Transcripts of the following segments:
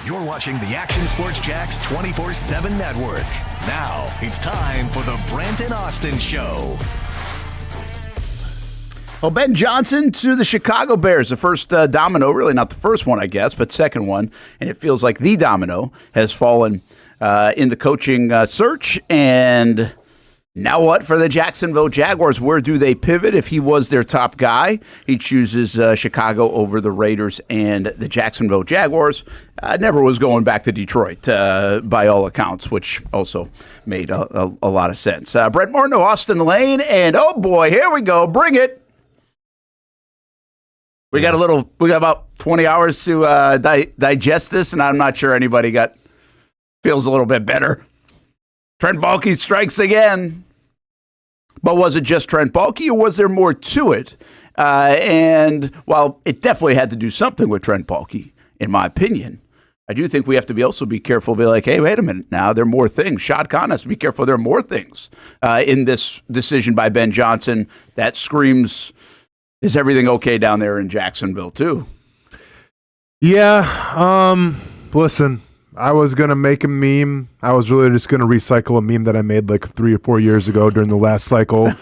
You're watching the Action Sports Jax 24/7 network. Now it's time for the Brent Austin Show. Well, Ben Johnson to the Chicago Bears, the first domino, really not the first one, I guess, but second one. And it feels like the domino has fallen in the coaching search. And now what for the Jacksonville Jaguars? Where do they pivot? If he was their top guy, he chooses Chicago over the Raiders and the Jacksonville Jaguars. Never was going back to Detroit, by all accounts, which also made a lot of sense. Brent Martineau Austen Lane, and oh boy, here we go. Bring it. We got about 20 hours to digest this, and I'm not sure anybody feels a little bit better. Trent Baalke strikes again. But was it just Trent Baalke, or was there more to it? And while it definitely had to do something with Trent Baalke, in my opinion, I do think we have to also be careful, be like, hey, wait a minute, now there are more things. Shad Khan has to be careful. There are more things in this decision by Ben Johnson that screams, is everything okay down there in Jacksonville, too? Yeah, listen, I was going to make a meme. I was really just going to recycle a meme that I made like 3 or 4 years ago during the last cycle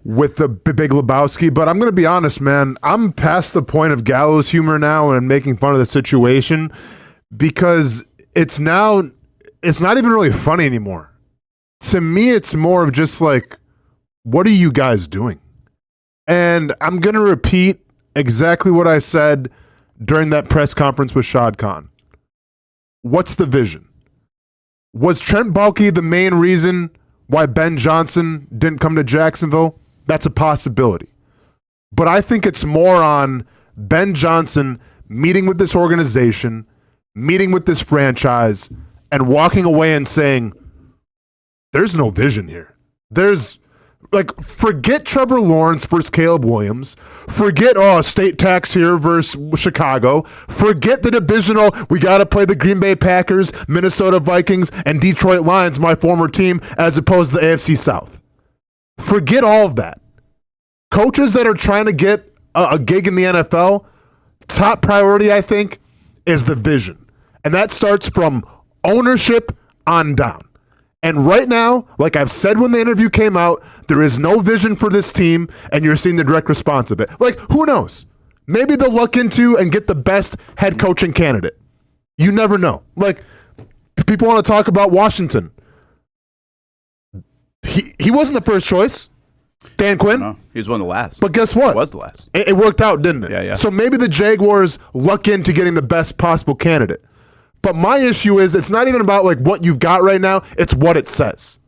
with the Big Lebowski. But I'm going to be honest, man. I'm past the point of gallows humor now and making fun of the situation because it's not even really funny anymore. To me, it's more of just like, what are you guys doing? And I'm going to repeat exactly what I said during that press conference with Shad Khan. What's the vision? Was Trent Baalke the main reason why Ben Johnson didn't come to Jacksonville? That's a possibility. But I think it's more on Ben Johnson meeting with this organization, meeting with this franchise, and walking away and saying, there's no vision here. Forget Trevor Lawrence versus Caleb Williams. Forget, state tax here versus Chicago. Forget the divisional, we got to play the Green Bay Packers, Minnesota Vikings, and Detroit Lions, my former team, as opposed to the AFC South. Forget all of that. Coaches that are trying to get a gig in the NFL, top priority, I think, is the vision. And that starts from ownership on down. And right now, like I've said when the interview came out, there is no vision for this team, and you're seeing the direct response of it. Like, who knows? Maybe they'll look into and get the best head coaching candidate. You never know. Like, people want to talk about Washington. He wasn't the first choice. Dan Quinn? No, he was one of the last. But guess what? He was the last. It worked out, didn't it? Yeah. So maybe the Jaguars luck into getting the best possible candidate. But my issue is it's not even about like what you've got right now, it's what it says.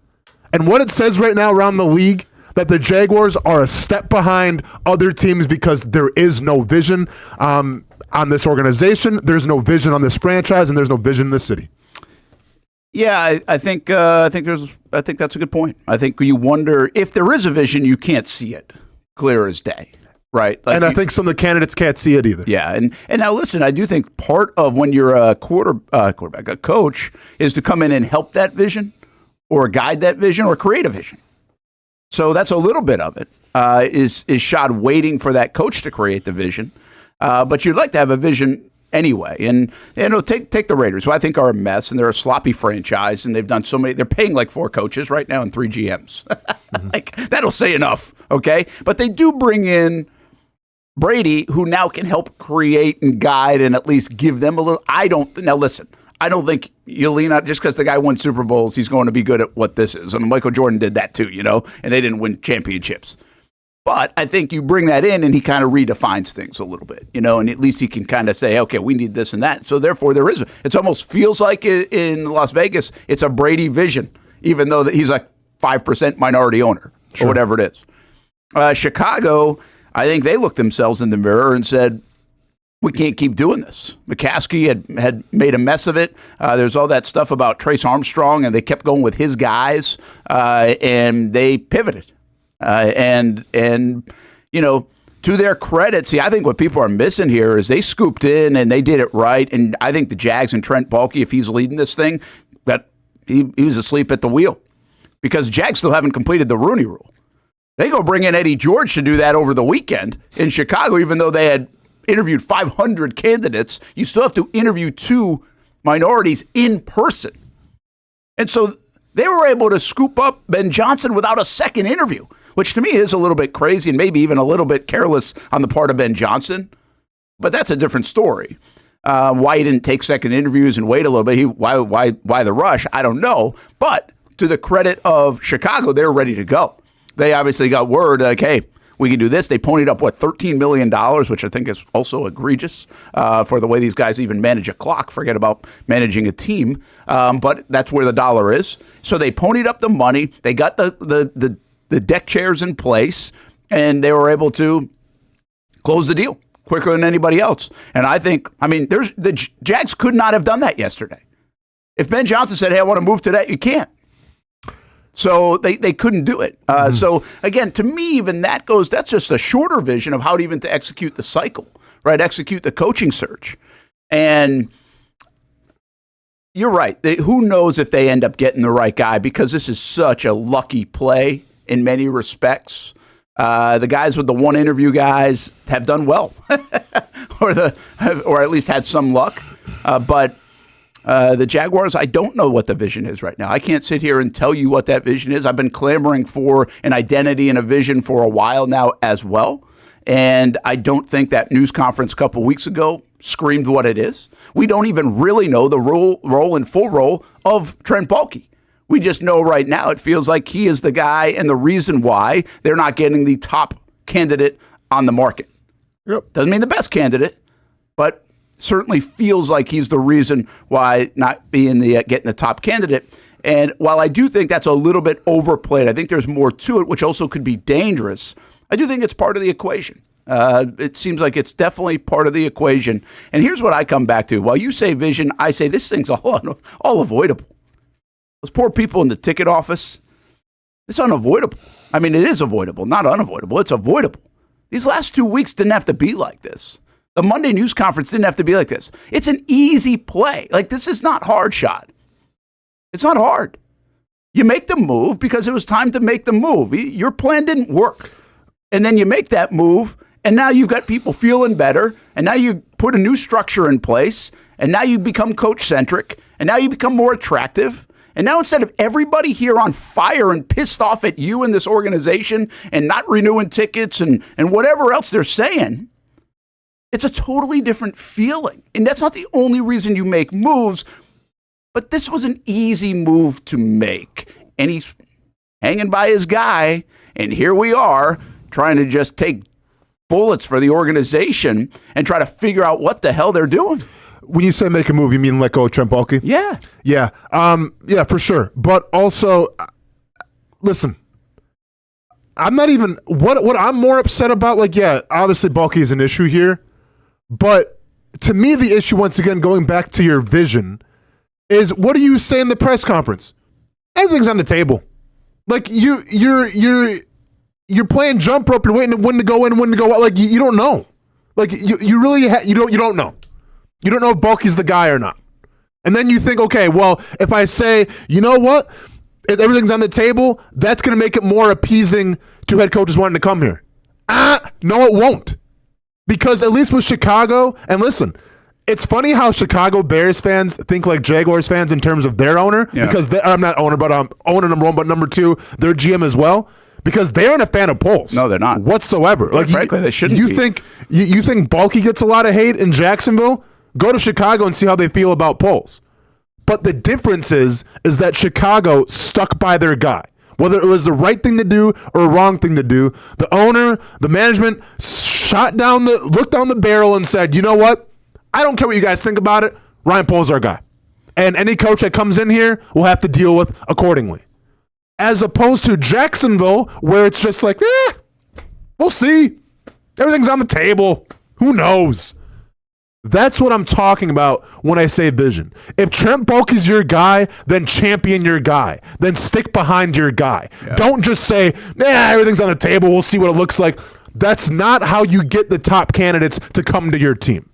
And what it says right now around the league, that the Jaguars are a step behind other teams because there is no vision on this organization, there's no vision on this franchise, and there's no vision in the city. Yeah, I think that's a good point. I think you wonder if there is a vision, you can't see it clear as day. Right. Like I think some of the candidates can't see it either. Yeah. And now listen, I do think part of when you're a quarterback, a coach, is to come in and help that vision or guide that vision or create a vision. So that's a little bit of it. Is Shad waiting for that coach to create the vision? But you'd like to have a vision anyway. And take the Raiders, who I think are a mess, and they're a sloppy franchise, and they've done so many. They're paying like 4 coaches right now and 3 GMs. Like that'll say enough, okay? But they do bring in Brady, who now can help create and guide and at least give them a little. I don't think you lean out just because the guy won Super Bowls, he's going to be good at what this is. And Michael Jordan did that too, and they didn't win championships. But I think you bring that in and he kind of redefines things a little bit, and at least he can kind of say, okay, we need this and that. So therefore it almost feels like in Las Vegas, it's a Brady vision, even though he's like 5% minority owner or whatever it is. Chicago, I think they looked themselves in the mirror and said, we can't keep doing this. McCaskey had made a mess of it. There's all that stuff about Trace Armstrong, and they kept going with his guys, and they pivoted. And to their credit, I think what people are missing here is they scooped in and they did it right. And I think the Jags and Trent Baalke, if he's leading this thing, that he was asleep at the wheel because Jags still haven't completed the Rooney Rule. They go bring in Eddie George to do that over the weekend in Chicago, even though they had interviewed 500 candidates. You still have to interview 2 minorities in person. And so they were able to scoop up Ben Johnson without a second interview, which to me is a little bit crazy and maybe even a little bit careless on the part of Ben Johnson. But that's a different story. Why he didn't take second interviews and wait a little bit, why the rush, I don't know. But to the credit of Chicago, they're ready to go. They obviously got word, like, hey, we can do this. They ponied up, $13 million, which I think is also egregious for the way these guys even manage a clock. Forget about managing a team. But that's where the dollar is. So they ponied up the money. They got the deck chairs in place, and they were able to close the deal quicker than anybody else. And I think, the Jags could not have done that yesterday. If Ben Johnson said, hey, I want to move to that, you can't. So they couldn't do it. So, again, to me, even that's just a shorter vision of how to execute the cycle, right? Execute the coaching search. And you're right. Who knows if they end up getting the right guy, because this is such a lucky play in many respects. The guys with the one interview guys have done well, or at least had some luck. But the Jaguars, I don't know what the vision is right now. I can't sit here and tell you what that vision is. I've been clamoring for an identity and a vision for a while now as well. And I don't think that news conference a couple weeks ago screamed what it is. We don't even really know the role and full role of Trent Baalke. We just know right now it feels like he is the guy and the reason why they're not getting the top candidate on the market. Yep. Doesn't mean the best candidate, but certainly feels like he's the reason why not being getting the top candidate. And while I do think that's a little bit overplayed, I think there's more to it, which also could be dangerous. I do think it's part of the equation. It seems like it's definitely part of the equation. And here's what I come back to. While you say vision, I say this thing's all avoidable. Those poor people in the ticket office, it's unavoidable. It is avoidable, not unavoidable. It's avoidable. These last 2 weeks didn't have to be like this. The Monday news conference didn't have to be like this. It's an easy play. This is not hard, Shad. It's not hard. You make the move because it was time to make the move. Your plan didn't work. And then you make that move, and now you've got people feeling better, and now you put a new structure in place, and now you become coach-centric, and now you become more attractive. And now instead of everybody here on fire and pissed off at you and this organization and not renewing tickets and whatever else they're saying, it's a totally different feeling. And that's not the only reason you make moves, but this was an easy move to make. And he's hanging by his guy, and here we are trying to just take bullets for the organization and try to figure out what the hell they're doing. When you say make a move, you mean let go of Trent Baalke? Yeah. Yeah. Yeah, for sure. But also, listen, I'm not even, what I'm more upset about, obviously Baalke is an issue here, but to me, the issue, once again, going back to your vision, is what do you say in the press conference? Everything's on the table. You're playing jump rope. You're waiting when to go in, when to go out. You don't know. You really you don't know. You don't know if Baalke's the guy or not. And then you think, okay, well, if I say, you know what, if everything's on the table, that's going to make it more appeasing to head coaches wanting to come here. No, it won't. Because at least with Chicago, and listen, it's funny how Chicago Bears fans think like Jaguars fans in terms of their owner. Yeah. Because I'm not owner, but I'm owner number one, but number two, their GM as well. Because they aren't a fan of polls. No, they're not. Whatsoever. Frankly, they shouldn't be. You think Baalke gets a lot of hate in Jacksonville? Go to Chicago and see how they feel about polls. But the difference is that Chicago stuck by their guy. Whether it was the right thing to do or a wrong thing to do, the owner, the management looked down the barrel and said, you know what? I don't care what you guys think about it. Ryan Poles our guy. And any coach that comes in here will have to deal with accordingly. As opposed to Jacksonville, where it's just we'll see. Everything's on the table. Who knows? That's what I'm talking about when I say vision. If Trent Baalke's your guy, then champion your guy. Then stick behind your guy. Yeah. Don't just say, everything's on the table. We'll see what it looks like. That's not how you get the top candidates to come to your team.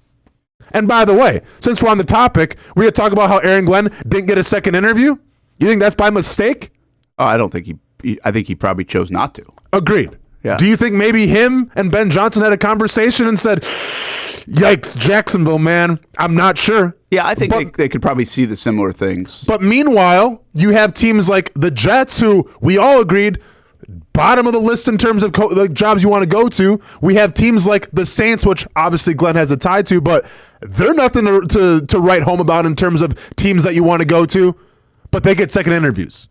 And by the way, since we're on the topic, we're going to talk about how Aaron Glenn didn't get a second interview. You think that's by mistake? I don't think I think he probably chose not to. Agreed. Yeah. Do you think maybe him and Ben Johnson had a conversation and said, yikes, Jacksonville, man, I'm not sure. Yeah, I think they could probably see the similar things. But meanwhile, you have teams like the Jets, who we all agreed bottom of the list in terms of the jobs you want to go to. We have teams like the Saints, which obviously Glenn has a tie to, but they're nothing to write home about in terms of teams that you want to go to, but they get second interviews.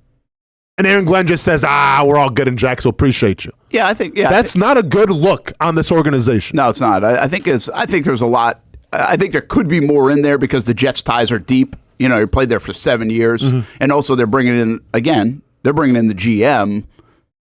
And Aaron Glenn just says, we're all good in Jacksonville. Appreciate you. Yeah, I think that's not a good look on this organization. No, it's not. I think there's a lot. I think there could be more in there because the Jets ties are deep. You know, you played there for 7 years, and also they're bringing in the GM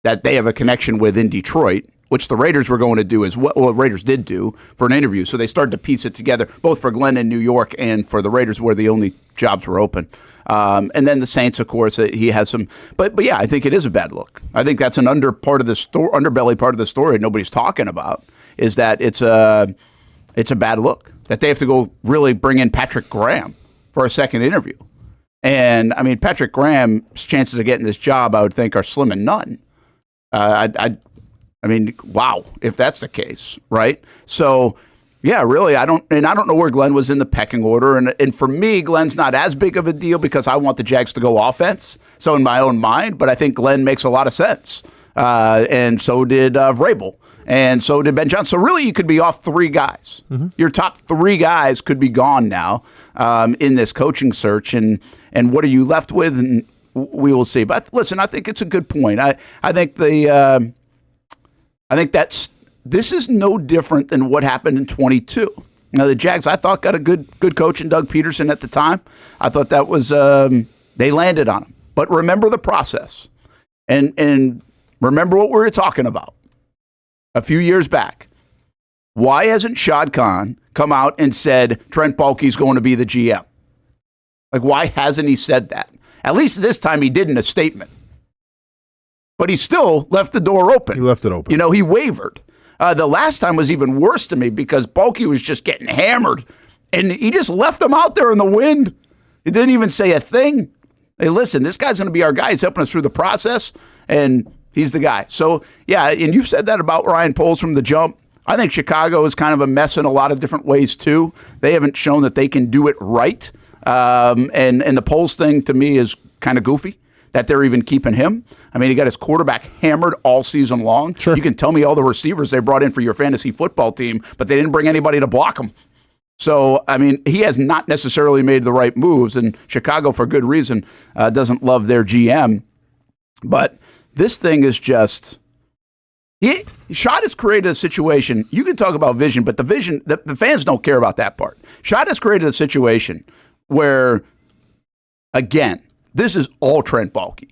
that they have a connection with in Detroit, which the Raiders were going to do as well. Well, Raiders did do for an interview, so they started to piece it together, both for Glenn in New York and for the Raiders, where the only jobs were open. And then the Saints, of course, he has some. But yeah, I think it is a bad look. I think that's an underbelly part of the story nobody's talking about, is that it's a bad look that they have to go really bring in Patrick Graham for a second interview. And I mean, Patrick Graham's chances of getting this job, I would think, are slim and none. I mean, wow, if that's the case, right? So, yeah, really, I don't know where Glenn was in the pecking order. And for me, Glenn's not as big of a deal because I want the Jags to go offense. So in my own mind, but I think Glenn makes a lot of sense. And so did Vrabel. And so did Ben Johnson. So really, you could be off 3 guys. Mm-hmm. Your top 3 guys could be gone now in this coaching search. And what are you left with? And we will see. But listen, I think it's a good point. I think this is no different than what happened in 22. Now the Jags, I thought, got a good coach in Doug Peterson at the time. I thought that was they landed on him. But remember the process, and remember what we were talking about a few years back. Why hasn't Shad Khan come out and said Trent Baalke's going to be the GM? Like, why hasn't he said that? At least this time he did in a statement. But he still left the door open. He left it open. You know, he wavered. The last time was even worse to me because Baalke was just getting hammered. And he just left them out there in the wind. He didn't even say a thing. Hey, listen, this guy's going to be our guy. He's helping us through the process, and he's the guy. So, yeah, and you said that about Ryan Poles from the jump. I think Chicago is kind of a mess in a lot of different ways, too. They haven't shown that they can do it right. And the Poles thing, to me, is kind of goofy that they're even keeping him. I mean, he got his quarterback hammered all season long. Sure. You can tell me all the receivers they brought in for your fantasy football team, but they didn't bring anybody to block him. So, I mean, he has not necessarily made the right moves, and Chicago, for good reason, doesn't love their GM. But this thing is just... Shad has created a situation. You can talk about vision, but the fans don't care about that part. Shad has created a situation where, again, this is all Trent Baalke.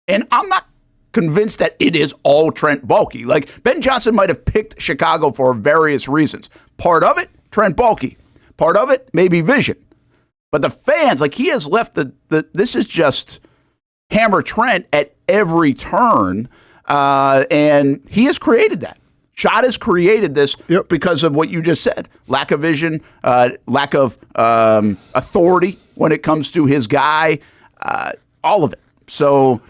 And I'm not convinced that it is all Trent Baalke. Like, Ben Johnson might have picked Chicago for various reasons. Part of it, Trent Baalke. Part of it, maybe vision. But the fans, like, he has left this is just hammer Trent at every turn. And he has created that. Shad has created this because of what you just said. Lack of vision, lack of authority when it comes to his guy, all of it. So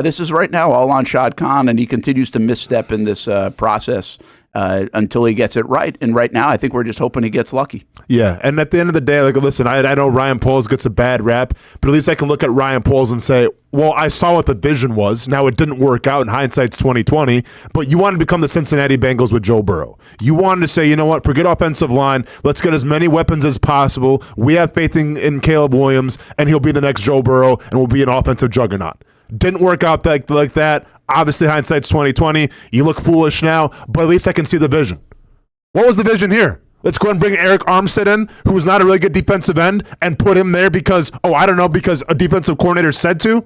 this is right now all on Shad Khan, and he continues to misstep in this process until he gets it right. And right now, I think we're just hoping he gets lucky. Yeah, and at the end of the day, like, listen, I know Ryan Poles gets a bad rap, but at least I can look at Ryan Poles and say, well, I saw what the vision was. Now, it didn't work out. In hindsight's 2020, but you wanted to become the Cincinnati Bengals with Joe Burrow. You wanted to say, you know what, forget offensive line. Let's get as many weapons as possible. We have faith in Caleb Williams, and he'll be the next Joe Burrow, and we'll be an offensive juggernaut. Didn't work out like that. Obviously, hindsight's 2020. You look foolish now, but at least I can see the vision. What was the vision here? Let's go and bring Eric Armstead in, who's not a really good defensive end, and put him there because a defensive coordinator said to?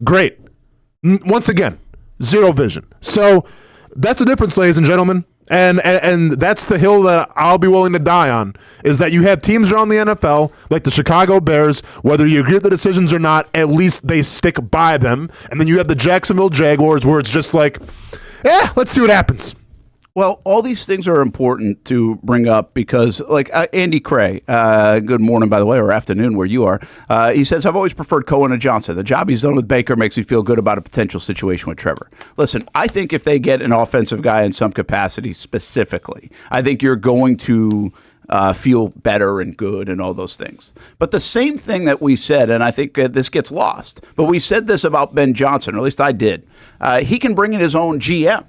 Great. Once again, zero vision. So that's the difference, ladies and gentlemen. And that's the hill that I'll be willing to die on, is that you have teams around the NFL, like the Chicago Bears, whether you agree with the decisions or not, at least they stick by them. And then you have the Jacksonville Jaguars, where it's just like, let's see what happens. Well, all these things are important to bring up because, like Andy Cray, good morning, by the way, or afternoon where you are, he says, I've always preferred Coen to Johnson. The job he's done with Baker makes me feel good about a potential situation with Trevor. Listen, I think if they get an offensive guy in some capacity specifically, I think you're going to feel better and good and all those things. But the same thing that we said, and I think this gets lost, but we said this about Ben Johnson, or at least I did. He can bring in his own GM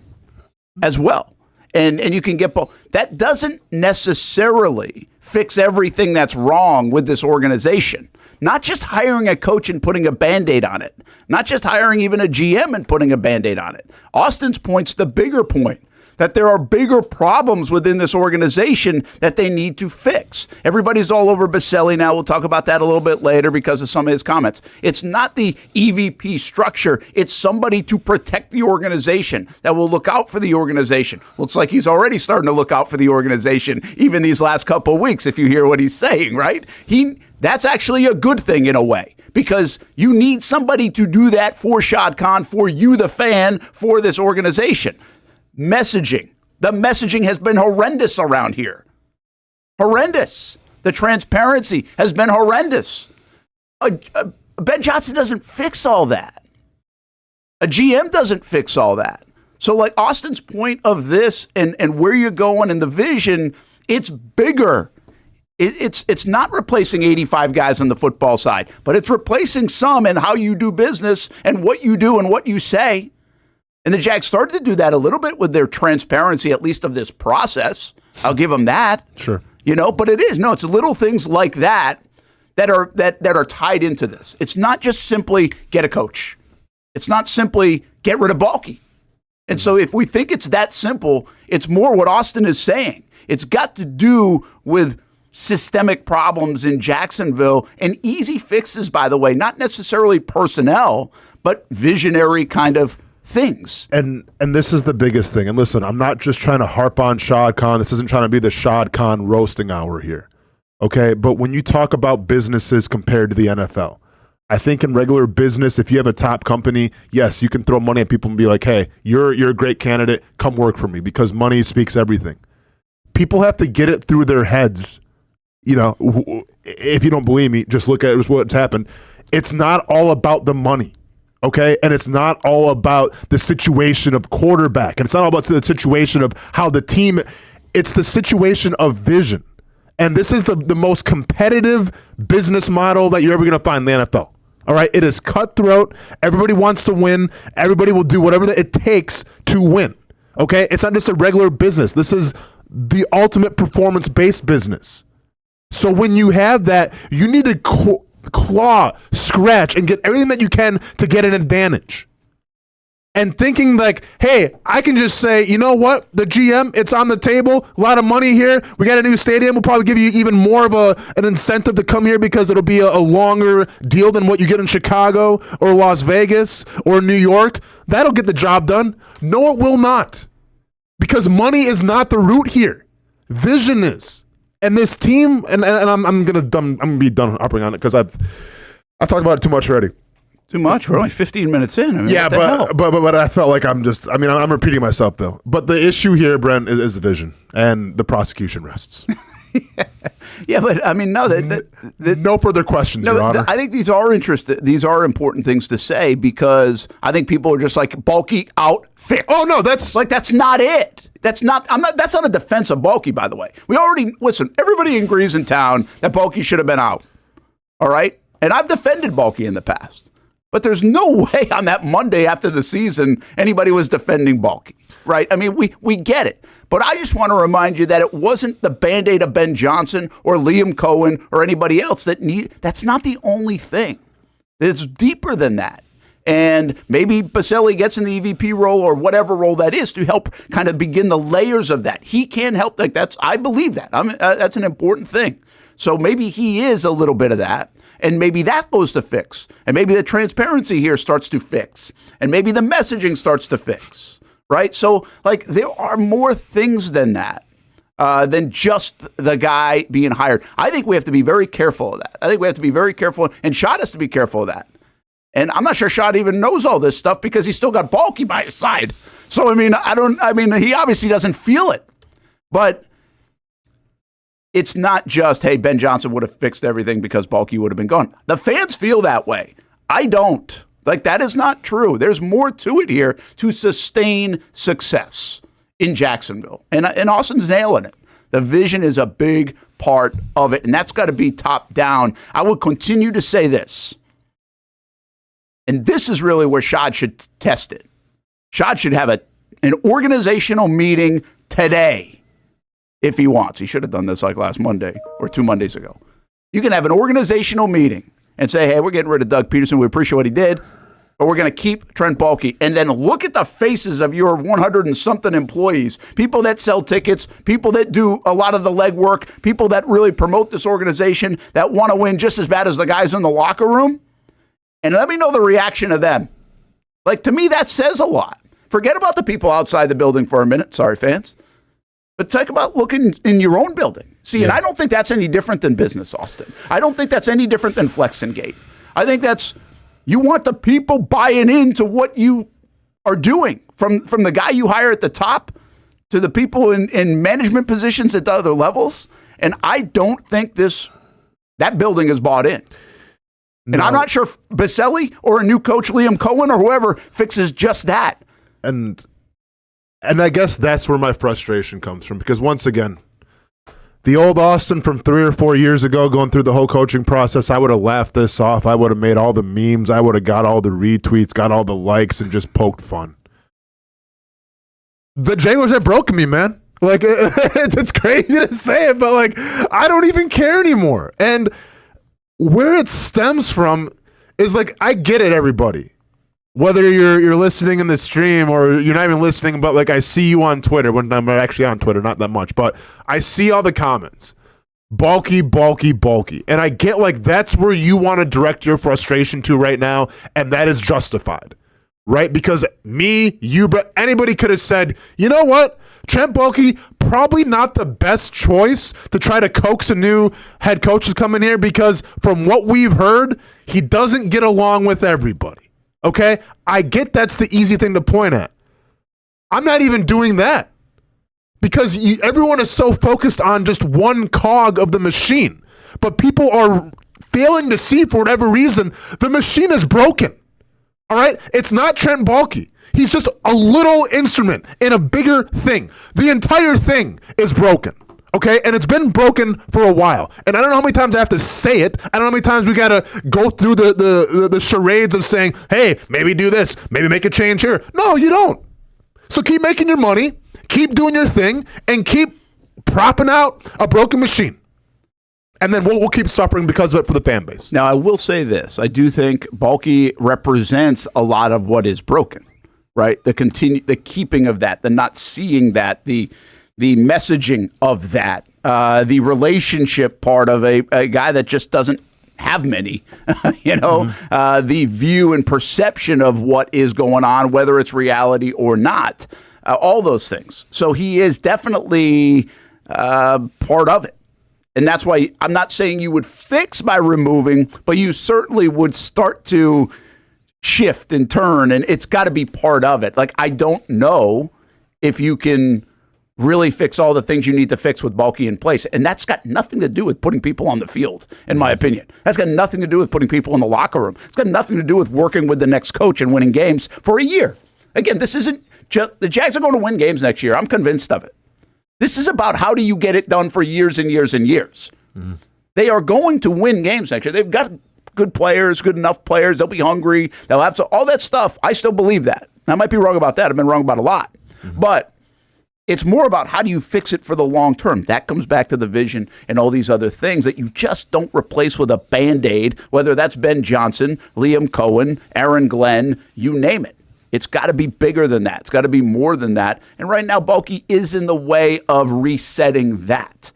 as well. And you can get both. That doesn't necessarily fix everything that's wrong with this organization. Not just hiring a coach and putting a Band-Aid on it. Not just hiring even a GM and putting a Band-Aid on it. Austin's point's the bigger point, that there are bigger problems within this organization that they need to fix. Everybody's all over Baselli now. We'll talk about that a little bit later because of some of his comments. It's not the EVP structure. It's somebody to protect the organization that will look out for the organization. Looks like he's already starting to look out for the organization even these last couple of weeks, if you hear what he's saying, right? That's actually a good thing in a way because you need somebody to do that for Shad Khan, for you, the fan, for this organization. Messaging. The messaging has been horrendous around here. Horrendous. The transparency has been horrendous. Ben Johnson doesn't fix all that. A GM doesn't fix all that. So like Austin's point of this and where you're going and the vision, it's bigger. It's not replacing 85 guys on the football side, but it's replacing some in how you do business and what you do and what you say. And the Jags started to do that a little bit with their transparency, at least of this process. I'll give them that. Sure. But it's little things like that are tied into this. It's not just simply get a coach. It's not simply get rid of Baalke. And so if we think it's that simple, it's more what Austin is saying. It's got to do with systemic problems in Jacksonville and easy fixes, by the way, not necessarily personnel, but visionary kind of things. And this is the biggest thing. And listen, I'm not just trying to harp on Shad Khan. This isn't trying to be the Shad Khan roasting hour here. Okay? But when you talk about businesses compared to the NFL, I think in regular business, if you have a top company, yes, you can throw money at people and be like, hey, you're a great candidate. Come work for me because money speaks everything. People have to get it through their heads. If you don't believe me, just look at what's happened. It's not all about the money. Okay, and it's not all about the situation of quarterback, and it's not all about the situation of how the team. It's the situation of vision, and this is the most competitive business model that you're ever going to find in the NFL. All right, it is cutthroat. Everybody wants to win. Everybody will do whatever it takes to win. Okay, it's not just a regular business. This is the ultimate performance-based business. So when you have that, you need to claw, scratch, and get everything that you can to get an advantage. And thinking like, hey, I can just say, you know what, the GM, it's on the table, a lot of money here, we got a new stadium, we'll probably give you even more of an incentive to come here because it'll be a longer deal than what you get in Chicago or Las Vegas or New York. That'll get the job done. No, it will not. Because money is not the root here. Vision is. And this team, and I'm gonna be done harping on it because I've talked about it too much already. Too much? We're only 15 minutes in. I mean, yeah, but I felt like I'm repeating myself though. But the issue here, Brent, is the vision, and the prosecution rests. Yeah, but I mean, no, no further questions, Your Honor. I think these are important things to say because I think people are just like Baalke out, fix. Oh no, that's not it. That's not a defense of Baalke, by the way. Listen, everybody agrees in town that Baalke should have been out. All right? And I've defended Baalke in the past. But there's no way on that Monday after the season anybody was defending Baalke, right? I mean, we get it. But I just want to remind you that it wasn't the Band-Aid of Ben Johnson or Liam Coen or anybody else that's not the only thing. It's deeper than that. And maybe Baselli gets in the EVP role or whatever role that is to help kind of begin the layers of that. He can help. I believe that. That's an important thing. So maybe he is a little bit of that. And maybe that goes to fix. And maybe the transparency here starts to fix. And maybe the messaging starts to fix. Right? So, there are more things than that, than just the guy being hired. I think we have to be very careful of that. I think we have to be very careful. And Shad has to be careful of that. And I'm not sure Shad even knows all this stuff because he's still got Baalke by his side. So, he obviously doesn't feel it. But it's not just, hey, Ben Johnson would have fixed everything because Baalke would have been gone. The fans feel that way. I don't. Like, that is not true. There's more to it here to sustain success in Jacksonville. And Austin's nailing it. The vision is a big part of it, and that's got to be top down. I will continue to say this. And this is really where Shad should test it. Shad should have an organizational meeting today if he wants. He should have done this like last Monday or 2 Mondays ago. You can have an organizational meeting and say, hey, we're getting rid of Doug Peterson. We appreciate what he did, but we're going to keep Trent Baalke. And then look at the faces of your 100 and something employees, people that sell tickets, people that do a lot of the legwork, people that really promote this organization, that want to win just as bad as the guys in the locker room. And let me know the reaction of them. Like, to me, that says a lot. Forget about the people outside the building for a minute. Sorry, fans. But talk about looking in your own building. See, and I don't think that's any different than business, Austin. I don't think that's any different than Flex and Gate. I think that's, you want the people buying into what you are doing, from the guy you hire at the top to the people in management positions at the other levels. And I don't think that building is bought in. And I'm not sure if Baselli or a new coach, Liam Coen, or whoever fixes just that. And I guess that's where my frustration comes from, because once again, the old Austin from 3 or 4 years ago, going through the whole coaching process, I would have laughed this off. I would have made all the memes. I would have got all the retweets, got all the likes, and just poked fun. The Jaguars have broken me, man. Like, it's crazy to say it, but like, I don't even care anymore. And where it stems from is, like, I get it, everybody. Whether you're listening in the stream or you're not even listening, but like, I see you on Twitter when I'm actually on Twitter, not that much, but I see all the comments. Baalke. And I get, like, that's where you want to direct your frustration to right now, and that is justified, right? Because me, you, but anybody could have said, you know what? Trent Baalke, probably not the best choice to try to coax a new head coach to come in here, because from what we've heard, he doesn't get along with everybody. Okay? I get that's the easy thing to point at. I'm not even doing that, because everyone is so focused on just one cog of the machine. But people are failing to see, for whatever reason, the machine is broken. All right? It's not Trent Baalke. He's just a little instrument in a bigger thing. The entire thing is broken, okay? And it's been broken for a while. And I don't know how many times I have to say it. I don't know how many times we got to go through the charades of saying, hey, maybe do this, maybe make a change here. No, you don't. So keep making your money, keep doing your thing, and keep propping out a broken machine. And then we'll keep suffering because of it for the fan base. Now, I will say this. I do think Baalke represents a lot of what is broken. Right, the keeping of that, the not seeing that, the messaging of that, the relationship part of a guy that just doesn't have many, the view and perception of what is going on, whether it's reality or not, all those things. So he is definitely part of it. And that's why I'm not saying you would fix by removing, but you certainly would start to shift and turn, and it's got to be part of it. Like, I don't know if you can really fix all the things you need to fix with Baalke in place, and that's got nothing to do with putting people on the field, in my opinion. That's got nothing to do with putting people in the locker room. It's got nothing to do with working with the next coach and winning games for a year. Again, this isn't just, the Jags are going to win games next year. I'm convinced of it. This is about how do you get it done for years and years and years. Mm-hmm. They are going to win games next year. They've got good players, good enough players. They'll be hungry. They'll have to, all that stuff. I still believe that. I might be wrong about that. I've been wrong about a lot. Mm-hmm. But it's more about how do you fix it for the long term. That comes back to the vision and all these other things that you just don't replace with a Band-Aid, whether that's Ben Johnson, Liam Coen, Aaron Glenn, you name it. It's got to be bigger than that. It's got to be more than that. And right now, Baalke is in the way of resetting that,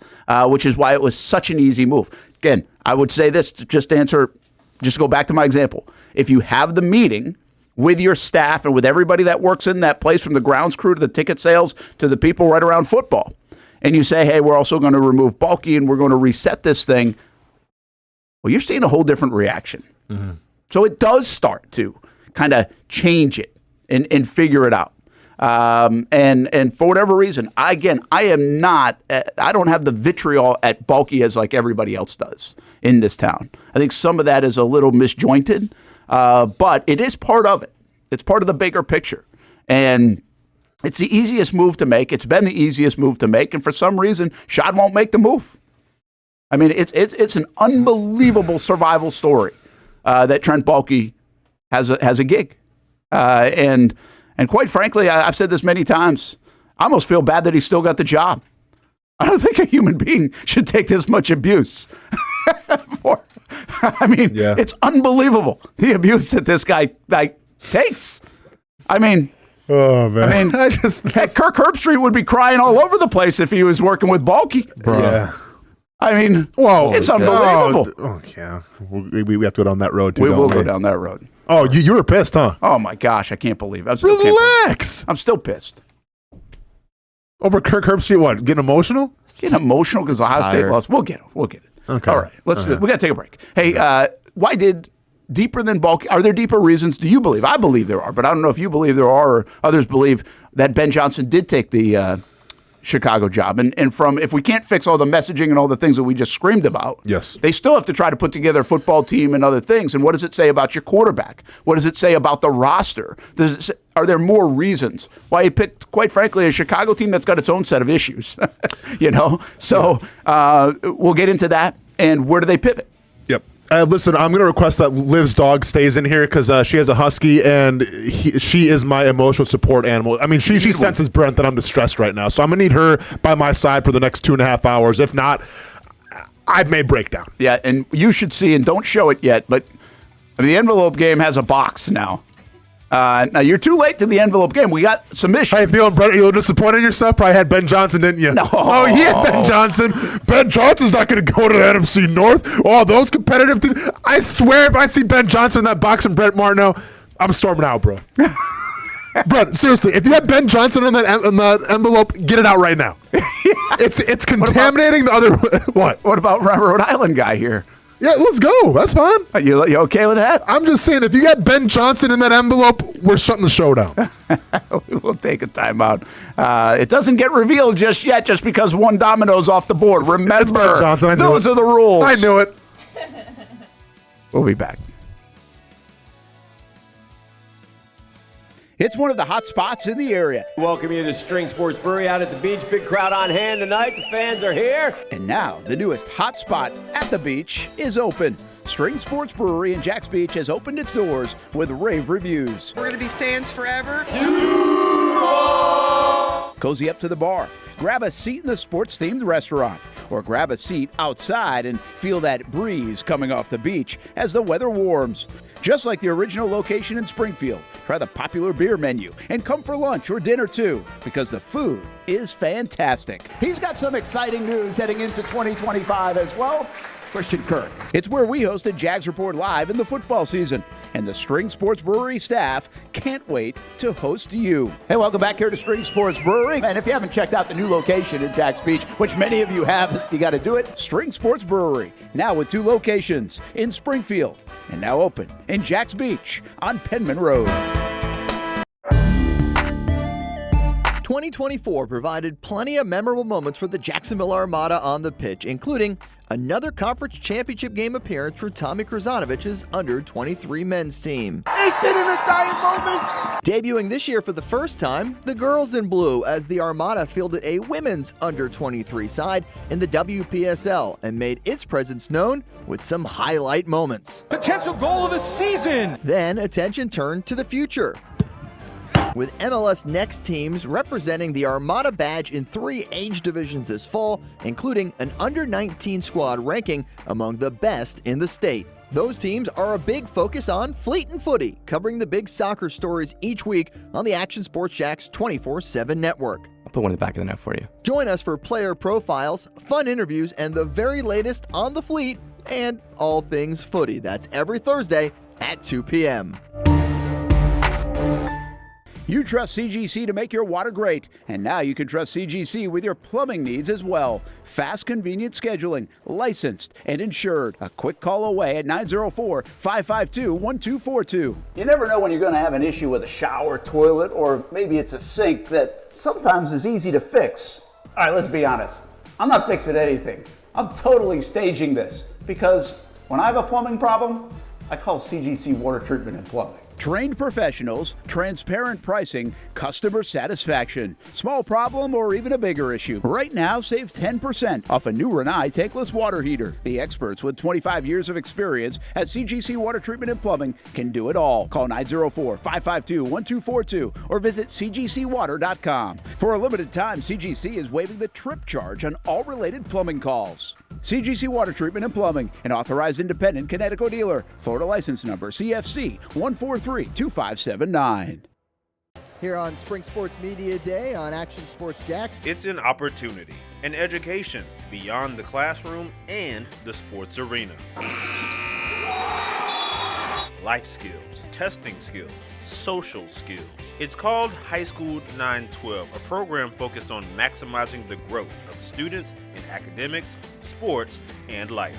which is why it was such an easy move. Again, I would say this to just answer. Just go back to my example. If you have the meeting with your staff and with everybody that works in that place, from the grounds crew to the ticket sales to the people right around football, and you say, hey, we're also going to remove Baalke and we're going to reset this thing, well, you're seeing a whole different reaction. Mm-hmm. So it does start to kind of change it and figure it out. And for whatever reason, I don't have the vitriol at Baalke as like everybody else does in this town. I think some of that is a little misjointed, but it is part of it. It's part of the bigger picture. And it's the easiest move to make. It's been the easiest move to make. And for some reason, Shad won't make the move. I mean, it's an unbelievable survival story that Trent Baalke has a gig. And quite frankly, I've said this many times, I almost feel bad that he still got the job. I don't think a human being should take this much abuse. It's unbelievable, the abuse that this guy takes. Oh, man. Kirk Herbstreit would be crying all over the place if he was working with Baalke. Yeah. It's unbelievable. Yeah. We have to go down that road, too. We will go down that road. Oh, you were pissed, huh? Oh, my gosh. I can't believe it. Relax. I'm still pissed. Over Kirk Herbstreit, what? Getting emotional? Getting emotional because Ohio State lost. We'll get it. Okay. All right. We got to take a break. Hey, why did deeper than Baalke? Are there deeper reasons? Do you believe? I believe there are, but I don't know if you believe there are or others believe that Ben Johnson did take the Chicago job. And from, if we can't fix all the messaging and all the things that we just screamed about, yes, they still have to try to put together a football team and other things. And what does it say about your quarterback? What does it say about the roster? Are there more reasons why he picked, quite frankly, a Chicago team that's got its own set of issues? So we'll get into that. And where do they pivot? Yep. Listen, I'm going to request that Liv's dog stays in here because she has a husky, and she is my emotional support animal. I mean, she senses, Brent, that I'm distressed right now. So I'm going to need her by my side for the next 2.5 hours. If not, I may break down. Yeah, and you should see, and don't show it yet, but the envelope game has a box now. Now, you're too late to the envelope game. We got submissions. How you feeling, Brent? Are you a little disappointed in yourself? Probably had Ben Johnson, didn't you? No. Oh, he had Ben Johnson. Ben Johnson's not going to go to the NFC North. Oh, those competitive teams. I swear, if I see Ben Johnson in that box and Brent Martineau, I'm storming out, bro. Brent, seriously, if you have Ben Johnson in that envelope, get it out right now. It's contaminating the other. What? What about Rhode Island guy here? Yeah, let's go. That's fine. Are you okay with that? I'm just saying, if you got Ben Johnson in that envelope, we're shutting the show down. We'll take a timeout. It doesn't get revealed just yet, just because one domino's off the board. Remember, it's Ben Johnson. Those are the rules. I knew it. We'll be back. It's one of the hot spots in the area. Welcome you to String Sports Brewery out at the beach. Big crowd on hand tonight. The fans are here. And now, the newest hot spot at the beach is open. String Sports Brewery in Jax Beach has opened its doors with rave reviews. We're going to be fans forever. Cozy up to the bar. Grab a seat in the sports-themed restaurant, or grab a seat outside and feel that breeze coming off the beach as the weather warms. Just like the original location in Springfield, try the popular beer menu and come for lunch or dinner too, because the food is fantastic. He's got some exciting news heading into 2025 as well. Christian Kirk. It's where we hosted Jags Report Live in the football season, and the String Sports Brewery staff can't wait to host you. Hey, welcome back here to String Sports Brewery. And if you haven't checked out the new location in Jax Beach, which many of you have, you got to do it. String Sports Brewery, now with 2 locations in Springfield, and now open in Jax Beach on Penman Road. 2024 provided plenty of memorable moments for the Jacksonville Armada on the pitch, including another conference championship game appearance for Tommy Krasanovich's under-23 men's team. They sit in the dying moments. Debuting this year for the first time, the girls in blue, as the Armada fielded a women's under-23 side in the WPSL and made its presence known with some highlight moments. Potential goal of the season. Then attention turned to the future, with MLS Next teams representing the Armada badge in 3 age divisions this fall, including an under-19 squad ranking among the best in the state. Those teams are a big focus on Fleet and Footy, covering the big soccer stories each week on the Action Sports Jax 24/7 network. I'll put one in the back of the net for you. Join us for player profiles, fun interviews, and the very latest on the Fleet and all things footy. That's every Thursday at 2 p.m. You trust CGC to make your water great, and now you can trust CGC with your plumbing needs as well. Fast, convenient scheduling, licensed and insured. A quick call away at 904-552-1242. You never know when you're going to have an issue with a shower, toilet, or maybe it's a sink that sometimes is easy to fix. All right, let's be honest. I'm not fixing anything. I'm totally staging this because when I have a plumbing problem, I call CGC Water Treatment and Plumbing. Trained professionals, transparent pricing, customer satisfaction. Small problem or even a bigger issue. Right now, save 10% off a new Rinnai tankless water heater. The experts with 25 years of experience at CGC Water Treatment and Plumbing can do it all. Call 904-552-1242 or visit cgcwater.com. For a limited time, CGC is waiving the trip charge on all related plumbing calls. CGC Water Treatment and Plumbing, an authorized independent Connecticut dealer. Florida license number CFC 1432579. Here on Spring Sports Media Day on Action Sports Jax. It's an opportunity, an education beyond the classroom and the sports arena. Life skills, testing skills, social skills. It's called High School 912, a program focused on maximizing the growth of students in academics, sports, and life.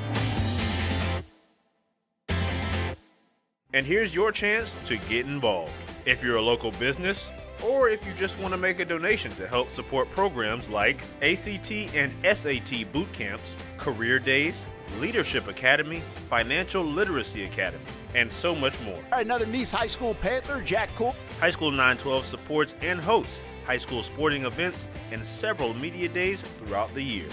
And here's your chance to get involved. If you're a local business, or if you just want to make a donation to help support programs like ACT and SAT boot camps, career days, Leadership Academy, Financial Literacy Academy, and so much more. All right, another Nice High School Panther, Jack Cole. High School 912 supports and hosts high school sporting events and several media days throughout the year.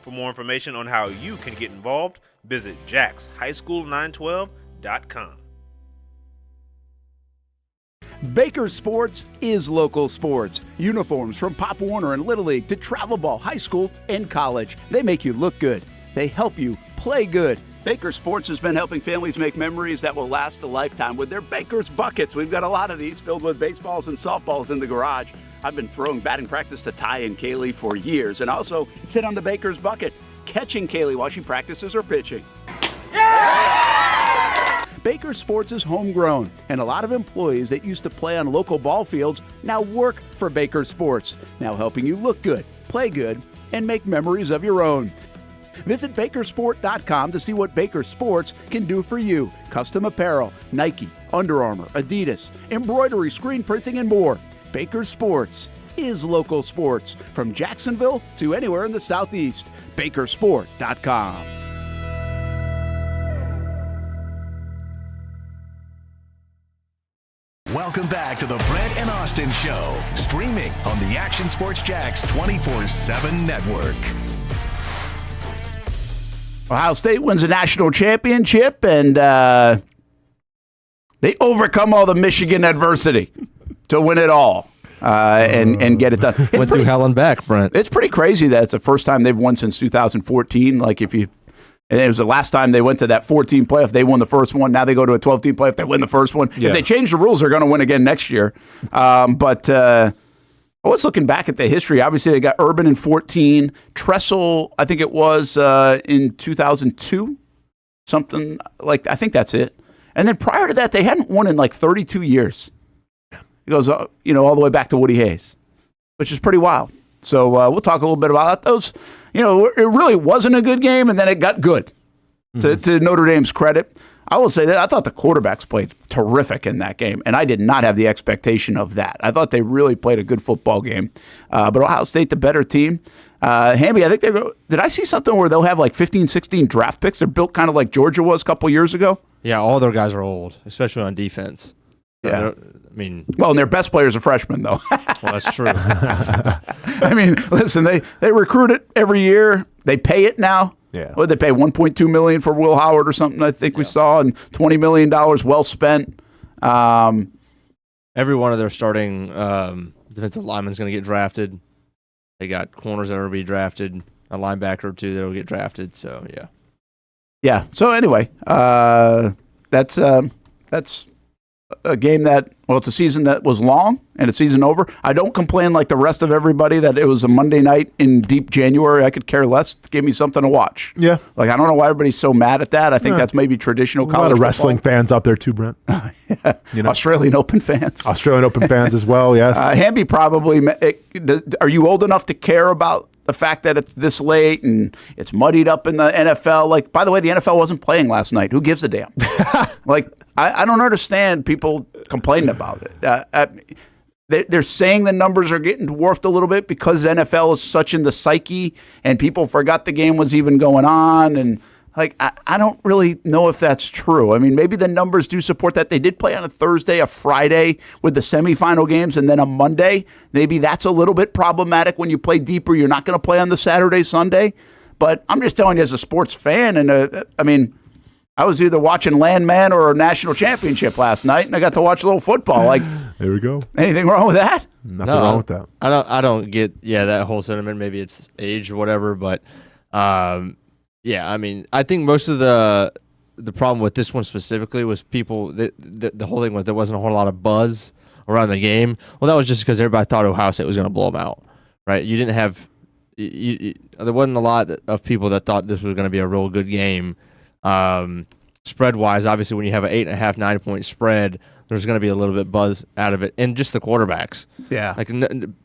For more information on how you can get involved, visit jaxhighschool912.com. Baker Sports is local sports. Uniforms from Pop Warner and Little League to travel ball, high school, and college. They make you look good. They help you play good. Baker Sports has been helping families make memories that will last a lifetime with their Baker's Buckets. We've got a lot of these filled with baseballs and softballs in the garage. I've been throwing batting practice to Ty and Kaylee for years and also sit on the Baker's Bucket, catching Kaylee while she practices her pitching. Baker Sports is homegrown, and a lot of employees that used to play on local ball fields now work for Baker Sports, now helping you look good, play good, and make memories of your own. Visit bakersport.com to see what Baker Sports can do for you. Custom apparel, Nike, Under Armour, Adidas, embroidery, screen printing, and more. Baker Sports is local sports from Jacksonville to anywhere in the Southeast. Bakersport.com. Welcome back to the Brent and Austin Show, streaming on the Action Sports Jax 24/7 network. Ohio State wins a national championship, and they overcome all the Michigan adversity to win it all and get it done. Went through hell and back, Brent. It's pretty crazy that it's the first time they've won since 2014. And it was the last time they went to that 14 playoff. They won the first one. Now they go to a 12-team playoff. They win the first one. Yeah. If they change the rules, they're going to win again next year. But I was looking back at the history. Obviously, they got Urban in 14. Tressel, I think it was in 2002. Something like, I think that's it. And then prior to that, they hadn't won in like 32 years. It goes, all the way back to Woody Hayes, which is pretty wild. So we'll talk a little bit about those. It really wasn't a good game, and then it got good, to Notre Dame's credit. I will say that I thought the quarterbacks played terrific in that game, and I did not have the expectation of that. I thought they really played a good football game. But Ohio State, the better team. Hamby, I think did I see something where they'll have like 15, 16 draft picks? They're built kind of like Georgia was a couple years ago. Yeah, all their guys are old, especially on defense. Yeah. And their best players are freshmen, though. Well, that's true. Listen, they recruit it every year. They pay it now. Yeah. What did they pay? $1.2 million for Will Howard or something, I think we saw, and $20 million well spent. Every one of their starting defensive linemen is going to get drafted. They got corners that are going to be drafted, a linebacker or two that will get drafted. So, yeah. Yeah. So, anyway, that's a game that, well, it's a season that was long and a season over. I don't complain like the rest of everybody that it was a Monday night in deep January. I could care less. Give me something to watch. Yeah. Like, I don't know why everybody's so mad at that. I think that's maybe traditional college A lot of football. wrestling fans out there too, Brent. Yeah. Australian Open fans. Australian Open fans as well, yes. Hamby probably, are you old enough to care about the fact that it's this late and it's muddied up in the NFL? Like, by the way, the NFL wasn't playing last night. Who gives a damn? Like, I don't understand people complaining about it. They're saying the numbers are getting dwarfed a little bit because NFL is such in the psyche and people forgot the game was even going on. And, like, I don't really know if that's true. I mean, maybe the numbers do support that. They did play on a Thursday, a Friday with the semifinal games, and then a Monday. Maybe that's a little bit problematic when you play deeper. You're not going to play on the Saturday, Sunday. But I'm just telling you as a sports fan, and I mean, I was either watching Landman or a national championship last night, and I got to watch a little football. Like, there we go. Anything wrong with that? Nothing wrong with that. I don't get that whole sentiment. Maybe it's age or whatever, but yeah, I mean, I think most of the problem with this one specifically was people. The whole thing was there wasn't a whole lot of buzz around the game. Well, that was just because everybody thought Ohio State was going to blow them out, right? You didn't have there wasn't a lot of people that thought this was going to be a real good game. Spread-wise, obviously, when you have an 8.5, 9-point spread, there's going to be a little bit buzz out of it, and just the quarterbacks. Yeah, like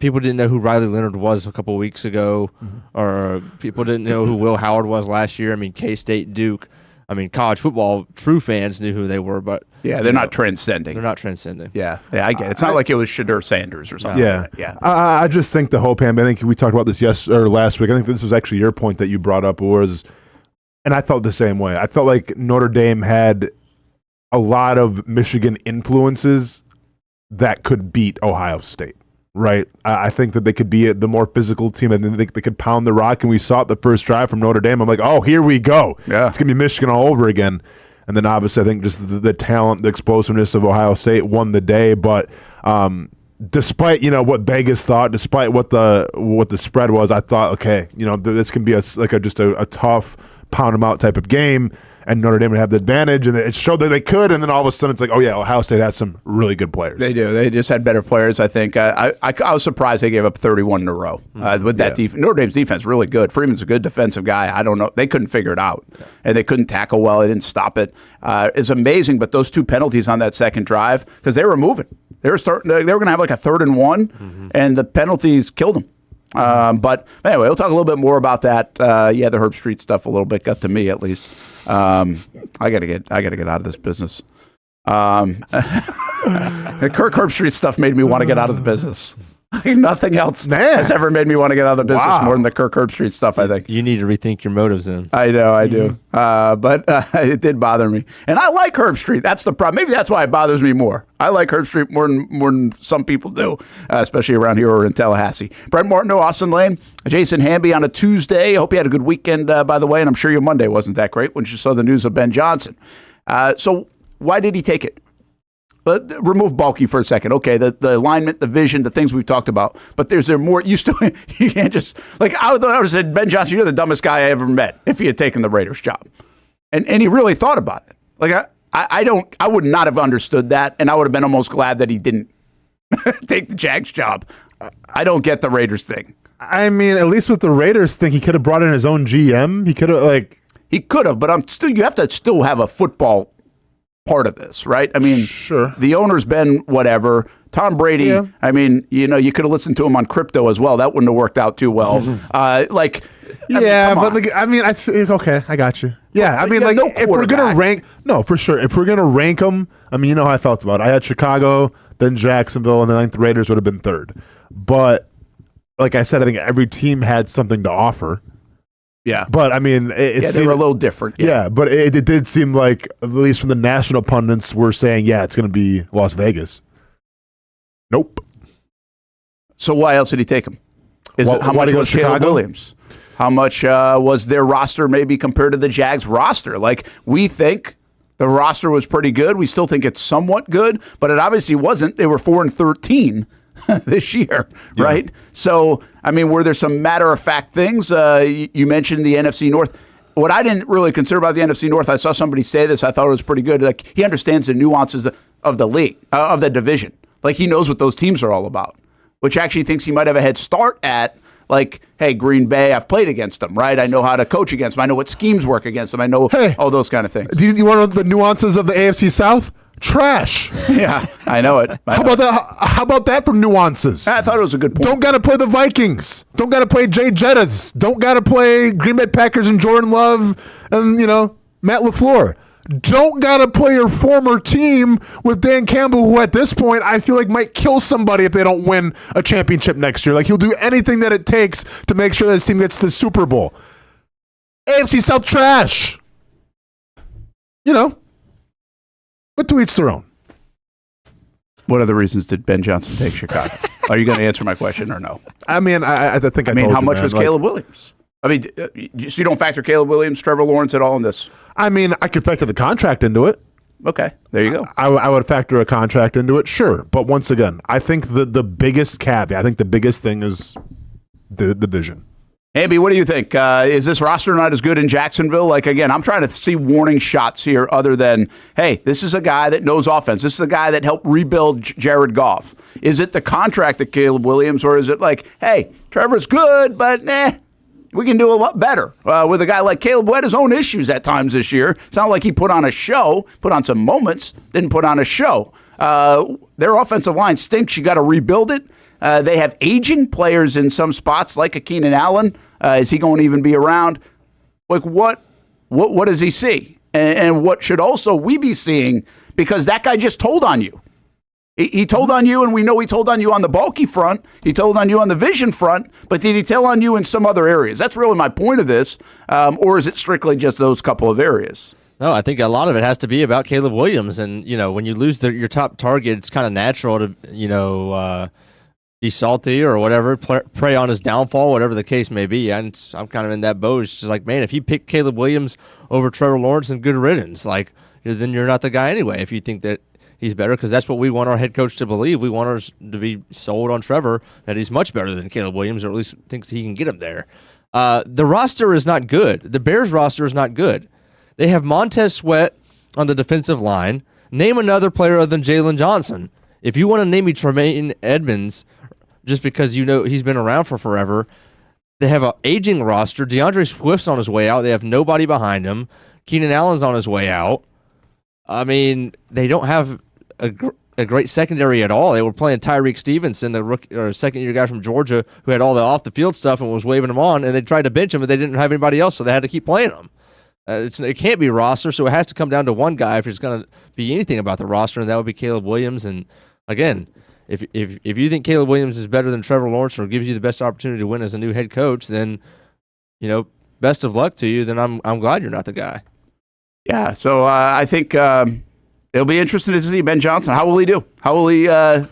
people didn't know who Riley Leonard was a couple of weeks ago, or people didn't know who Will Howard was last year. I mean, K-State, Duke. I mean, college football true fans knew who they were, but they're not transcending. They're not transcending. Yeah, I get it. It's not like it was Shedeur Sanders or something. Yeah, like that. Yeah. I just think the hope, I think we talked about this last week. I think this was actually your point that you brought up was. And I felt the same way. I felt like Notre Dame had a lot of Michigan influences that could beat Ohio State, right? I think that they could be the more physical team, and they could pound the rock. And we saw it the first drive from Notre Dame. I'm like, oh, here we go. Yeah. It's going to be Michigan all over again. And then obviously I think just the talent, the explosiveness of Ohio State won the day. But despite what Vegas thought, despite what the spread was, I thought, okay, this can be just a tough pound them out type of game, and Notre Dame would have the advantage, and it showed that they could, and then all of a sudden it's like, oh yeah, Ohio State has some really good players. They do. They just had better players, I think. I was surprised they gave up 31 in a row with that defense. Notre Dame's defense really good. Freeman's a good defensive guy. I don't know. They couldn't figure it out, and they couldn't tackle well. They didn't stop it. It's amazing, but those two penalties on that second drive, because they were moving. They were going to have like a 3rd and 1, and the penalties killed them. But anyway, we'll talk a little bit more about that. The Herbstreit stuff a little bit got to me at least. I gotta get out of this business. The Kirk Herbstreit stuff made me want to get out of the business. Nothing else has ever made me want to get out of the business more than the Kirk Herbstreit stuff, I think. You need to rethink your motives then. I know, I do. But it did bother me. And I like Herbstreit. That's the problem. Maybe that's why it bothers me more. I like Herbstreit more than some people do, especially around here or in Tallahassee. Brent Martineau, Austen Lane, Jason Hamby on a Tuesday. I hope you had a good weekend, by the way, and I'm sure your Monday wasn't that great when you saw the news of Ben Johnson. So why did he take it? But remove Baalke for a second. Okay, the alignment, the vision, the things we've talked about. But there's more. You can't just I would said, Ben Johnson, you're the dumbest guy I ever met if he had taken the Raiders job, and he really thought about it. Like I would not have understood that, and I would have been almost glad that he didn't take the Jags job. I don't get the Raiders thing. I mean, at least with the Raiders thing, he could have brought in his own GM. He could have, but you have to still have a football part of this, right? I mean, sure. The owner's been whatever. Tom Brady, yeah. I mean, you could have listened to him on crypto as well. That wouldn't have worked out too well. I got you. Yeah, I mean, if we're gonna rank, no, for sure. If we're gonna rank them, I mean, you know how I felt about it. I had Chicago, then Jacksonville, and then I think the Raiders would have been 3rd. But like I said, I think every team had something to offer. Yeah, but I mean, they were a little different. Yeah, but it did seem like, at least from the national pundits, were saying, it's going to be Las Vegas. Nope. So why else did he take him? How much was Caleb Williams? How much was their roster maybe compared to the Jags roster? Like, we think the roster was pretty good. We still think it's somewhat good, but it obviously wasn't. They were 4-13. This year, right? So, I mean, were there some matter-of-fact things? You mentioned the NFC North. What I didn't really consider about the NFC North, I saw somebody say this, I thought it was pretty good. Like, he understands the nuances. of the league, of the division. Like, he knows what those teams are all about, which actually thinks he might have a head start at, like, hey, Green Bay, I've played against them, right? I know how to coach against them. I know what schemes work against them. I know all those kind of things. Do you want to know the nuances of the AFC South? Trash. Yeah, I know it. How about that for nuances? I thought it was a good point. Don't got to play the Vikings. Don't got to play Jay Jettas. Don't got to play Green Bay Packers and Jordan Love and, Matt LaFleur. Don't got to play your former team with Dan Campbell, who at this point I feel like might kill somebody if they don't win a championship next year. Like, he'll do anything that it takes to make sure that his team gets the Super Bowl. AFC South trash. But to each their own. What other reasons did Ben Johnson take Chicago? Are you going to answer my question or no? I mean, I think I mean, told how you, much man. was Caleb Williams? I mean, so you don't factor Caleb Williams, Trevor Lawrence at all in this? I mean, I could factor the contract into it. Okay, there you go. I would factor a contract into it, sure. But once again, I think the biggest caveat, I think the biggest thing is the division. Amby, what do you think? Is this roster not as good in Jacksonville? Like, again, I'm trying to see warning shots here other than, hey, this is a guy that knows offense. This is a guy that helped rebuild Jared Goff. Is it the contract of Caleb Williams, or is it like, hey, Trevor's good, but we can do a lot better with a guy like Caleb, who had his own issues at times this year. It's not like he put on a show, put on some moments, didn't put on a show. Their offensive line stinks. You got to rebuild it. They have aging players in some spots, like a Keenan Allen. Is he going to even be around? Like, what does he see? And what should also we be seeing? Because that guy just told on you. He told on you, and we know he told on you on the Baalke front. He told on you on the vision front, but did he tell on you in some other areas? That's really my point of this. Or is it strictly just those couple of areas? No, I think a lot of it has to be about Caleb Williams. And, when you lose your top target, it's kind of natural to, be salty or whatever, prey on his downfall, whatever the case may be. And I'm kind of in that boat. It's just like, man, if you pick Caleb Williams over Trevor Lawrence, then good riddance. Like, then you're not the guy anyway if you think that he's better, because that's what we want our head coach to believe. We want us to be sold on Trevor, that he's much better than Caleb Williams, or at least thinks he can get him there. The roster is not good. The Bears roster is not good. They have Montez Sweat on the defensive line. Name another player other than Jalen Johnson. If you want to name me Tremaine Edmonds, just because he's been around for forever. They have an aging roster. DeAndre Swift's on his way out. They have nobody behind him. Keenan Allen's on his way out. I mean, they don't have a great secondary at all. They were playing Tyreek Stevenson, the second-year guy from Georgia, who had all the off-the-field stuff and was waving him on, and they tried to bench him, but they didn't have anybody else, so they had to keep playing him. It can't be roster, so it has to come down to one guy if it's going to be anything about the roster, and that would be Caleb Williams. And, again, If you think Caleb Williams is better than Trevor Lawrence or gives you the best opportunity to win as a new head coach, then best of luck to you. Then I'm glad you're not the guy. Yeah, so I think it'll be interesting to see Ben Johnson. How will he do? How will he? The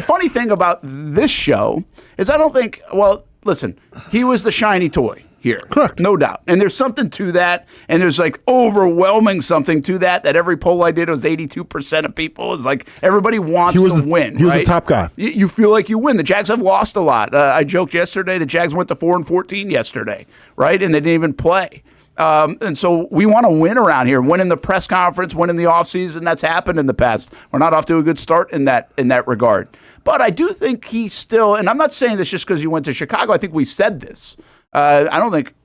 funny thing about this show is I don't think. Well, listen, he was the shiny toy here. Correct. No doubt. And there's something to that. And there's like overwhelming something to that every poll I did was 82% of people. It's like everybody wants to win. He was the top guy. You feel like you win. The Jags have lost a lot. I joked yesterday, the Jags went to 4-14 yesterday, right? And they didn't even play. And so we want to win around here. Win in the press conference, win in the offseason. That's happened in the past. We're not off to a good start in that regard. But I do think he's still, and I'm not saying this just because he went to Chicago. I think we said this. I don't think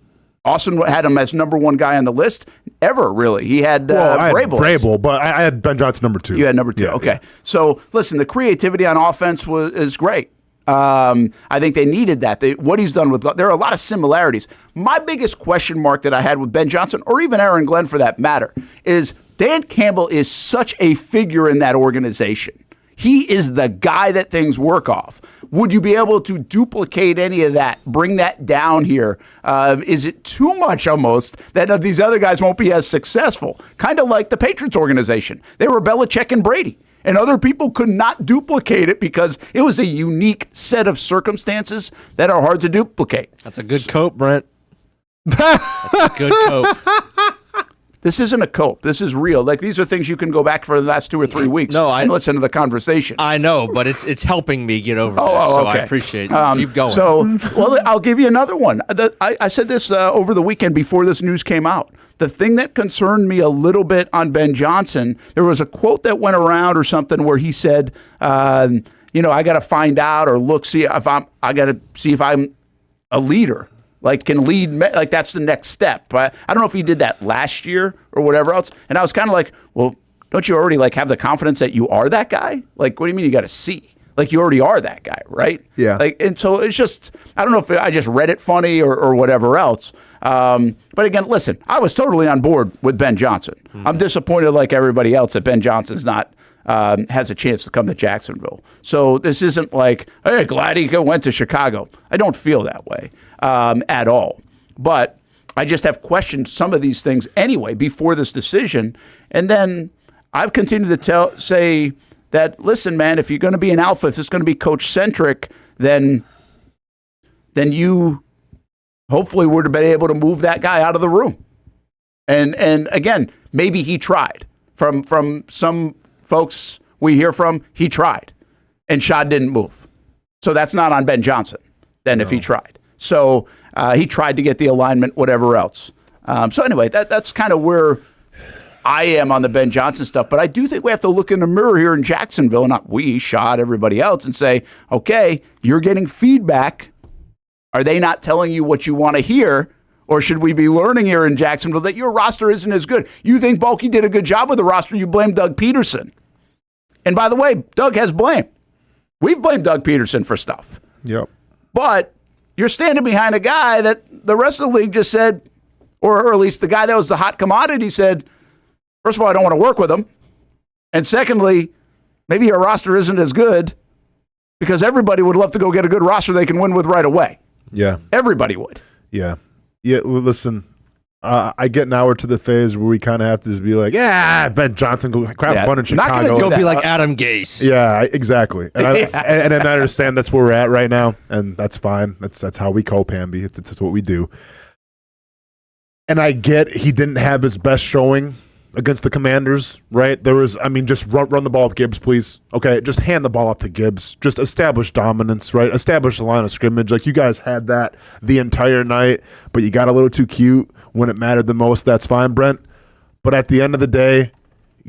Austin had him as number one guy on the list ever, really. He had Vrabel, but I had Ben Johnson number 2. You had number 2. Yeah, okay. Yeah. So, listen, the creativity on offense is great. I think they needed that. What he's done there are a lot of similarities. My biggest question mark that I had with Ben Johnson, or even Aaron Glenn for that matter, is Dan Campbell is such a figure in that organization. He is the guy that things work off. Would you be able to duplicate any of that, bring that down here? Is it too much almost that these other guys won't be as successful? Kind of like the Patriots organization. They were Belichick and Brady. And other people could not duplicate it because it was a unique set of circumstances that are hard to duplicate. That's a good cope, Brent. That's a good cope. This isn't a cope. This is real. Like, these are things you can go back for the last 2 or 3 weeks and listen to the conversation. I know, but it's helping me get over this, okay. so I appreciate it. Keep going. So, well, I'll give you another one. I said this over the weekend before this news came out. The thing that concerned me a little bit on Ben Johnson, there was a quote that went around or something where he said, I got to find out or I got to see if I'm a leader. Like, can lead, like, that's the next step. I don't know if he did that last year or whatever else. And I was kind of like, well, don't you already, like, have the confidence that you are that guy? Like, what do you mean you got to see? Like, you already are that guy, right? Yeah. Like, and so it's just, I don't know if I just read it funny or whatever else. But again, listen, I was totally on board with Ben Johnson. Mm-hmm. I'm disappointed, like everybody else, that Ben Johnson's not has a chance to come to Jacksonville. So this isn't like, hey, glad he went to Chicago. I don't feel that way at all. But I just have questioned some of these things anyway before this decision. And then I've continued to say that, listen, man, if you're going to be an alpha, if it's going to be coach-centric, then you hopefully would have been able to move that guy out of the room. And again, maybe he tried. From some folks we hear from, he tried. And Shad didn't move. So that's not on Ben Johnson then if he tried. So he tried to get the alignment, whatever else. So anyway, that's kind of where I am on the Ben Johnson stuff. But I do think we have to look in the mirror here in Jacksonville, not we, Shad, everybody else, and say, okay, you're getting feedback. Are they not telling you what you want to hear? Or should we be learning here in Jacksonville that your roster isn't as good? You think Baalke did a good job with the roster, you blame Doug Peterson. And by the way, Doug has blame. We've blamed Doug Peterson for stuff. Yep. But you're standing behind a guy that the rest of the league just said, or at least the guy that was the hot commodity said, first of all, I don't want to work with him. And secondly, maybe your roster isn't as good because everybody would love to go get a good roster they can win with right away. Yeah. Everybody would. Yeah. Yeah, well, listen, I get now we're to the phase where we kind of have to just be like, yeah, Ben Johnson, go have fun in Chicago. Go be like Adam Gase. Yeah, exactly. And I understand that's where we're at right now, and that's fine. That's how we cope, Hamby. It's what we do. And I get he didn't have his best showing against the Commanders, right? There was, just run the ball with Gibbs, please. Okay, just hand the ball up to Gibbs. Just establish dominance, right? Establish the line of scrimmage. Like, you guys had that the entire night, but you got a little too cute when it mattered the most. That's fine, Brent. But at the end of the day,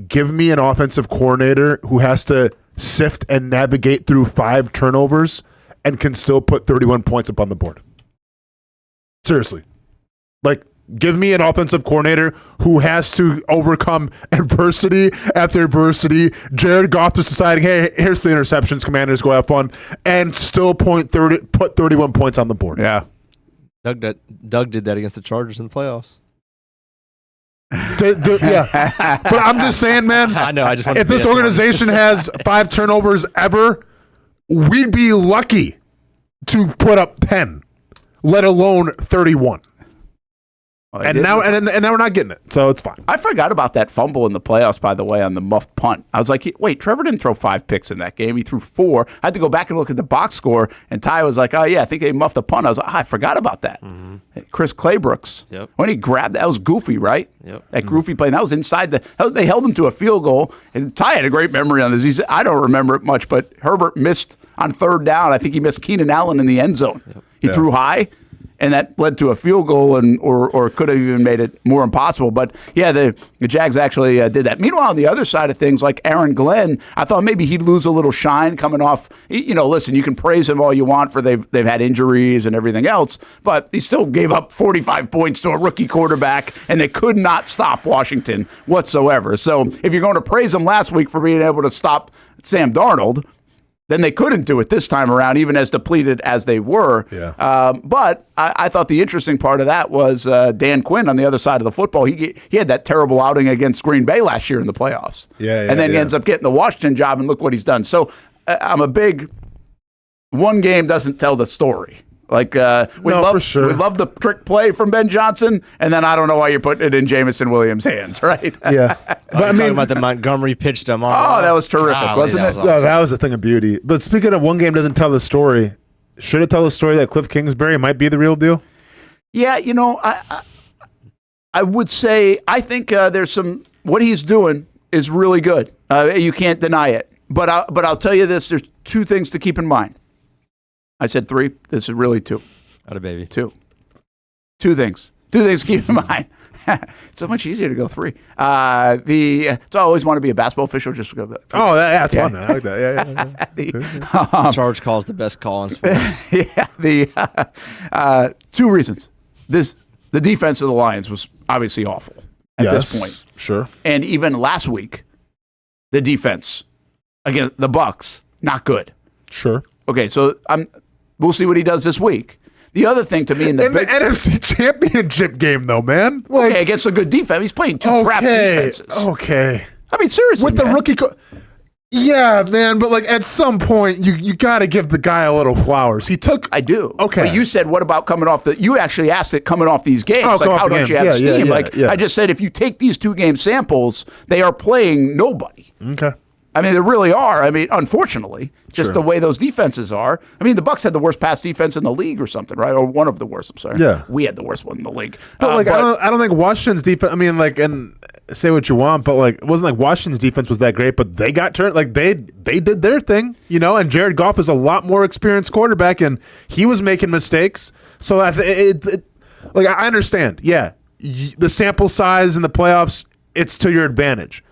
give me an offensive coordinator who has to sift and navigate through 5 turnovers and can still put 31 points up on the board. Seriously. Like, give me an offensive coordinator who has to overcome adversity after adversity. Jared Goff just deciding, hey, here's 3 interceptions, Commanders, go have fun, and still put 31 points on the board. Yeah. Doug did that against the Chargers in the playoffs. Yeah. But I'm just saying, man, I know. If this organization has 5 turnovers ever, we'd be lucky to put up 10, let alone 31. And now we're not getting it, so it's fine. I forgot about that fumble in the playoffs, by the way, on the muffed punt. I was like, wait, Trevor didn't throw 5 picks in that game. He threw 4. I had to go back and look at the box score, and Ty was like, oh, yeah, I think they muffed the punt. I was like, I forgot about that. Mm-hmm. Chris Claybrooks. Yep. When he grabbed that was goofy, right? Yep. That goofy play. And that was inside they held him to a field goal, and Ty had a great memory on this. He said, I don't remember it much, but Herbert missed on 3rd down. I think he missed Keenan Allen in the end zone. Yep. He threw high. And that led to a field goal, or could have even made it more impossible. But yeah, the Jags actually did that. Meanwhile, on the other side of things, like Aaron Glenn, I thought maybe he'd lose a little shine coming off. Listen, you can praise him all you want for they've had injuries and everything else, but he still gave up 45 points to a rookie quarterback, and they could not stop Washington whatsoever. So if you're going to praise him last week for being able to stop Sam Darnold, then they couldn't do it this time around, even as depleted as they were. Yeah. But I thought the interesting part of that was Dan Quinn on the other side of the football. He had that terrible outing against Green Bay last year in the playoffs. And then he ends up getting the Washington job, and look what he's done. So I'm a big one game doesn't tell the story. Like we love the trick play from Ben Johnson, and then I don't know why you're putting it in Jamison Williams' hands, right? Yeah, but talking about the Montgomery pitch to Montgomery. Oh, that was terrific, wasn't it? That was a thing of beauty. But speaking of one game doesn't tell the story, should it tell the story that Cliff Kingsbury might be the real deal? Yeah, I would say I think there's what he's doing is really good. You can't deny it. But I'll tell you this: there's two things to keep in mind. I said three. This is really two. Not a baby. Two things. Two things to keep in mind. It's so much easier to go three. So I always want to be a basketball official. Just go. That's fun. Man. I like that. Yeah. Charge call is the best call in sports. Two reasons. The defense of the Lions was obviously awful at this point. Sure. And even last week, the defense against the Bucs, not good. Sure. Okay, so we'll see what he does this week. The other thing to me in the NFC Championship game, though, man. Okay, against a good defense, he's playing two crap defenses. Okay. I mean, seriously, with the rookie. Yeah, man, but like at some point, you got to give the guy a little flowers. I do. Okay. But you said, what about coming off you actually asked it coming off these games. How don't you have steam? I just said, if you take these 2-game samples, they are playing nobody. Okay. I mean, they really are. I mean, unfortunately, just the way those defenses are. I mean, the Bucs had the worst pass defense in the league or something, right? Or one of the worst, I'm sorry. Yeah. We had the worst one in the league. But I don't think Washington's defense, I mean, like, and say what you want, but like, it wasn't like Washington's defense was that great, but they got turned, like, they did their thing, and Jared Goff is a lot more experienced quarterback, and he was making mistakes. So, I understand. Yeah. The sample size in the playoffs, it's to your advantage.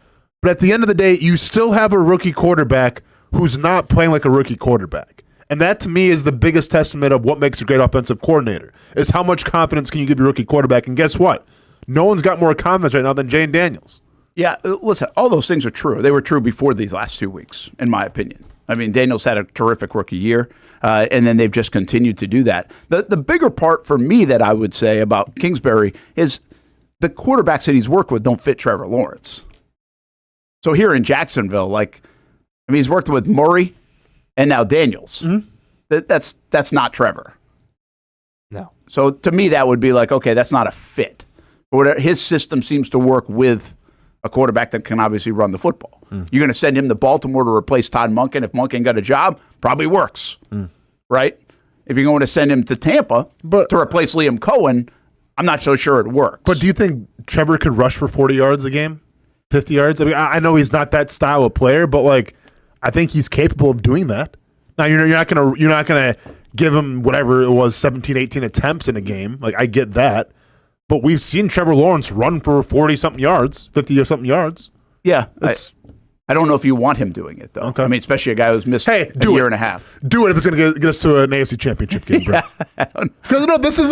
But at the end of the day, you still have a rookie quarterback who's not playing like a rookie quarterback. And that, to me, is the biggest testament of what makes a great offensive coordinator, is how much confidence can you give your rookie quarterback. And guess what? No one's got more confidence right now than Jayden Daniels. Yeah, listen, all those things are true. They were true before these last 2 weeks, in my opinion. I mean, Daniels had a terrific rookie year, and then they've just continued to do that. The bigger part for me that I would say about Kingsbury is the quarterbacks that he's worked with don't fit Trevor Lawrence. So here in Jacksonville, he's worked with Murray and now Daniels. Mm-hmm. That's not Trevor. No. So to me, that would be like, okay, that's not a fit. But his system seems to work with a quarterback that can obviously run the football. Mm. You're going to send him to Baltimore to replace Todd Monken. If Monken got a job, probably works, right? If you're going to send him to Tampa to replace Liam Coen, I'm not so sure it works. But do you think Trevor could rush for 40 yards a game? 50 yards? I mean, I know he's not that style of player, but I think he's capable of doing that. Now you're not gonna give him whatever it was, 17, 18 attempts in a game. I get that, but we've seen Trevor Lawrence run for 40-something yards, 50 or something yards. Yeah, I don't know if you want him doing it though. Okay. I mean, especially a guy who's missed a year and a half. Do it if it's gonna get us to an AFC Championship game, bro. Because this is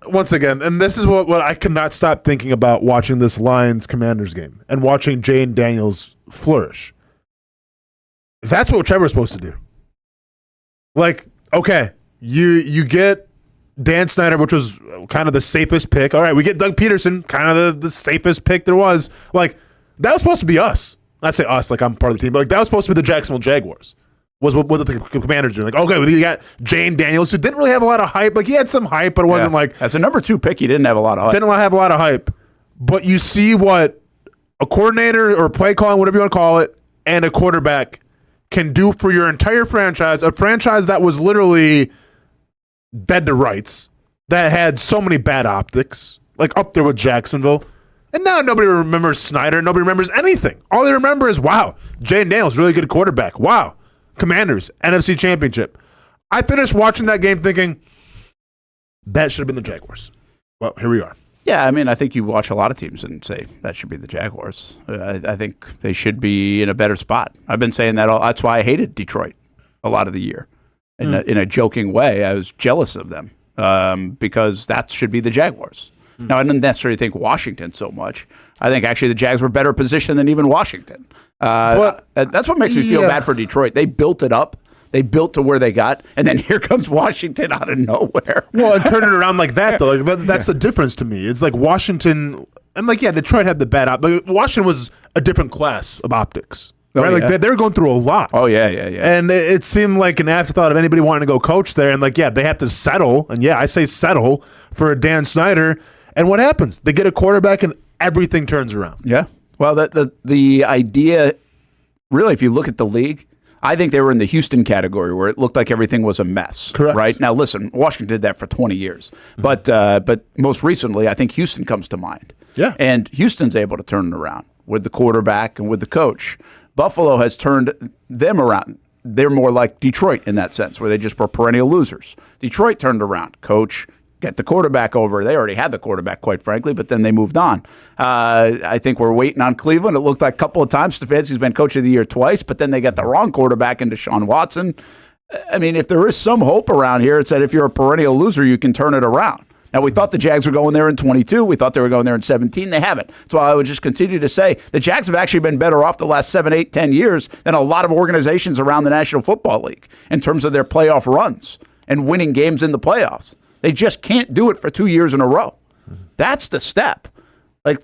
once again, and this is what I could not stop thinking about watching this Lions-Commanders game and watching Jayden Daniels flourish. That's what Trevor's supposed to do. Okay, you get Dan Snyder, which was kind of the safest pick. All right, we get Doug Peterson, kind of the safest pick there was. That was supposed to be us. I say us like I'm part of the team, but that was supposed to be the Jacksonville Jaguars. Was what the Commanders doing? Okay, we got Jayden Daniels, who didn't really have a lot of hype. He had some hype, but it wasn't as a number 2 pick. He didn't have a lot of hype. Didn't have a lot of hype, but you see what a coordinator or play calling, whatever you want to call it, and a quarterback can do for your entire franchise. A franchise that was literally dead to rights, that had so many bad optics, up there with Jacksonville. And now nobody remembers Snyder. Nobody remembers anything. All they remember is, wow, Jayden Daniels, really good quarterback. Wow. Commanders, NFC Championship. I finished watching that game thinking, that should have been the Jaguars. Well, here we are. Yeah, I mean, I think you watch a lot of teams and say, that should be the Jaguars. I think they should be in a better spot. I've been saying that that's why I hated Detroit a lot of the year. In a joking way, I was jealous of them because that should be the Jaguars. Now, I didn't necessarily think Washington so much. I think actually the Jags were better positioned than even Washington. That's what makes me feel bad for Detroit. They built it up. They built to where they got, and then here comes Washington out of nowhere. Well, and turn it around like that, though. That's the difference to me. It's Washington, and Detroit had the bad optics. Washington was a different class of optics. Right? Yeah. They were going through a lot. Oh, yeah. And it seemed like an afterthought of anybody wanting to go coach there. And they have to settle. And I say settle for Dan Snyder. And what happens? They get a quarterback and everything turns around. Yeah. Well, the idea, really, if you look at the league, I think they were in the Houston category where it looked like everything was a mess. Correct. Right? Now, listen, Washington did that for 20 years. But most recently, I think Houston comes to mind. Yeah. And Houston's able to turn it around with the quarterback and with the coach. Buffalo has turned them around. They're more like Detroit in that sense, where they just were perennial losers. Detroit turned around. Coach, get the quarterback over. They already had the quarterback, quite frankly, but then they moved on. I think we're waiting on Cleveland. It looked like a couple of times Stefanski's been coach of the year twice, but then they got the wrong quarterback into Deshaun Watson. I mean, if there is some hope around here, it's that if you're a perennial loser, you can turn it around. Now, we thought the Jags were going there in 22. We thought they were going there in 17. They haven't. So I would just continue to say the Jags have actually been better off the last 7, 8, 10 years than a lot of organizations around the National Football League in terms of their playoff runs and winning games in the playoffs. They just can't do it for 2 years in a row. That's the step. Like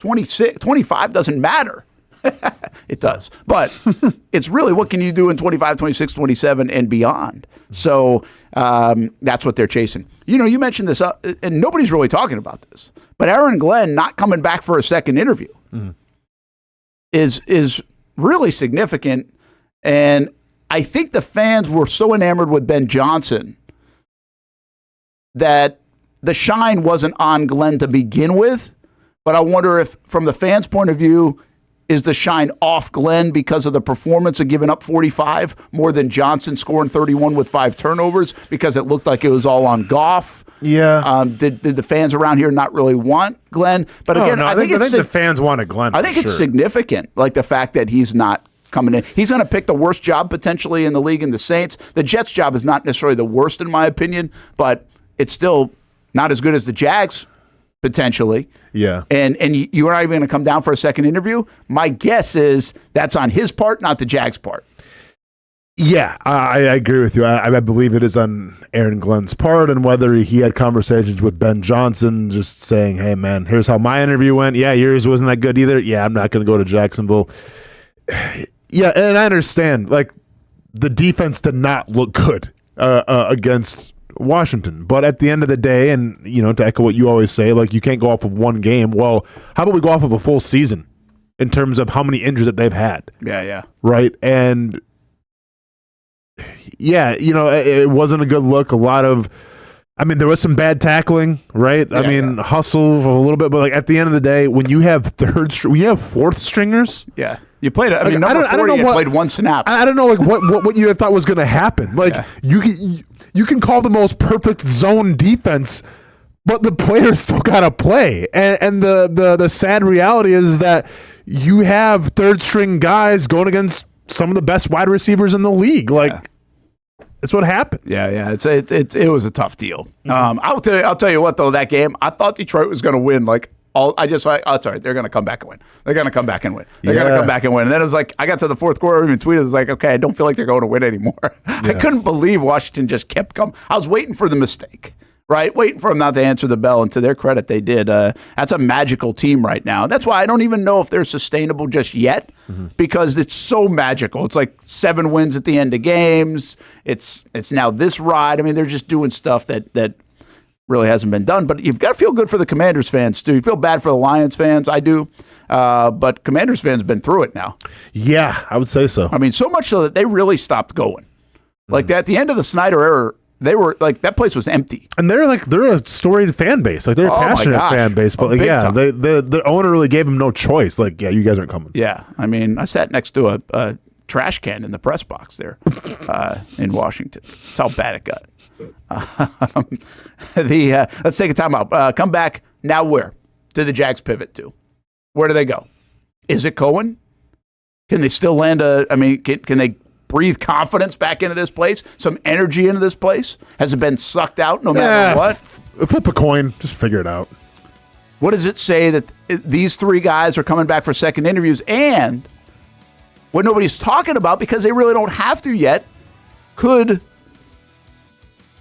26, 25 doesn't matter. It does. But it's really what can you do in 25, 26, 27 and beyond. So that's what they're chasing. You mentioned this, and nobody's really talking about this, but Aaron Glenn not coming back for a second interview is really significant. And I think the fans were so enamored with Ben Johnson that the shine wasn't on Glenn to begin with. But I wonder if, from the fans' point of view, is the shine off Glenn because of the performance of giving up 45 more than Johnson scoring 31 with 5 turnovers because it looked like it was all on Goff? Yeah. Did the fans around here not really want Glenn? But again, I think the fans wanted Glenn. I think it's significant, like the fact that he's not coming in. He's going to pick the worst job potentially in the league in the Saints. The Jets' job is not necessarily the worst in my opinion, but it's still not as good as the Jags potentially. Yeah. And you're not even going to come down for a second interview? My guess is that's on his part, not the Jags' part. Yeah, I agree with you. I believe it is on Aaron Glenn's part, and whether he had conversations with Ben Johnson just saying, hey, man, here's how my interview went. Yeah, yours wasn't that good either. Yeah, I'm not going to go to Jacksonville. Yeah, and I understand. Like, the defense did not look good against Washington. But at the end of the day, and, to echo what you always say, like, you can't go off of one game. Well, how about we go off of a full season in terms of how many injuries that they've had? Yeah. Right? And yeah, it wasn't a good look. There was some bad tackling, right? Yeah, hustle a little bit, but like at the end of the day, when you have fourth stringers, yeah, you played it. Number 40, you played one snap. I don't know, like what you thought was going to happen. Like you can call the most perfect zone defense, but the players still got to play. And the sad reality is that you have third string guys going against some of the best wide receivers in the league. Like, it's what happens. Yeah. It was a tough deal. I'll tell you what though, that game, I thought Detroit was going to win. Like, it's all right. They're going to come back and win. They're going to come back and win. They're going to come back and win. And then it was like, I got to the fourth quarter, even tweeted, it was like, okay, I don't feel like they're going to win anymore. I couldn't believe Washington just kept coming. I was waiting for the mistake. Right, waiting for them not to answer the bell, and to their credit, they did. That's a magical team right now. That's why I don't even know if they're sustainable just yet, because it's so magical. It's like 7 wins at the end of games. It's now this ride. They're just doing stuff that really hasn't been done. But you've got to feel good for the Commanders fans too. You feel bad for the Lions fans. I do, but Commanders fans have been through it now. Yeah, I would say so. So much so that they really stopped going. Like at the end of the Snyder era. They were like, that place was empty, and they're a storied fan base. Like, they're a passionate fan base, but the owner really gave them no choice. Like, yeah, you guys aren't coming. Yeah, I sat next to a trash can in the press box there in Washington. That's how bad it got. Let's take a time out. Come back now. Where do the Jags pivot to? Where do they go? Is it Coen? Can they still land can they breathe confidence back into this place, some energy into this place? Has it been sucked out no matter what? Flip a coin. Just figure it out. What does it say that these 3 guys are coming back for second interviews? And what nobody's talking about, because they really don't have to yet, could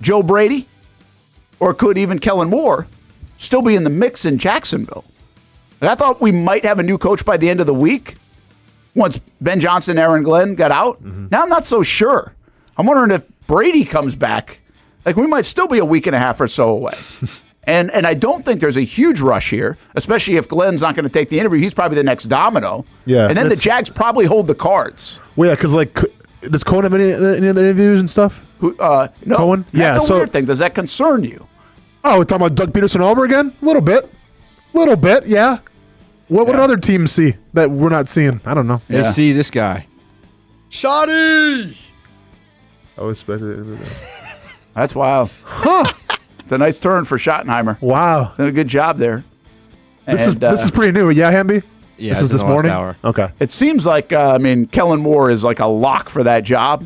Joe Brady or could even Kellen Moore still be in the mix in Jacksonville? And I thought we might have a new coach by the end of the week, once Ben Johnson and Aaron Glenn got out. Now I'm not so sure. I'm wondering if Brady comes back. Like, we might still be a week and a half or so away. and I don't think there's a huge rush here, especially if Glenn's not going to take the interview. He's probably the next domino. Yeah. And then the Jags probably hold the cards. Well, yeah, because, like, Does Coen have any other interviews and stuff? No. Coen? That's a weird thing. Does that concern you? Oh, we're talking about Doug Peterson over again? A little bit, yeah. What other teams see that we're not seeing? I don't know. They see this guy. Shoddy! I was expecting it. That's wild. Huh. It's a nice turn for Schottenheimer. Wow. Did a good job there. This is pretty new. Yeah, Hamby? Yeah, this is this morning? Hour. Okay. It seems like, Kellen Moore is like a lock for that job.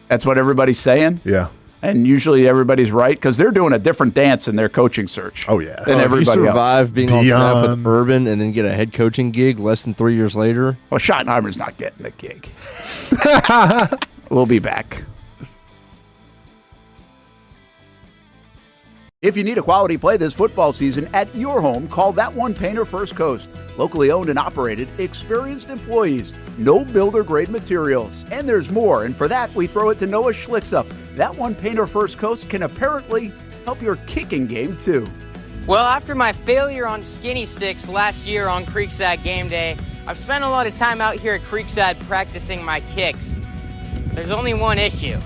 That's what everybody's saying. Yeah. And usually everybody's right because they're doing a different dance in their coaching search. Oh, yeah. Than everybody if you survive else. being on staff with Urban and then get a head coaching gig less than 3 years later. Well, Schottenheimer's not getting the gig. We'll be back. If you need a quality play this football season at your home, call That One Painter First Coast. Locally owned and operated, experienced employees, no builder-grade materials. And there's more, and for that, we throw it to Noah Schlicksup. That One Painter First Coast can apparently help your kicking game, too. Well, after my failure on skinny sticks last year on Creekside game day, I've spent a lot of time out here at Creekside practicing my kicks. There's only one issue.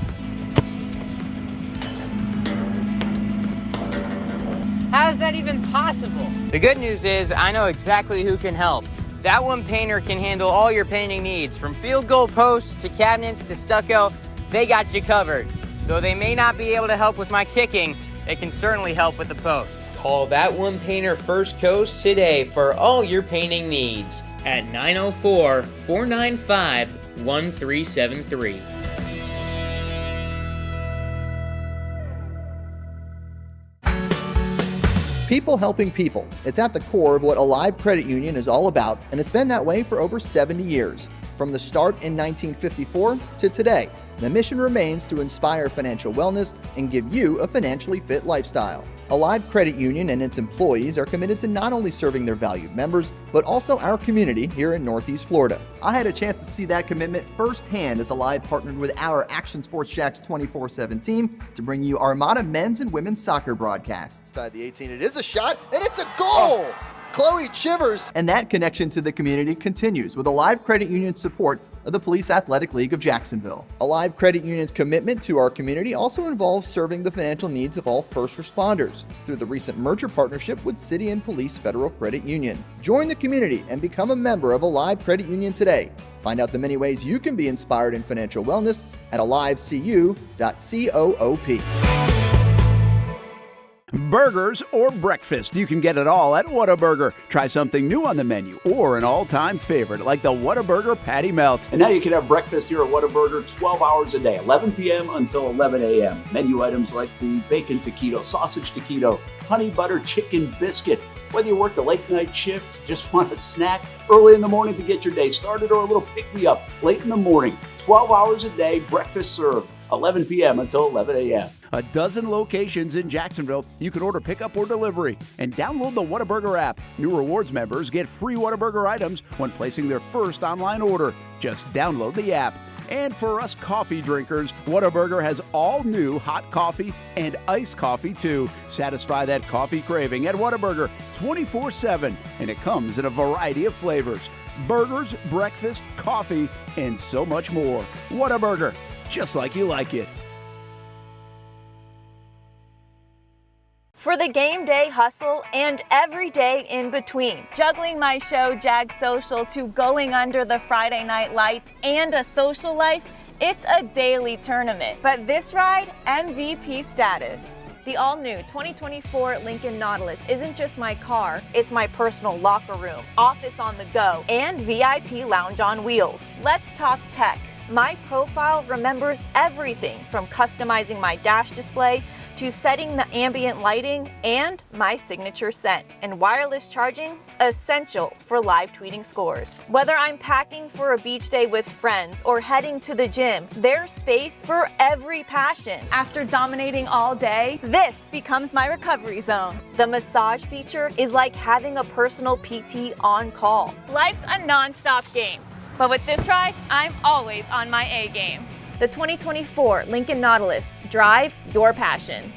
How is that even possible? The good news is I know exactly who can help. That One Painter can handle all your painting needs, from field goal posts to cabinets to stucco. They got you covered. Though they may not be able to help with my kicking, they can certainly help with the posts. Call That One Painter First Coast today for all your painting needs at 904-495-1373. People helping people. It's at the core of what Alive Credit Union is all about, and it's been that way for over 70 years. From the start in 1954 to today, the mission remains to inspire financial wellness and give you a financially fit lifestyle. Alive Credit Union and its employees are committed to not only serving their valued members, but also our community here in Northeast Florida. I had a chance to see that commitment firsthand as Alive partnered with our Action Sports Jacks 24/7 team to bring you Armada men's and women's soccer broadcasts. Inside the 18, it is a shot, and it's a goal! Chloe Chivers! And that connection to the community continues with Alive Credit Union's support of the Police Athletic League of Jacksonville. Alive Credit Union's commitment to our community also involves serving the financial needs of all first responders through the recent merger partnership with City and Police Federal Credit Union. Join the community and become a member of Alive Credit Union today. Find out the many ways you can be inspired in financial wellness at alivecu.coop. Burgers or breakfast, you can get it all at Whataburger. Try something new on the menu or an all-time favorite like the Whataburger Patty Melt. And now you can have breakfast here at Whataburger 12 hours a day, 11 p.m. until 11 a.m. Menu items like the bacon taquito, sausage taquito, honey butter chicken biscuit. Whether you work the late night shift, just want a snack early in the morning to get your day started, or a little pick-me-up late in the morning, 12 hours a day, breakfast served, 11 p.m. until 11 a.m. A dozen locations in Jacksonville. You can order pickup or delivery and download the Whataburger app. New rewards members get free Whataburger items when placing their first online order. Just download the app. And for us coffee drinkers, Whataburger has all new hot coffee and iced coffee too. Satisfy that coffee craving at Whataburger 24/7, and it comes in a variety of flavors. Burgers, breakfast, coffee, and so much more. Whataburger, just like you like it. For the game day hustle and every day in between. Juggling my show, Jag Social, to going under the Friday night lights and a social life, it's a daily tournament. But this ride, MVP status. The all-new 2024 Lincoln Nautilus isn't just my car, it's my personal locker room, office on the go, and VIP lounge on wheels. Let's talk tech. My profile remembers everything from customizing my dash display to setting the ambient lighting and my signature scent. And wireless charging, essential for live tweeting scores. Whether I'm packing for a beach day with friends or heading to the gym, there's space for every passion. After dominating all day, this becomes my recovery zone. The massage feature is like having a personal PT on call. Life's a non-stop game, but with this ride, I'm always on my A game. The 2024 Lincoln Nautilus. Drive your passion.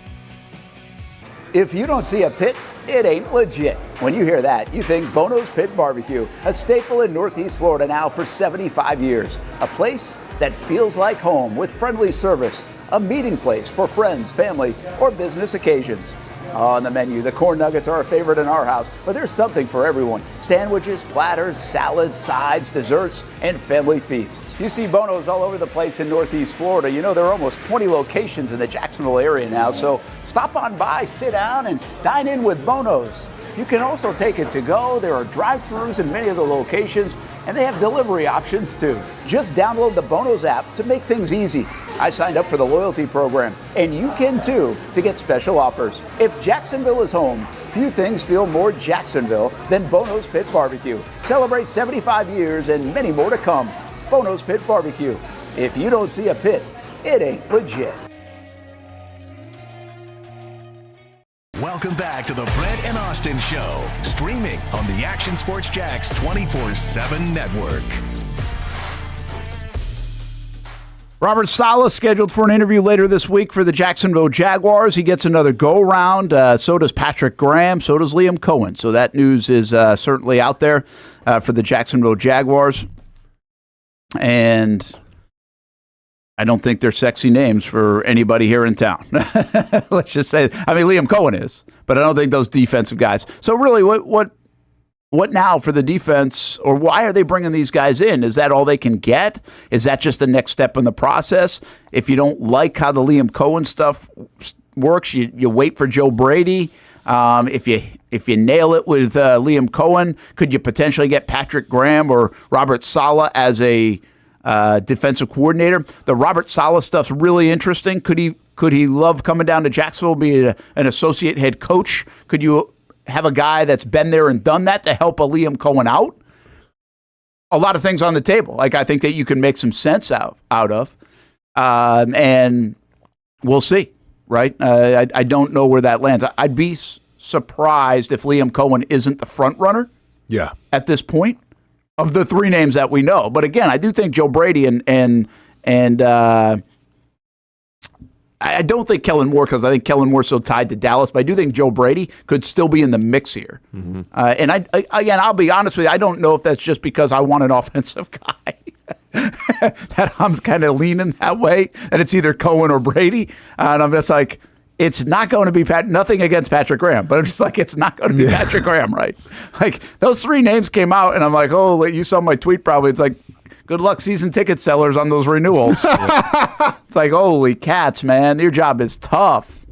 If you don't see a pit, it ain't legit. When you hear that, you think Bono's Pit Barbecue, a staple in Northeast Florida now for 75 years. A place that feels like home with friendly service, a meeting place for friends, family, or business occasions. On the menu, the corn nuggets are a favorite in our house, but there's something for everyone. Sandwiches, platters, salads, sides, desserts, and family feasts. You see Bono's all over the place in Northeast Florida. You know, there are almost 20 locations in the Jacksonville area now, so stop on by, sit down, and dine in with Bono's. You can also take it to go. There are drive-thrus in many of the locations, and they have delivery options too. Just download the Bono's app to make things easy. I signed up for the loyalty program, and you can too, to get special offers. If Jacksonville is home, few things feel more Jacksonville than Bono's Pit Barbecue. Celebrate 75 years and many more to come. Bono's Pit Barbecue. If you don't see a pit, it ain't legit. Welcome back to the Brent and Austin Show, streaming on the Action Sports Jax 24/7 network. Robert Saleh scheduled for an interview later this week for the Jacksonville Jaguars. He gets another go-round. So does Patrick Graham. So does Liam Coen. So that news is certainly out there for the Jacksonville Jaguars. And I don't think they're sexy names for anybody here in town. Let's just say, I mean, Liam Coen is, but I don't think those defensive guys. So really, what now for the defense, or why are they bringing these guys in? Is that all they can get? Is that just the next step in the process? If you don't like how the Liam Coen stuff works, you wait for Joe Brady. If you nail it with Liam Coen, could you potentially get Patrick Graham or Robert Saleh as a defensive coordinator? The Robert Saleh stuff's really interesting. Could he love coming down to Jacksonville, be an associate head coach? Could you have a guy that's been there and done that to help a Liam Coen out? A lot of things on the table. Like, I think that you can make some sense out of. And we'll see, right? I don't know where that lands. I'd be surprised if Liam Coen isn't the front runner at this point of the three names that we know. But again, I do think Joe Brady and I don't think Kellen Moore, because I think Kellen Moore's so tied to Dallas, but I do think Joe Brady could still be in the mix here. Mm-hmm. And again, I'll be honest with you, I don't know if that's just because I want an offensive guy. That I'm kind of leaning that way, that it's either Coen or Brady. And I'm just like, it's not going to be nothing against Patrick Graham, but I'm just like, it's not going to be Patrick Graham, right? Like, those three names came out, and I'm like, oh, you saw my tweet probably. It's like, good luck season ticket sellers on those renewals. It's like, holy cats, man, your job is tough.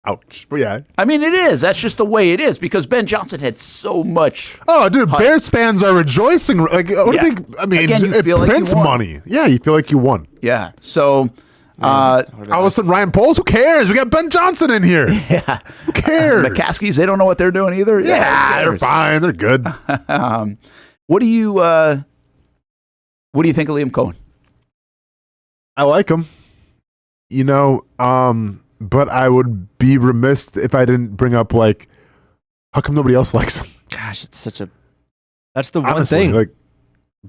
Ouch. But yeah. I mean, it is. That's just the way it is, because Ben Johnson had so much. Oh, dude, Bears fans are rejoicing. Like, what do you think? I mean, again, you feel prints like you won. money. Yeah, you feel like you won. Yeah. So, all of a sudden, Ryan Poles, who cares? We got Ben Johnson in here. Yeah. Who cares? The Caskies, they don't know what they're doing either. Yeah, they're fine. They're good. What do you think of Liam Coen? I like him. You know, but I would be remiss if I didn't bring up, like, how come nobody else likes him? Gosh, that's the one Honestly, thing. Like,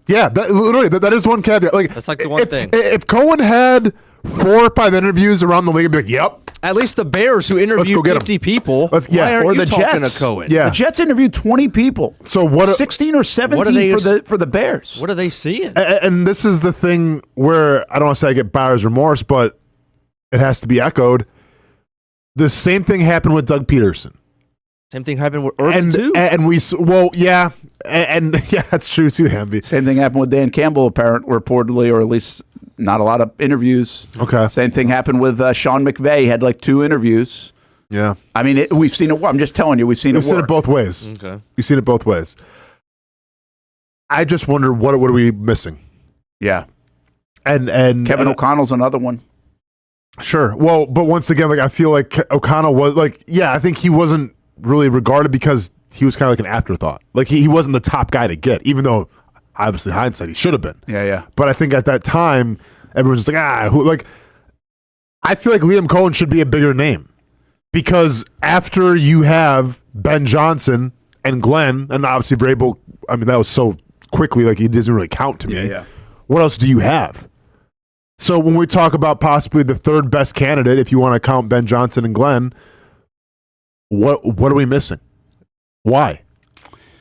yeah, that is one caveat. Like, that's like the one thing. If Coen had 4 or 5 interviews around the league, I'd be like, yep. At least the Bears, who interviewed 50 people, why aren't or you the talking Jets. to Coen? Yeah. The Jets interviewed 20 people. So what? 16 or 17 for the Bears. What are they seeing? And this is the thing where I don't want to say I get buyer's remorse, but it has to be echoed. The same thing happened with Doug Peterson. Same thing happened with Urban too. And yeah, that's true too, Hamby. Same thing happened with Dan Campbell, reportedly, or at least not a lot of interviews. Okay. Same thing happened with Sean McVay. He had like 2 interviews. Yeah. I mean, we've seen it. I'm just telling you, we've seen it both ways. Okay. We've seen it both ways. I just wonder what are we missing? Yeah. And Kevin O'Connell's another one. Sure. Well, but once again, like, I feel like O'Connell was like, yeah, I think he wasn't really regarded because he was kind of like an afterthought. Like, he wasn't the top guy to get, even though obviously hindsight he should have been. Yeah. But I think at that time, everyone's just like, who? Like, I feel like Liam Coen should be a bigger name, because after you have Ben Johnson and Glenn, and obviously Vrabel, I mean, that was so quickly, like, he doesn't really count to me. Yeah. What else do you have? So when we talk about possibly the third best candidate, if you want to count Ben Johnson and Glenn, What are we missing? Why?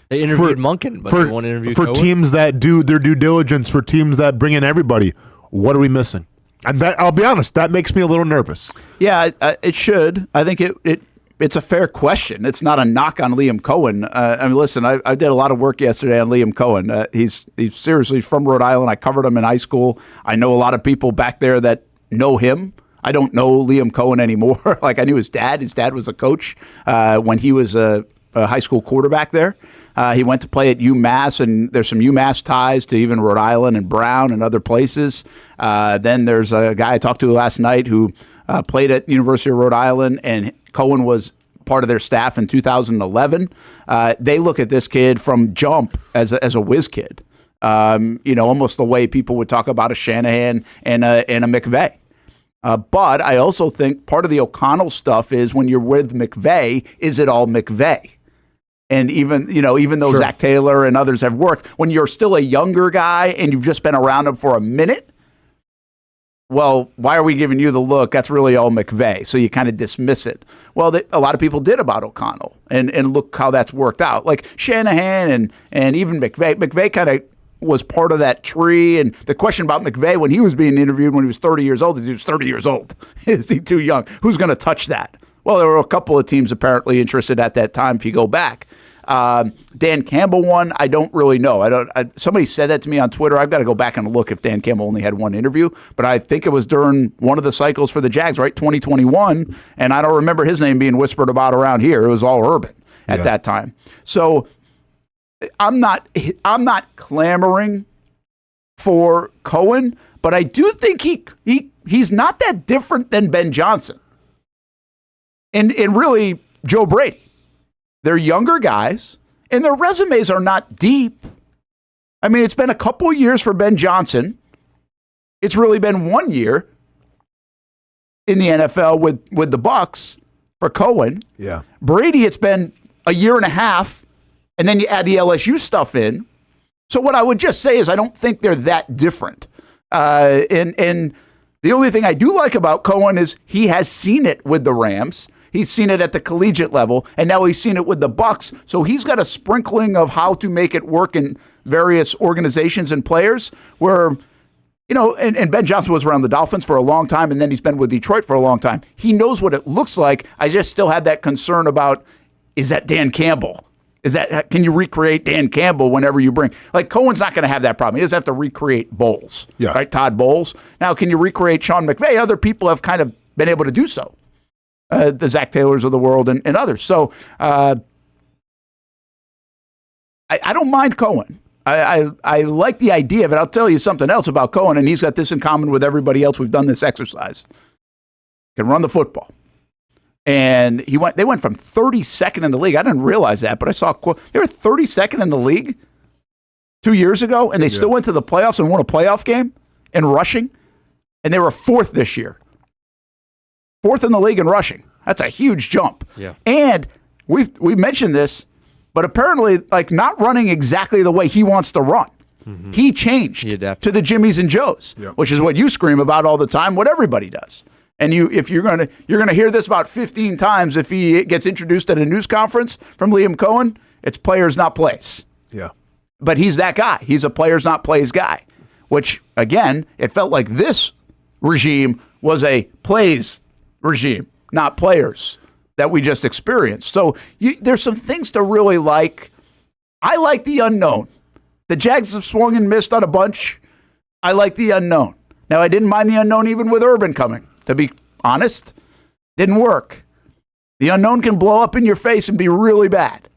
They interviewed Monken, but they won't interview for Coen? teams that do their due diligence, for teams that bring in everybody. What are we missing? And that, I'll be honest, that makes me a little nervous. Yeah, it should. I think it's a fair question. It's not a knock on Liam Coen. I mean, listen, I did a lot of work yesterday on Liam Coen. He's seriously from Rhode Island. I covered him in high school. I know a lot of people back there that know him. I don't know Liam Coen anymore. Like, I knew his dad. His dad was a coach when he was a high school quarterback there. He went to play at UMass, and there's some UMass ties to even Rhode Island and Brown and other places. Then there's a guy I talked to last night who played at University of Rhode Island, and Coen was part of their staff in 2011. They look at this kid from jump as a whiz kid, almost the way people would talk about a Shanahan and a McVay. But I also think part of the O'Connell stuff is when you're with McVay, is it all McVay? And even though sure, Zach Taylor and others have worked, when you're still a younger guy and you've just been around him for a minute, well, why are we giving you the look? That's really all McVay. So you kind of dismiss it. Well, a lot of people did about O'Connell, and look how that's worked out. Like Shanahan and even McVay. McVay kind of was part of that tree. And the question about McVay when he was being interviewed when he was 30 years old is he was 30 years old. Is he too young? Who's going to touch that? Well, there were a couple of teams apparently interested at that time if you go back. Dan Campbell one, I don't really know. Somebody said that to me on Twitter. I've got to go back and look if Dan Campbell only had one interview. But I think it was during one of the cycles for the Jags, right, 2021. And I don't remember his name being whispered about around here. It was all Urban at that time. So I'm not clamoring for Coen, but I do think he's not that different than Ben Johnson. And really, Joe Brady. They're younger guys, and their resumes are not deep. I mean, it's been a couple of years for Ben Johnson. It's really been 1 year in the NFL with the Bucs for Coen. Yeah. Brady, it's been a year and a half, and then you add the LSU stuff in. So what I would just say is I don't think they're that different. And the only thing I do like about Coen is he has seen it with the Rams. He's seen it at the collegiate level, and now he's seen it with the Bucs. So he's got a sprinkling of how to make it work in various organizations and players where, and Ben Johnson was around the Dolphins for a long time, and then he's been with Detroit for a long time. He knows what it looks like. I just still had that concern about, is that Dan Campbell? Can you recreate Dan Campbell whenever you bring? Like, Cohen's not going to have that problem. He doesn't have to recreate Bowles, right? Todd Bowles. Now, can you recreate Sean McVay? Other people have kind of been able to do so. The Zach Taylors of the world and others. So I don't mind Coen. I like the idea of it. I'll tell you something else about Coen, and he's got this in common with everybody else. We've done this exercise. Can run the football. And they went from 32nd in the league. I didn't realize that, but I saw they were 32nd in the league 2 years ago, and they still went to the playoffs and won a playoff game in rushing, and they were 4th this year. 4th in the league in rushing. That's a huge jump. Yeah. And we've mentioned this, but apparently, like, not running exactly the way he wants to run. Mm-hmm. He changed to the Jimmies and Joes, which is what you scream about all the time, what everybody does. And if you're gonna hear this about 15 times if he gets introduced at a news conference from Liam Coen, it's players, not plays. Yeah. But he's that guy. He's a players, not plays guy, which, again, it felt like this regime was a plays regime, not players that we just experienced. So there's some things to really like. I like the unknown. The Jags have swung and missed on a bunch. I like the unknown. Now, I didn't mind the unknown even with Urban coming, to be honest. Didn't work. The unknown can blow up in your face and be really bad.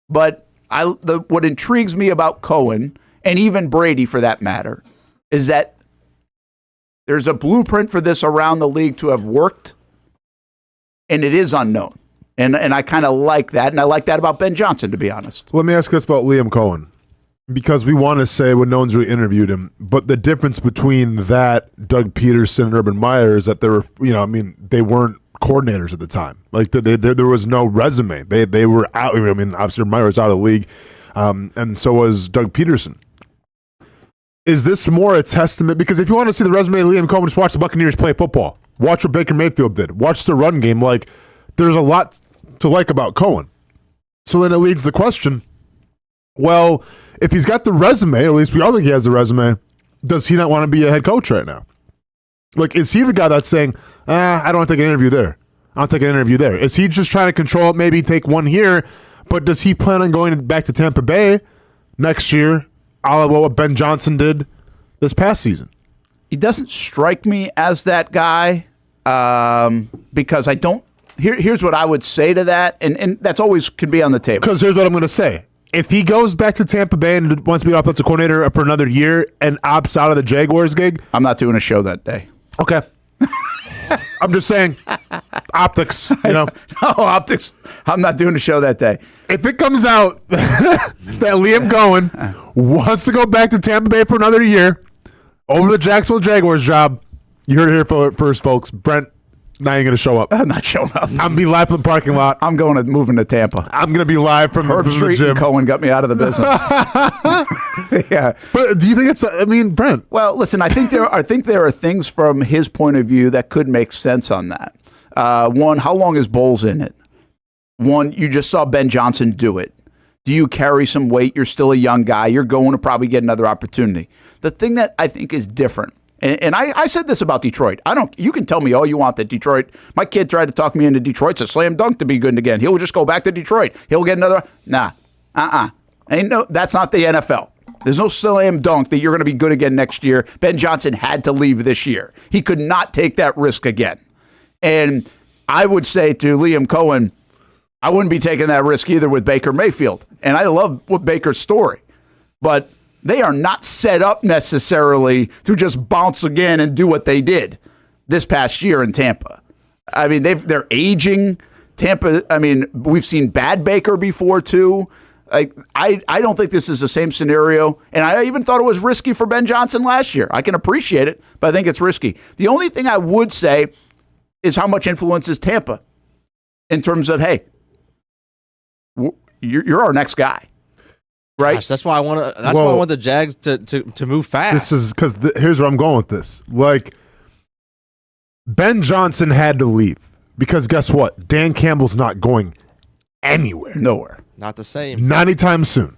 But what intrigues me about Coen, and even Brady for that matter, is that there's a blueprint for this around the league to have worked, and it is unknown. And I kind of like that, and I like that about Ben Johnson, to be honest. Let me ask us about Liam Coen, because we want to say when no one's really interviewed him, but the difference between that, Doug Peterson, and Urban Meyer is that they were, they weren't coordinators at the time. Like there was no resume. They were out. Obviously Meyer was out of the league, and so was Doug Peterson. Is this more a testament? Because if you want to see the resume of Liam Coen, just watch the Buccaneers play football. Watch what Baker Mayfield did. Watch the run game. Like, there's a lot to like about Coen. So then it leads the question, well, if he's got the resume, or at least we all think he has the resume, does he not want to be a head coach right now? Like, is he the guy that's saying, I don't want to take an interview there. I'll take an interview there. Is he just trying to control it, maybe take one here, but does he plan on going back to Tampa Bay next year, a la what Ben Johnson did this past season? He doesn't strike me as that guy because I don't. Here's what I would say to that, and that's always can be on the table. Because here's what I'm going to say. If he goes back to Tampa Bay and wants to be offensive coordinator for another year and opts out of the Jaguars gig, I'm not doing a show that day. Okay. I'm just saying, optics, you know. No, optics. I'm not doing a show that day. If it comes out that Liam Coen wants to go back to Tampa Bay for another year over the Jacksonville Jaguars job, you heard it here first, folks. Brent, now you're going to show up. I'm not showing up. I'm going to be live from the parking lot. I'm moving to Tampa. I'm going to be live from Herbstreit the gym. and Coen got me out of the business. Yeah. But do you think Brent? Well, listen, I think there are things from his point of view that could make sense on that. One, how long is Bowles in it? One, you just saw Ben Johnson do it. Do you carry some weight? You're still a young guy. You're going to probably get another opportunity. The thing that I think is different, and I said this about Detroit. You can tell me all you want that Detroit, my kid tried to talk me into Detroit. It's a slam dunk to be good again. He'll just go back to Detroit. He'll get another, that's not the NFL. There's no slam dunk that you're going to be good again next year. Ben Johnson had to leave this year. He could not take that risk again. And I would say to Liam Coen, I wouldn't be taking that risk either with Baker Mayfield. And I love Baker's story. But they are not set up necessarily to just bounce again and do what they did this past year in Tampa. I mean, they're aging. Tampa, I mean, we've seen bad Baker before too. Like, I don't think this is the same scenario. And I even thought it was risky for Ben Johnson last year. I can appreciate it, but I think it's risky. The only thing I would say is how much influence is Tampa in terms of, hey, you're our next guy. Right. Gosh, that's why I want to. That's why I want the Jags to move fast. This is because here's where I'm going with this. Like, Ben Johnson had to leave because guess what? Dan Campbell's not going anywhere. Nowhere. Not the same. Not anytime soon.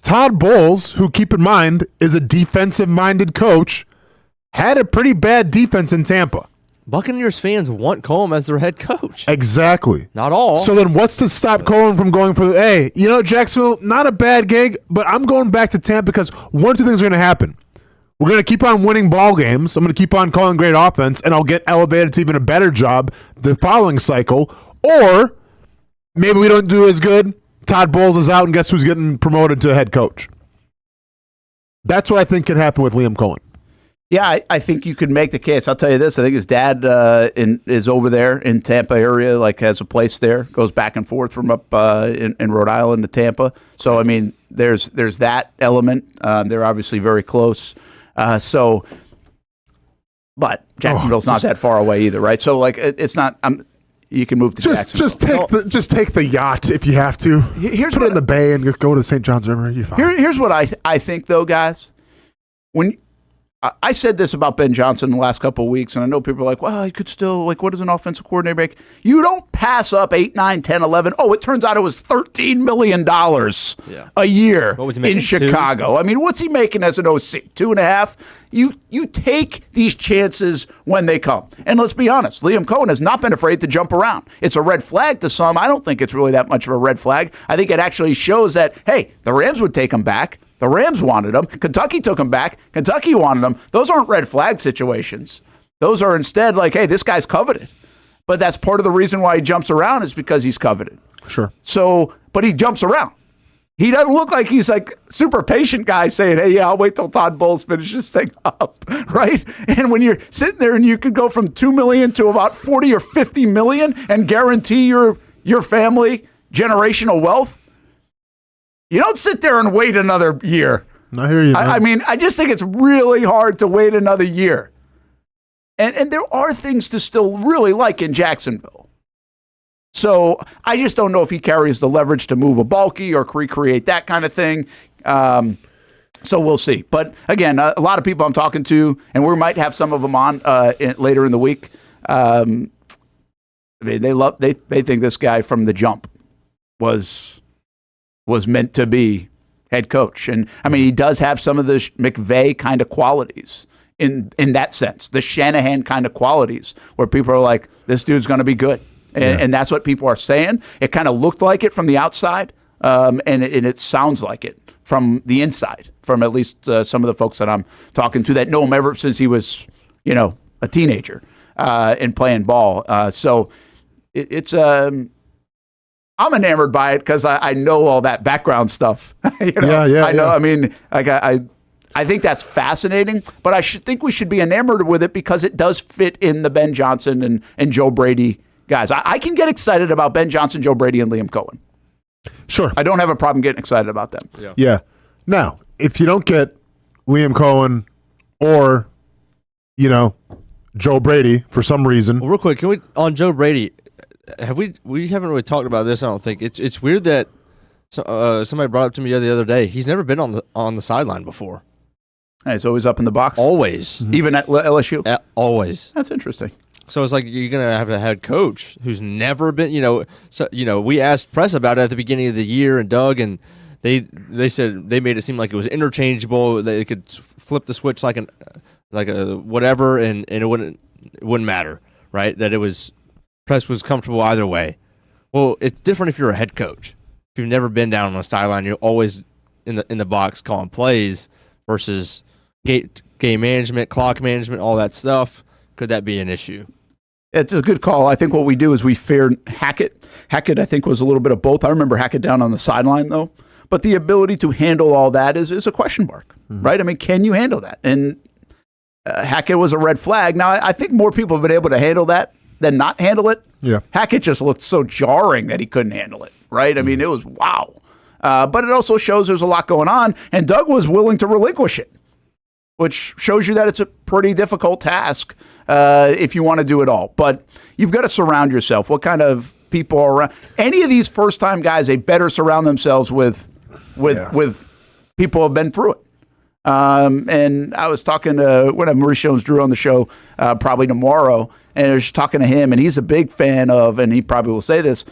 Todd Bowles, who keep in mind is a defensive-minded coach, had a pretty bad defense in Tampa. Buccaneers fans want Coen as their head coach. Exactly. Not all. So then what's to stop Coen from going for, hey, you know, Jacksonville, not a bad gig, but I'm going back to Tampa because one or two things are going to happen. We're going to keep on winning ball games. I'm going to keep on calling great offense, and I'll get elevated to even a better job the following cycle. Or maybe we don't do as good. Todd Bowles is out, and guess who's getting promoted to head coach? That's what I think could happen with Liam Coen. Yeah, I think you could make the case. I'll tell you this. I think his dad is over there in Tampa area, like has a place there, goes back and forth from up in Rhode Island to Tampa. So, I mean, there's that element. They're obviously very close. But Jacksonville's not that far away either, right? So, like, it's not you can move to Jacksonville. Just take the yacht if you have to. Put it in the bay and go to St. John's River. You're fine. Here's what I think, though, guys. When I said this about Ben Johnson in the last couple of weeks, and I know people are like, well, he could still, like, what does an offensive coordinator make? You don't pass up 8, 9, 10, 11. Oh, it turns out it was $13 million a year in Chicago. I mean, what's he making as an OC? 2.5? You take these chances when they come. And let's be honest, Liam Coen has not been afraid to jump around. It's a red flag to some. I don't think it's really that much of a red flag. I think it actually shows that, hey, the Rams would take him back. The Rams wanted him. Kentucky took him back. Kentucky wanted him. Those aren't red flag situations. Those are instead like, hey, this guy's coveted. But that's part of the reason why he jumps around is because he's coveted. Sure. So, but he jumps around. He doesn't look like he's like super patient guy saying, hey, yeah, I'll wait till Todd Bowles finishes this thing up, right? And when you're sitting there and you could go from $2 million to about 40 or 50 million and guarantee your family generational wealth, you don't sit there and wait another year. I hear you. I mean, I just think it's really hard to wait another year. And there are things to still really like in Jacksonville. So I just don't know if he carries the leverage to move a Baalke or recreate that kind of thing. So we'll see. But again, a lot of people I'm talking to, and we might have some of them on later in the week, I mean, they think this guy from the jump was meant to be head coach. And I mean, he does have some of the McVay kind of qualities in that sense, the Shanahan kind of qualities where people are like, this dude's going to be good. And that's what people are saying. It kind of looked like it from the outside, and it sounds like it from the inside, from at least some of the folks that I'm talking to that know him ever since he was, a teenager and playing ball. So it's I'm enamored by it because I know all that background stuff. I know. Yeah. I mean, like I think that's fascinating, but I think we should be enamored with it because it does fit in the Ben Johnson and Joe Brady guys. I can get excited about Ben Johnson, Joe Brady, and Liam Coen. Sure. I don't have a problem getting excited about them. Yeah. Now, if you don't get Liam Coen or, Joe Brady for some reason. Well, real quick, can we on Joe Brady? We haven't really talked about this. I don't think it's weird that somebody brought up to me the other day. He's never been on the sideline before. Hey, he's always up in the box. Always, even at LSU. Always. That's interesting. So it's like you're gonna have a head coach who's never been. We asked press about it at the beginning of the year, and Doug and they said they made it seem like it was interchangeable. They could flip the switch like a whatever, and it wouldn't matter, right? That it was press was comfortable either way. Well, it's different if you're a head coach. If you've never been down on the sideline, you're always in the box calling plays versus game management, clock management, all that stuff. Could that be an issue? It's a good call. I think what we do is we fear Hackett. Hackett, I think, was a little bit of both. I remember Hackett down on the sideline, though. But the ability to handle all that is a question mark, right? I mean, can you handle that? And Hackett was a red flag. Now, I think more people have been able to handle that than not handle it. Yeah. Hackett just looked so jarring that he couldn't handle it, right? I mean, it was wow. But it also shows there's a lot going on, and Doug was willing to relinquish it, which shows you that it's a pretty difficult task if you want to do it all. But you've got to surround yourself. What kind of people are around? Any of these first-time guys, they better surround themselves with people who have been through it. And I was talking to one of Maurice Jones-Drew on the show probably tomorrow, and I was just talking to him, and he's a big fan of, and he probably will say this,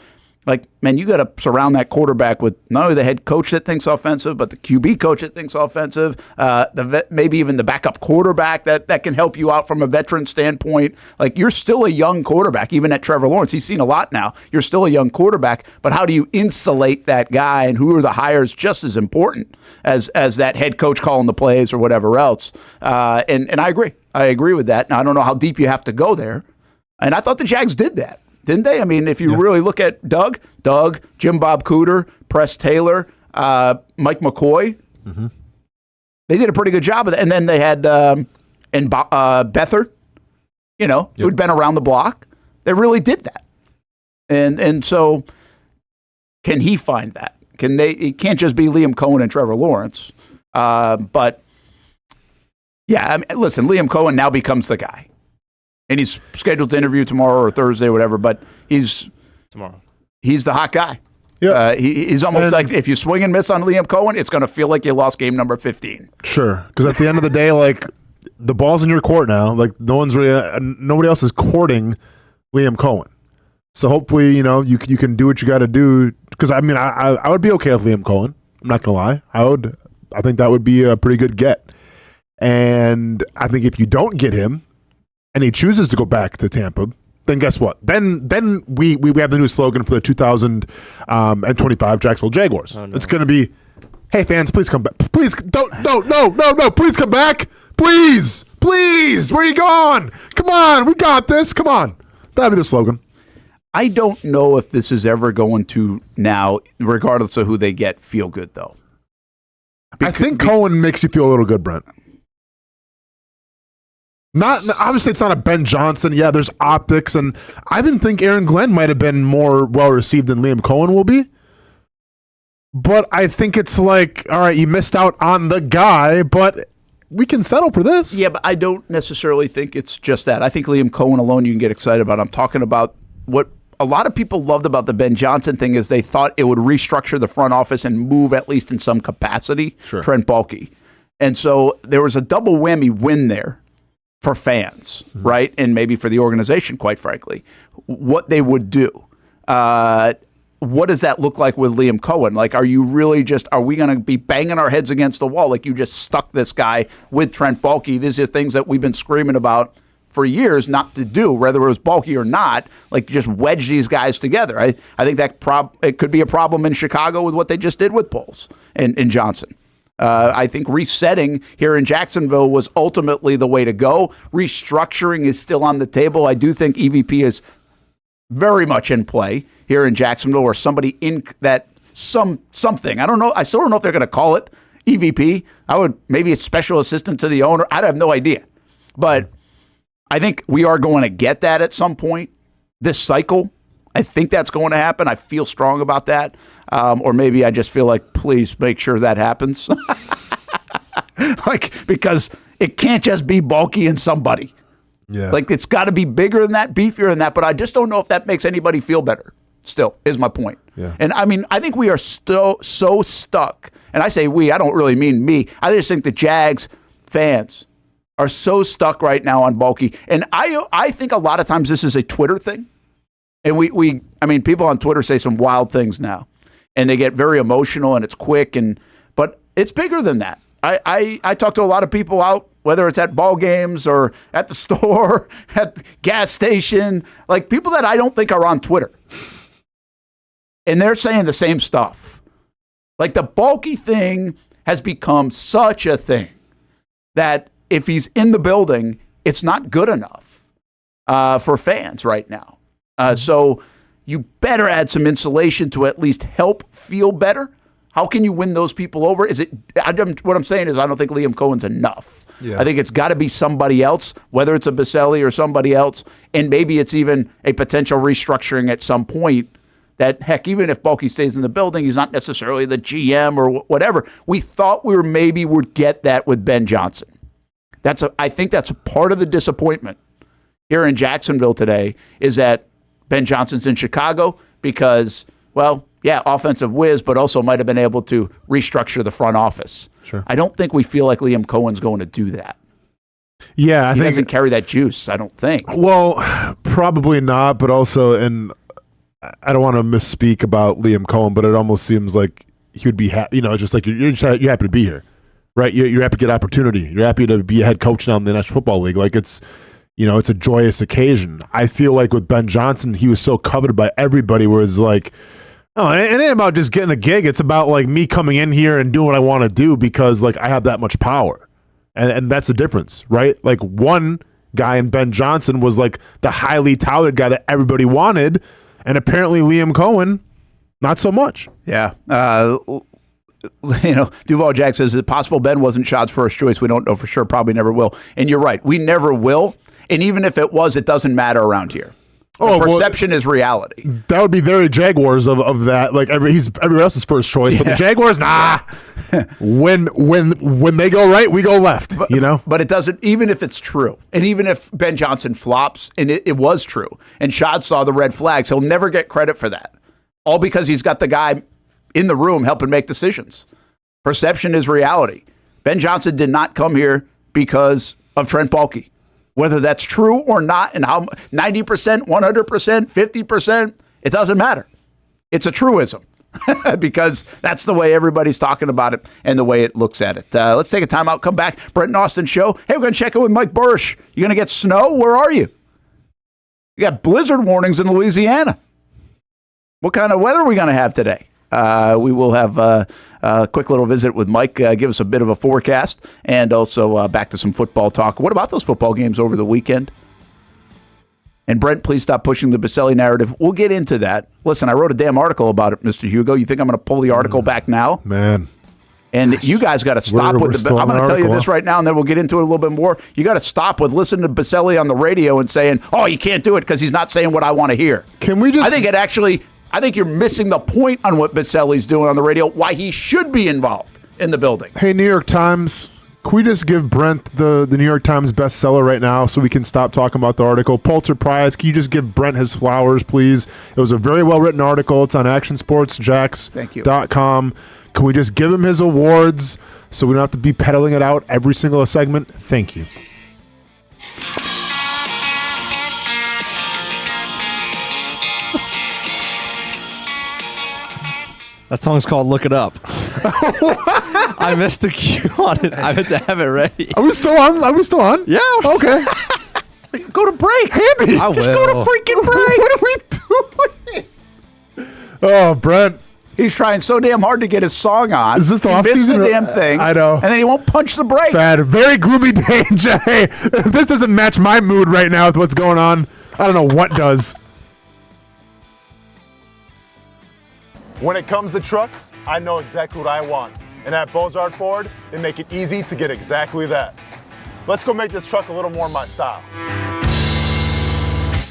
like, man, you got to surround that quarterback with not only the head coach that thinks offensive, but the QB coach that thinks offensive, maybe even the backup quarterback that can help you out from a veteran standpoint. Like, you're still a young quarterback, even at Trevor Lawrence. He's seen a lot now. You're still a young quarterback, but how do you insulate that guy, and who are the hires just as important as that head coach calling the plays or whatever else? And I agree. I agree with that. Now, I don't know how deep you have to go there, and I thought the Jags did that. Didn't they? I mean, if you really look at Doug, Jim Bob Cooter, Press Taylor, Mike McCoy, they did a pretty good job of that. And then they had Beathard, who'd been around the block. They really did that. And so can he find that? It can't just be Liam Coen and Trevor Lawrence. But, yeah, I mean, listen, Liam Coen now becomes the guy. And he's scheduled to interview tomorrow or Thursday or whatever, but he's the hot guy. Yeah. He's almost like if you swing and miss on Liam Coen, it's going to feel like you lost game number 15. Sure, because at the end of the day, like, the ball's in your court now. Like, nobody else is courting Liam Coen. So hopefully, you can do what you got to do. Because I mean, I would be okay with Liam Coen. I'm not gonna lie. I think that would be a pretty good get. And I think if you don't get him, and he chooses to go back to Tampa, then guess what? Then we have the new slogan for the 2025 Jacksonville Jaguars. Oh, no. It's going to be, hey, fans, please come back. Please, no, please come back. Please, where are you going? Come on, we got this. Come on. That'll be the slogan. I don't know if this is ever going to now, regardless of who they get, feel good, though. I think Coen makes you feel a little good, Brent. Not obviously, it's not a Ben Johnson. Yeah, there's optics, and I didn't think Aaron Glenn might have been more well received than Liam Coen will be. But I think it's like, all right, you missed out on the guy, but we can settle for this. Yeah, but I don't necessarily think it's just that. I think Liam Coen alone you can get excited about. I'm talking about what a lot of people loved about the Ben Johnson thing is they thought it would restructure the front office and move, at least in some capacity, Trent Baalke. And so there was a double whammy win there for fans, right? And maybe for the organization, quite frankly, what they would do. What does that look like with Liam Coen? Like, are we going to be banging our heads against the wall? Like, you just stuck this guy with Trent Baalke. These are things that we've been screaming about for years not to do, whether it was Baalke or not, like just wedge these guys together. I think that it could be a problem in Chicago with what they just did with Poles and Johnson. I think resetting here in Jacksonville was ultimately the way to go. Restructuring is still on the table. I do think EVP is very much in play here in Jacksonville, or somebody in that something. I don't know. I still don't know if they're going to call it EVP. Maybe it's special assistant to the owner. I have no idea. But I think we are going to get that at some point this cycle. I think that's going to happen. I feel strong about that. Or maybe I just feel like, please make sure that happens. Because it can't just be Baalke and somebody. Yeah. Like, it's got to be bigger than that, beefier than that. But I just don't know if that makes anybody feel better. Still, is my point. Yeah. And I mean, I think we are still so stuck. And I say we, I don't really mean me. I just think the Jags fans are so stuck right now on Baalke. And I think a lot of times this is a Twitter thing. And I mean, people on Twitter say some wild things now. And they get very emotional and it's quick. But it's bigger than that. I talk to a lot of people out, whether it's at ball games or at the store, at the gas station, like people that I don't think are on Twitter. And they're saying the same stuff. Like, the Baalke thing has become such a thing that if he's in the building, it's not good enough for fans right now. So you better add some insulation to at least help feel better. How can you win those people over? What I'm saying is I don't think Liam Coen's enough. Yeah. I think it's got to be somebody else, whether it's a Baselli or somebody else, and maybe it's even a potential restructuring at some point. That, heck, even if Baalke stays in the building, he's not necessarily the GM or whatever. We thought we would get that with Ben Johnson. I think that's a part of the disappointment here in Jacksonville today, is that Ben Johnson's in Chicago because, well, yeah, offensive whiz, but also might have been able to restructure the front office. Sure. I don't think we feel like Liam Coen's going to do that. Yeah, he doesn't carry that juice, I don't think. Well, probably not, but also, and I don't want to misspeak about Liam Coen, but it almost seems like he would be happy. Just like you're happy to be here, right? You're happy to get opportunity. You're happy to be a head coach now in the National Football League. Like, it's a joyous occasion. I feel like with Ben Johnson, he was so coveted by everybody, where it's like, oh, it ain't about just getting a gig. It's about like me coming in here and doing what I want to do because like I have that much power, and that's the difference, right? Like, one guy in Ben Johnson was like the highly touted guy that everybody wanted. And apparently Liam Coen, not so much. Yeah. Duval Jack says, is it possible Ben wasn't Shad's first choice? We don't know for sure. Probably never will. And you're right. We never will. And even if it was, it doesn't matter around here. Perception is reality. That would be very Jaguars of that. Like he's everybody else's first choice, but the Jaguars, nah. when they go right, we go left. But it doesn't. Even if it's true, and even if Ben Johnson flops, and it was true, and Shad saw the red flags, he'll never get credit for that. All because he's got the guy in the room helping make decisions. Perception is reality. Ben Johnson did not come here because of Trent Baalke. Whether that's true or not, and how 90%, 100%, 50%, it doesn't matter. It's a truism because that's the way everybody's talking about it and the way it looks at it. Let's take a timeout, come back. Brent and Austin show. Hey, we're going to check in with Mike Burrish. You going to get snow? Where are you? You got blizzard warnings in Louisiana. What kind of weather are we going to have today? We will have a quick little visit with Mike, give us a bit of a forecast, and also back to some football talk. What about those football games over the weekend? And Brent, please stop pushing the Baselli narrative. We'll get into that. Listen, I wrote a damn article about it, Mr. Hugo. You think I'm going to pull the article back now? Man. And you guys got to stop with the. I'm going to tell you this right now, and then we'll get into it a little bit more. You got to stop with listening to Baselli on the radio and saying, "Oh, you can't do it because he's not saying what I want to hear." Can we just? I think you're missing the point on what Baselli's doing on the radio, why he should be involved in the building. Hey, New York Times, can we just give Brent the New York Times bestseller right now so we can stop talking about the article? Pulitzer Prize, can you just give Brent his flowers, please? It was a very well-written article. It's on actionsportsjacks.com. Can we just give him his awards so we don't have to be peddling it out every single segment? Thank you. That song's called "Look It Up." I missed the cue on it. I meant to have it ready. Are we still on? Yeah. Okay. Go to break. Hammy. Just go to freaking break. What are we doing? Oh, Brent. He's trying so damn hard to get his song on. Is this the he off missed season? the damn thing. I know. And then he won't punch the break. Bad. Very gloomy day, Jay. If this doesn't match my mood right now with what's going on, I don't know what does. When it comes to trucks, I know exactly what I want. And at Bozard Ford, they make it easy to get exactly that. Let's go make this truck a little more my style.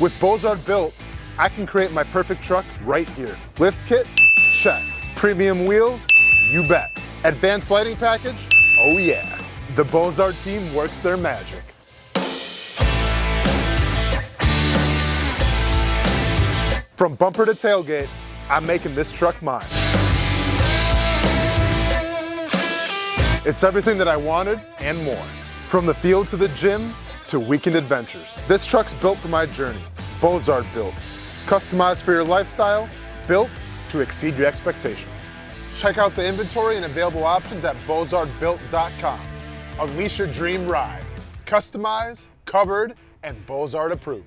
With Bozard Built, I can create my perfect truck right here. Lift kit? Check. Premium wheels? You bet. Advanced lighting package? Oh yeah. The Bozard team works their magic. From bumper to tailgate, I'm making this truck mine. It's everything that I wanted and more. From the field to the gym to weekend adventures. This truck's built for my journey. Bozard Built. Customized for your lifestyle, built to exceed your expectations. Check out the inventory and available options at bozardbuilt.com. Unleash your dream ride. Customized, covered, and Bozard approved.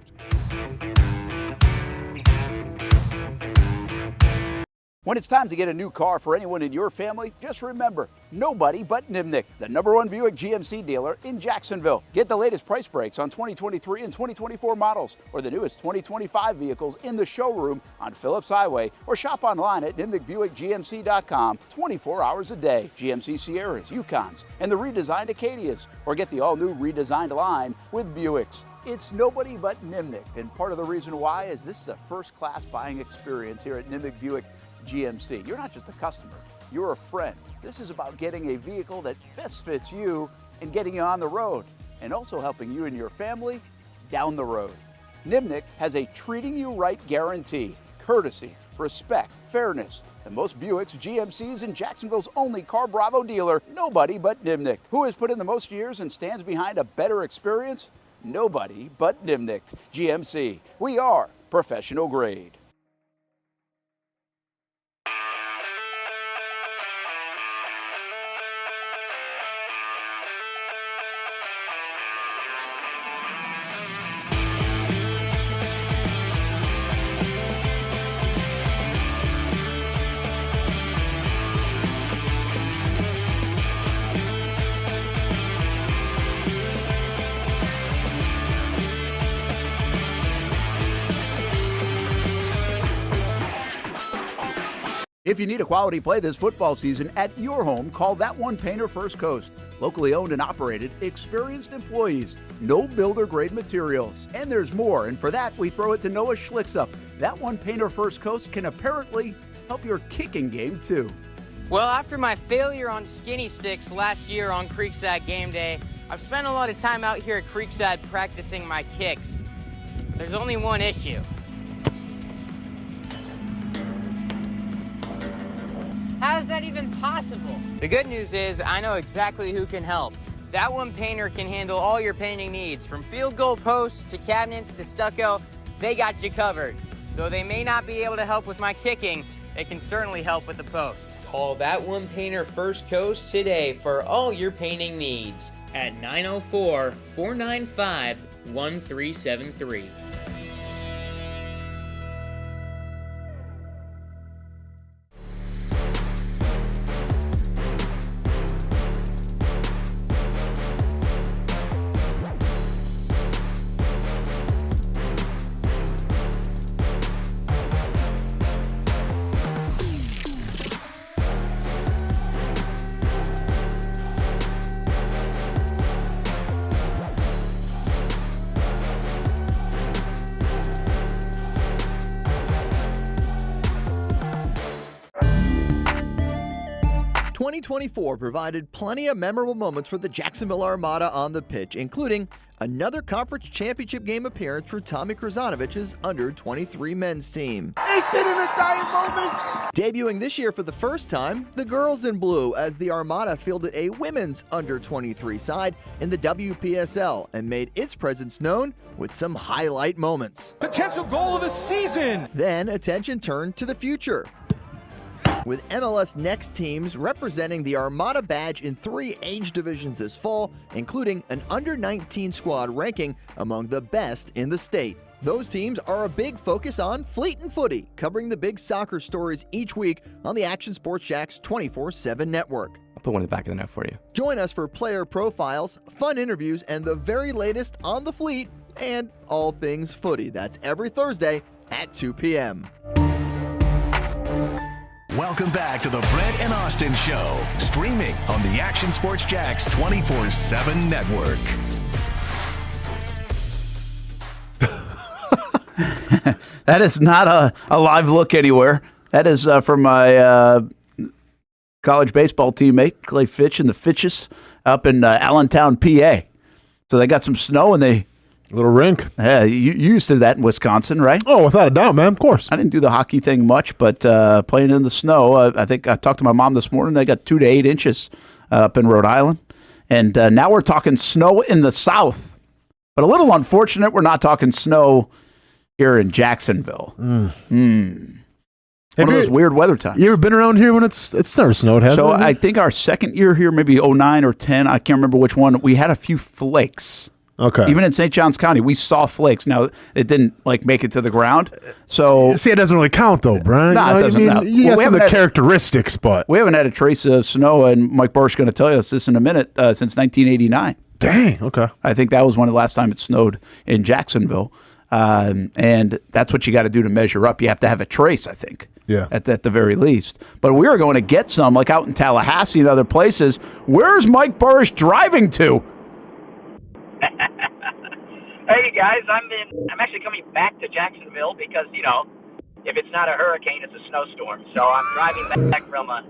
When it's time to get a new car for anyone in your family, just remember, nobody but Nimnick, the #1 Buick GMC dealer in Jacksonville. Get the latest price breaks on 2023 and 2024 models or the newest 2025 vehicles in the showroom on Phillips Highway or shop online at nimnickbuickgmc.com 24 hours a day. GMC Sierras, Yukons, and the redesigned Acadias, or get the all-new redesigned line with Buicks. It's nobody but Nimnick, and part of the reason why is this is a first-class buying experience here at Nimnick Buick GMC. You're not just a customer, you're a friend. This is about getting a vehicle that best fits you and getting you on the road, and also helping you and your family down the road. Nimnick has a treating you right guarantee, courtesy, respect, fairness. And most Buicks, GMCs, and Jacksonville's only Car Bravo dealer, nobody but Nimnick. Who has put in the most years and stands behind a better experience? Nobody but Nimnick. GMC, we are professional grade. If you need a quality play this football season at your home, call That One Painter First Coast. Locally owned and operated, experienced employees, no builder grade materials. And there's more, and for that we throw it to Noah Schlicksup. That One Painter First Coast can apparently help your kicking game too. Well, after my failure on skinny sticks last year on Creekside game day, I've spent a lot of time out here at Creekside practicing my kicks. There's only one issue. How is that even possible? The good news is I know exactly who can help. That One Painter can handle all your painting needs, from field goal posts to cabinets to stucco. They got you covered. Though they may not be able to help with my kicking, they can certainly help with the posts. Call That One Painter First Coast today for all your painting needs at 904-495-1373. 2024 provided plenty of memorable moments for the Jacksonville Armada on the pitch, including another conference championship game appearance for Tommy Krasanovich's under-23 men's team. Is it in the dying moments? Debuting this year for the first time, the girls in blue, as the Armada fielded a women's under-23 side in the WPSL and made its presence known with some highlight moments. Potential goal of the season. Then attention turned to the future. With MLS Next teams representing the Armada badge in 3 age divisions this fall, including an under-19 squad ranking among the best in the state. Those teams are a big focus on Fleet and Footy, covering the big soccer stories each week on the Action Sports Jax 24/7 network. I'll put one in the back of the net for you. Join us for player profiles, fun interviews, and the very latest on the Fleet and all things footy. That's every Thursday at 2 p.m. Welcome back to the Brent and Austin Show, streaming on the Action Sports Jax 24/7 network. That is not a live look anywhere. That is from my college baseball teammate, Clay Fitch, and the Fitches up in Allentown, PA. So they got some snow and they... Little rink. Yeah, you used to that in Wisconsin, right? Oh, without a doubt, man. Of course. I didn't do the hockey thing much, but playing in the snow, I think I talked to my mom this morning. They got 2 to 8 inches up in Rhode Island. And now we're talking snow in the south. But a little unfortunate, we're not talking snow here in Jacksonville. One of those weird weather times. You ever been around here when it's never snowed, hasn't so it? I think our second year here, maybe 09 or 10, I can't remember which one, we had a few flakes. Okay. Even in St. Johns County, we saw flakes. Now, it didn't make it to the ground. So see, it doesn't really count though, Brian. No, it doesn't. No. You got some of the characteristics, but we haven't had a trace of snow, and Mike Burr's going to tell us this in a minute, since 1989. Dang, okay. I think that was when the last time it snowed in Jacksonville. And that's what you got to do to measure up. You have to have a trace, I think. Yeah. At the very least. But we were going to get some, like out in Tallahassee and other places. Where's Mike Burrish driving to? Hey guys, I'm actually coming back to Jacksonville because, if it's not a hurricane, it's a snowstorm. So I'm driving back from a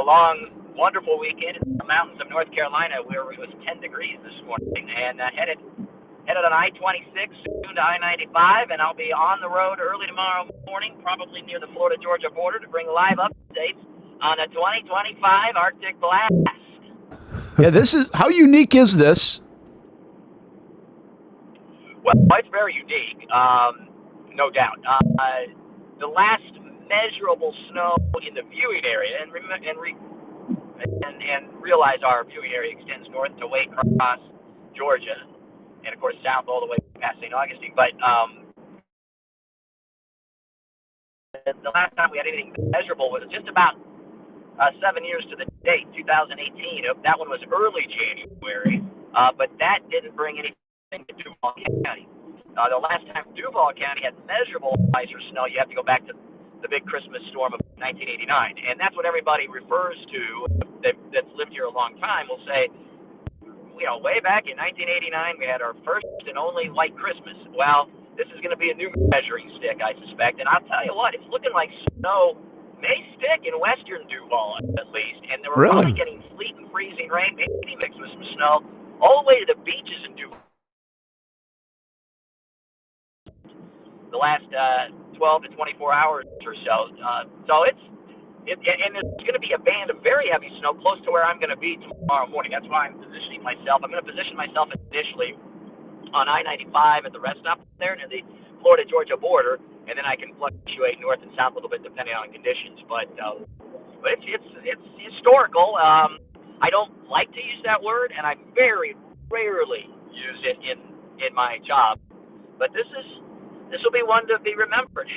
long, wonderful weekend in the mountains of North Carolina where it was 10 degrees this morning, and headed on I-26 soon to I-95, and I'll be on the road early tomorrow morning, probably near the Florida-Georgia border, to bring live updates on the 2025 Arctic Blast. Yeah, how unique is this? Well, it's very unique, no doubt. The last measurable snow in the viewing area, and realize our viewing area extends north to Waycross, Georgia, and of course south all the way past St. Augustine. But the last time we had anything measurable was just about 7 years to the date, 2018. That one was early January, but that didn't bring anything to Duval County. The last time Duval County had measurable ice or snow, you have to go back to the big Christmas storm of 1989, and that's what everybody refers to that's lived here a long time will say, way back in 1989 we had our first and only white Christmas. Well, this is going to be a new measuring stick, I suspect, and I'll tell you what, it's looking like snow may stick in western Duval at least, and we're probably getting sleet and freezing rain, maybe mixed with some snow, all the way to the beaches in Duval. The last 12 to 24 hours or so. So and there's going to be a band of very heavy snow close to where I'm going to be tomorrow morning. That's why I'm positioning myself. I'm going to position myself initially on I-95 at the rest stop there near the Florida-Georgia border, and then I can fluctuate north and south a little bit depending on conditions. But it's historical. I don't like to use that word, and I very rarely use it in my job. But this will be one to be remembered.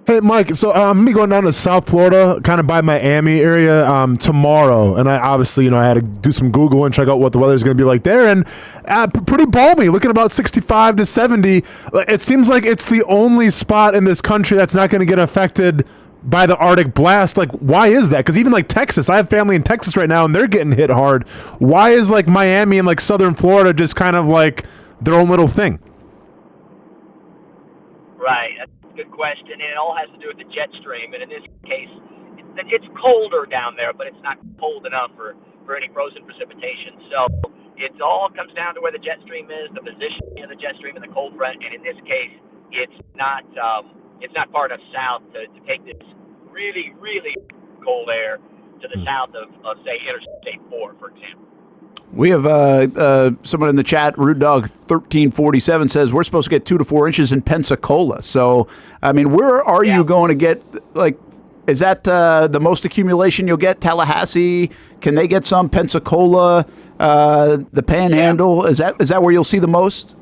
Hey, Mike, so I'm going to be going down to South Florida, kind of by Miami area tomorrow. And I obviously, I had to do some Google and check out what the weather's going to be like there. And pretty balmy, looking about 65 to 70. It seems like it's the only spot in this country that's not going to get affected by the Arctic blast. Like, why is that? Because even like Texas, I have family in Texas right now, and they're getting hit hard. Why is like Miami and like Southern Florida just kind of like their own little thing? Right, that's a good question, and it all has to do with the jet stream, and in this case, it's colder down there, but it's not cold enough for any frozen precipitation, so it all comes down to where the jet stream is, the position of the jet stream in the cold front, and in this case, it's not far enough south to take this really, really cold air to the south of say, Interstate 4, for example. We have someone in the chat, Rude Dog 1347 says we're supposed to get 2 to 4 inches in Pensacola. So, I mean, where are you going to get Is that the most accumulation you'll get? Tallahassee, can they get some? Pensacola, the Panhandle, is that where you'll see the most?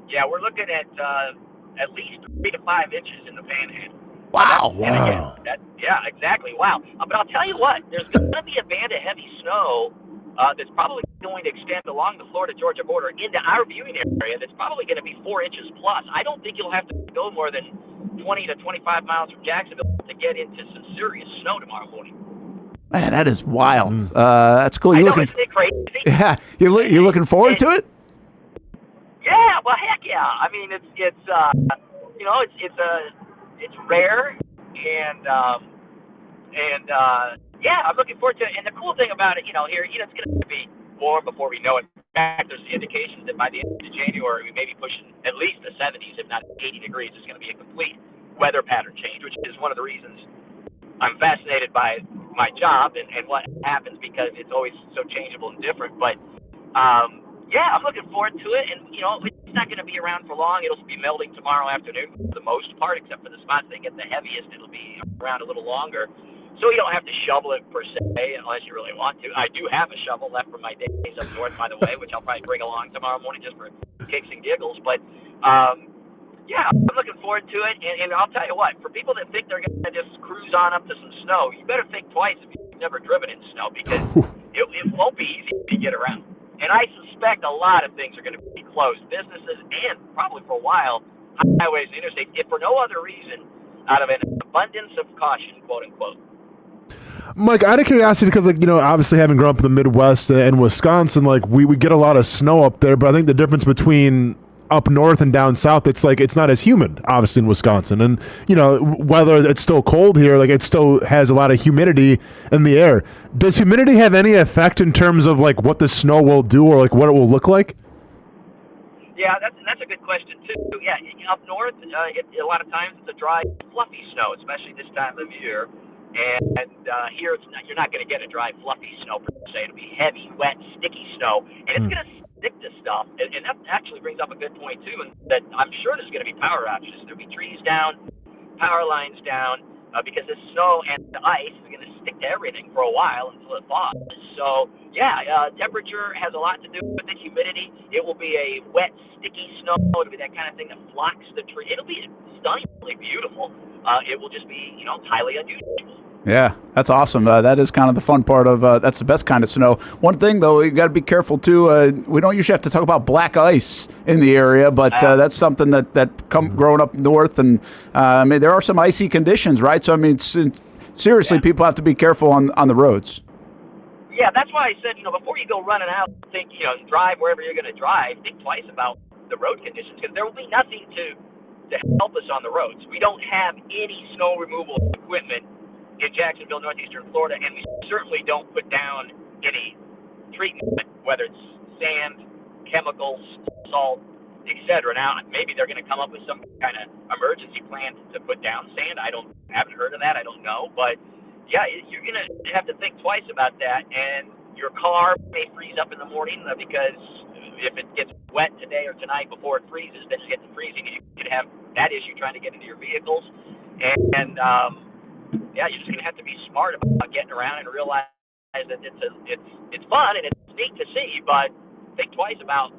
Yeah, we're looking at least 3 to 5 inches in the Panhandle. Wow. Wow. Yeah, exactly. Wow. But I'll tell you what, there's going to be a band of heavy snow that's probably going to extend along the Florida-Georgia border into our viewing area. That's probably going to be 4 inches plus. I don't think you'll have to go more than 20 to 25 miles from Jacksonville to get into some serious snow tomorrow morning. Man, that is wild. That's cool. I know, isn't it crazy? Yeah, you looking forward to it? Yeah, well, heck yeah. I mean, it's rare, and yeah, I'm looking forward to it. And the cool thing about it, here, it's going to be warm before we know it. In fact, there's the indications that by the end of January, we may be pushing at least the 70s, if not 80 degrees. It's going to be a complete weather pattern change, which is one of the reasons I'm fascinated by my job and what happens, because it's always so changeable and different. But yeah, I'm looking forward to it, and it's not going to be around for long. It'll be melting tomorrow afternoon for the most part, except for the spots that get the heaviest. It'll be around a little longer, so you don't have to shovel it per se unless you really want to. I do have a shovel left from my days up north, by the way, which I'll probably bring along tomorrow morning just for kicks and giggles. But yeah, I'm looking forward to it, and I'll tell you what, for people that think they're going to just cruise on up to some snow, you better think twice if you've never driven in snow, because it won't be easy to get around. And I suspect a lot of things are going to be closed, businesses, and probably for a while, highways and interstates, if for no other reason, out of an abundance of caution, quote unquote. Mike, out of curiosity, because obviously having grown up in the Midwest and Wisconsin, we get a lot of snow up there, but I think the difference between up north and down south, it's not as humid, obviously, in Wisconsin. And, whether it's still cold here, it still has a lot of humidity in the air. Does humidity have any effect in terms of, what the snow will do or, what it will look like? Yeah, that's a good question, too. Yeah, up north, a lot of times it's a dry, fluffy snow, especially this time of year. And here, you're not going to get a dry, fluffy snow, per se. It'll be heavy, wet, sticky snow. And it's going to stick to stuff, and that actually brings up a good point too, and that I'm sure there's going to be power outages. There'll be trees down, power lines down, because the snow and the ice is going to stick to everything for a while until it thaws. So yeah, temperature has a lot to do with the humidity. It will be a wet, sticky snow. It'll be that kind of thing that flocks the tree. It'll be stunningly beautiful. It will just be highly unusual. Yeah, that's awesome. That is kind of the fun part of that's the best kind of snow. One thing, though, you got to be careful, too. We don't usually have to talk about black ice in the area, but that's something that growing up north. And, there are some icy conditions, right? So, seriously, people have to be careful on the roads. Yeah, that's why I said, before you go running out, think, drive wherever you're going to drive, think twice about the road conditions, because there will be nothing to help us on the roads. We don't have any snow removal equipment in Jacksonville, northeastern Florida, and we certainly don't put down any treatment, whether it's sand, chemicals, salt, etc. Now, maybe they're going to come up with some kind of emergency plan to put down sand. Haven't heard of that. I don't know, but yeah, you're going to have to think twice about that. And your car may freeze up in the morning because if it gets wet today or tonight before it freezes, then it gets freezing. You could have that issue trying to get into your vehicles, and yeah, you're just going to have to be smart about getting around and realize that it's fun and it's neat to see, but think twice about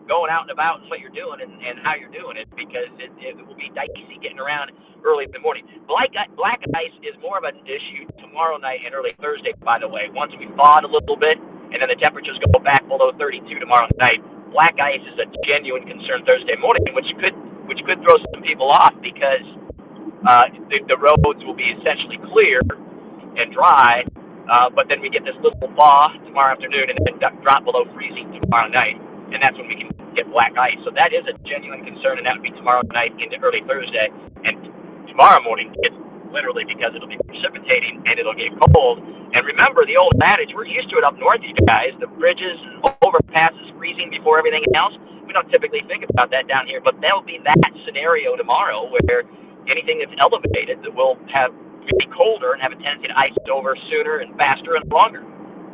going out and about and what you're doing and how you're doing it, because it will be dicey getting around early in the morning. Black ice is more of an issue tomorrow night and early Thursday, by the way. Once we thawed a little bit and then the temperatures go back below 32 tomorrow night, black ice is a genuine concern Thursday morning, which could throw some people off, because the roads will be essentially clear and dry, but then we get this little thaw tomorrow afternoon and then drop below freezing tomorrow night, and that's when we can get black ice. So that is a genuine concern, and that would be tomorrow night into early Thursday. And tomorrow morning, it's literally because it'll be precipitating and it'll get cold. And remember the old adage, we're used to it up north, you guys, the bridges and overpasses freezing before everything else. We don't typically think about that down here, but there'll be that scenario tomorrow where anything that's elevated that will be colder and have a tendency to ice over sooner and faster and longer.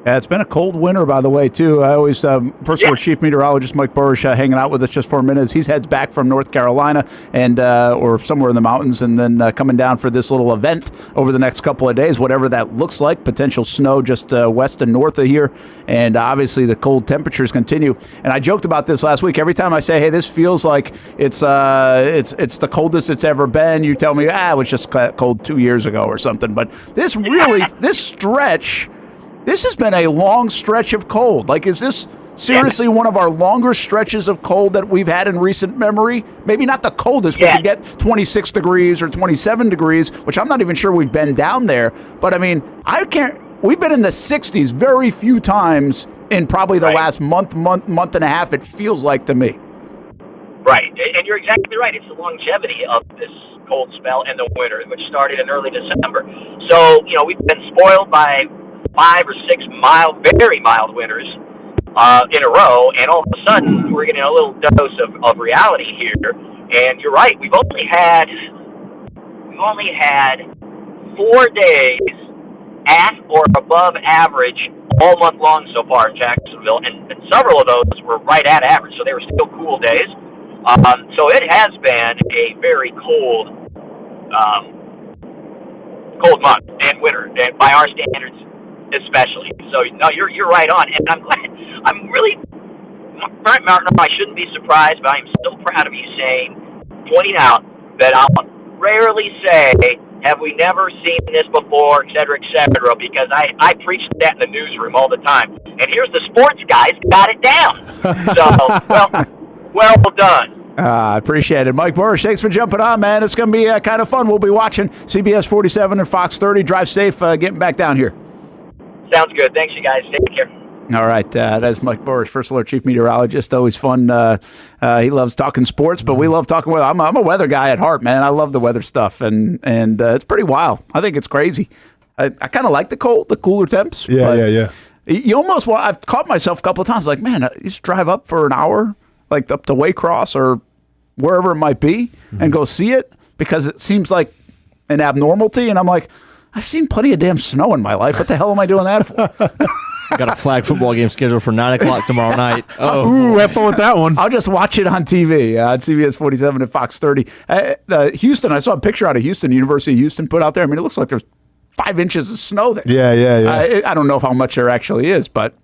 Yeah, it's been a cold winter, by the way, too. I always, first of all, Chief Meteorologist Mike Burrish hanging out with us just for a minute. He's heads back from North Carolina and or somewhere in the mountains, and then coming down for this little event over the next couple of days, whatever that looks like. Potential snow just west and north of here, and obviously the cold temperatures continue. And I joked about this last week. Every time I say, "Hey, this feels like it's the coldest it's ever been," you tell me, it was just cold 2 years ago or something. But this stretch. This has been a long stretch of cold. Like, is this seriously one of our longer stretches of cold that we've had in recent memory? Maybe not the coldest. We could get 26 degrees or 27 degrees, which I'm not even sure we've been down there. But, I mean, we've been in the 60s very few times in probably the last month and a half, it feels like to me. Right, and you're exactly right. It's the longevity of this cold spell and the winter, which started in early December. So, we've been spoiled by 5 or 6 very mild winters in a row, and all of a sudden we're getting a little dose of reality here. And you're right, we've only had 4 days at or above average all month long so far in Jacksonville, and several of those were right at average, so they were still cool days. So it has been a very cold month and winter, and by our standards especially. So, no, you're right on, and I'm glad. Brent Martineau, I shouldn't be surprised, but I'm still proud of you pointing out that I'll rarely say, have we never seen this before, et cetera, because I preach that in the newsroom all the time. And here's the sports guys got it down. So, well done. I appreciate it. Mike Burrish, thanks for jumping on, man. It's going to be kind of fun. We'll be watching CBS 47 and Fox 30. Drive safe getting back down here. Sounds good. Thanks, you guys. Take care. All right. That's Mike Burrish, First Alert Chief Meteorologist. Always fun. He loves talking sports, but we love talking weather. I'm a weather guy at heart, man. I love the weather stuff, and it's pretty wild. I think it's crazy. I kind of like the cooler temps. Yeah. You almost want. I've caught myself a couple of times, like, man, you just drive up for an hour, like up to Waycross or wherever it might be, and go see it, because it seems like an abnormality, and I'm like, I've seen plenty of damn snow in my life. What the hell am I doing that for? I got a flag football game scheduled for 9 o'clock tomorrow night. Ooh, have fun with that one. I'll just watch it on TV on CBS 47 and Fox 30. Houston, I saw a picture out of Houston, University of Houston put out there. I mean, it looks like there's 5 inches of snow there. Yeah. I don't know how much there actually is, but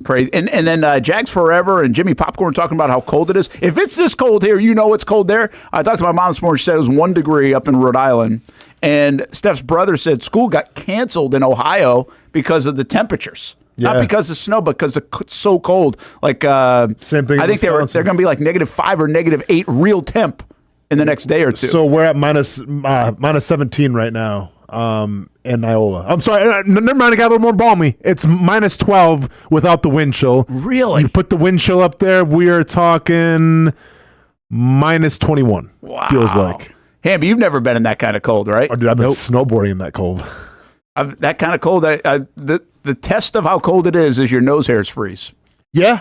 crazy. And then Jags Forever and Jimmy Popcorn talking about how cold it is. If it's this cold here, it's cold there. I talked to my mom this morning. She said it was 1 degree up in Rhode Island. And Steph's brother said school got canceled in Ohio because of the temperatures. Yeah. Not because of snow, but because it's so cold. Like same thing. I think they're going to be like -5 or -8 real temp in the next day or two. So we're at minus 17 right now in Iola. I'm sorry, never mind. I got a little more balmy. It's minus 12 without the wind chill. Really? You put the wind chill up there, we are talking minus 21. Wow. Feels like. Hamby, you've never been in that kind of cold, right? Oh, dude, I've been snowboarding in that cold. That kind of cold. The test of how cold it is your nose hairs freeze. Yeah.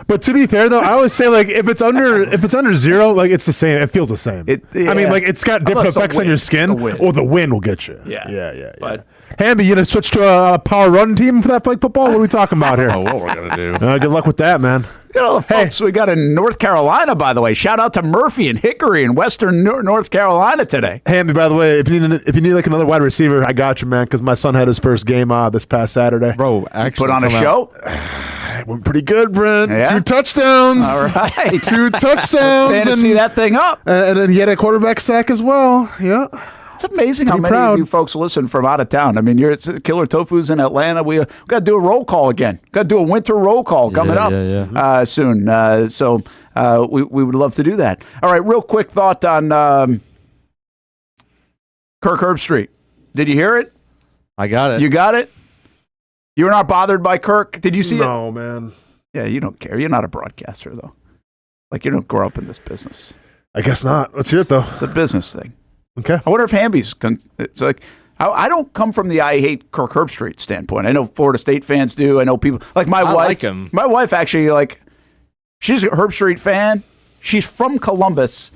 But to be fair, though, I always say, like, if it's under 0, like, it's the same. It feels the same. I mean, like, it's got different effects on your skin. The wind will get you. Yeah. But Hamby, you gonna switch to a power run team for that flag football? What are we talking about here? What we're gonna do? Good luck with that, man. The folks we got in North Carolina, by the way. Shout out to Murphy and Hickory in Western North Carolina today. Hamby, by the way, if you need like another wide receiver, I got you, man. Because my son had his first game this past Saturday. Bro, actually, put on a show. It went pretty good, Brent. Yeah? 2 touchdowns. All right, 2 touchdowns. Fantasy that thing up, and then he had a quarterback sack as well. Yeah. It's amazing how many of you folks listen from out of town. I mean, you're at Killer Tofu's in Atlanta. We got to do a roll call again. Got to do a winter roll call coming up soon. So we would love to do that. All right, real quick thought on Kirk Herbstreit. Did you hear it? I got it. You got it? You were not bothered by Kirk? Did you see it? No, man. Yeah, you don't care. You're not a broadcaster, though. Like, you don't grow up in this business. I guess not. Let's hear it, though. It's a business thing. Okay. I wonder if Hamby's. It's like I don't come from the I hate Kirk Herbstreit standpoint. I know Florida State fans do. I know people like my wife. Like him. My wife actually she's a Herbstreit fan. She's from Columbus,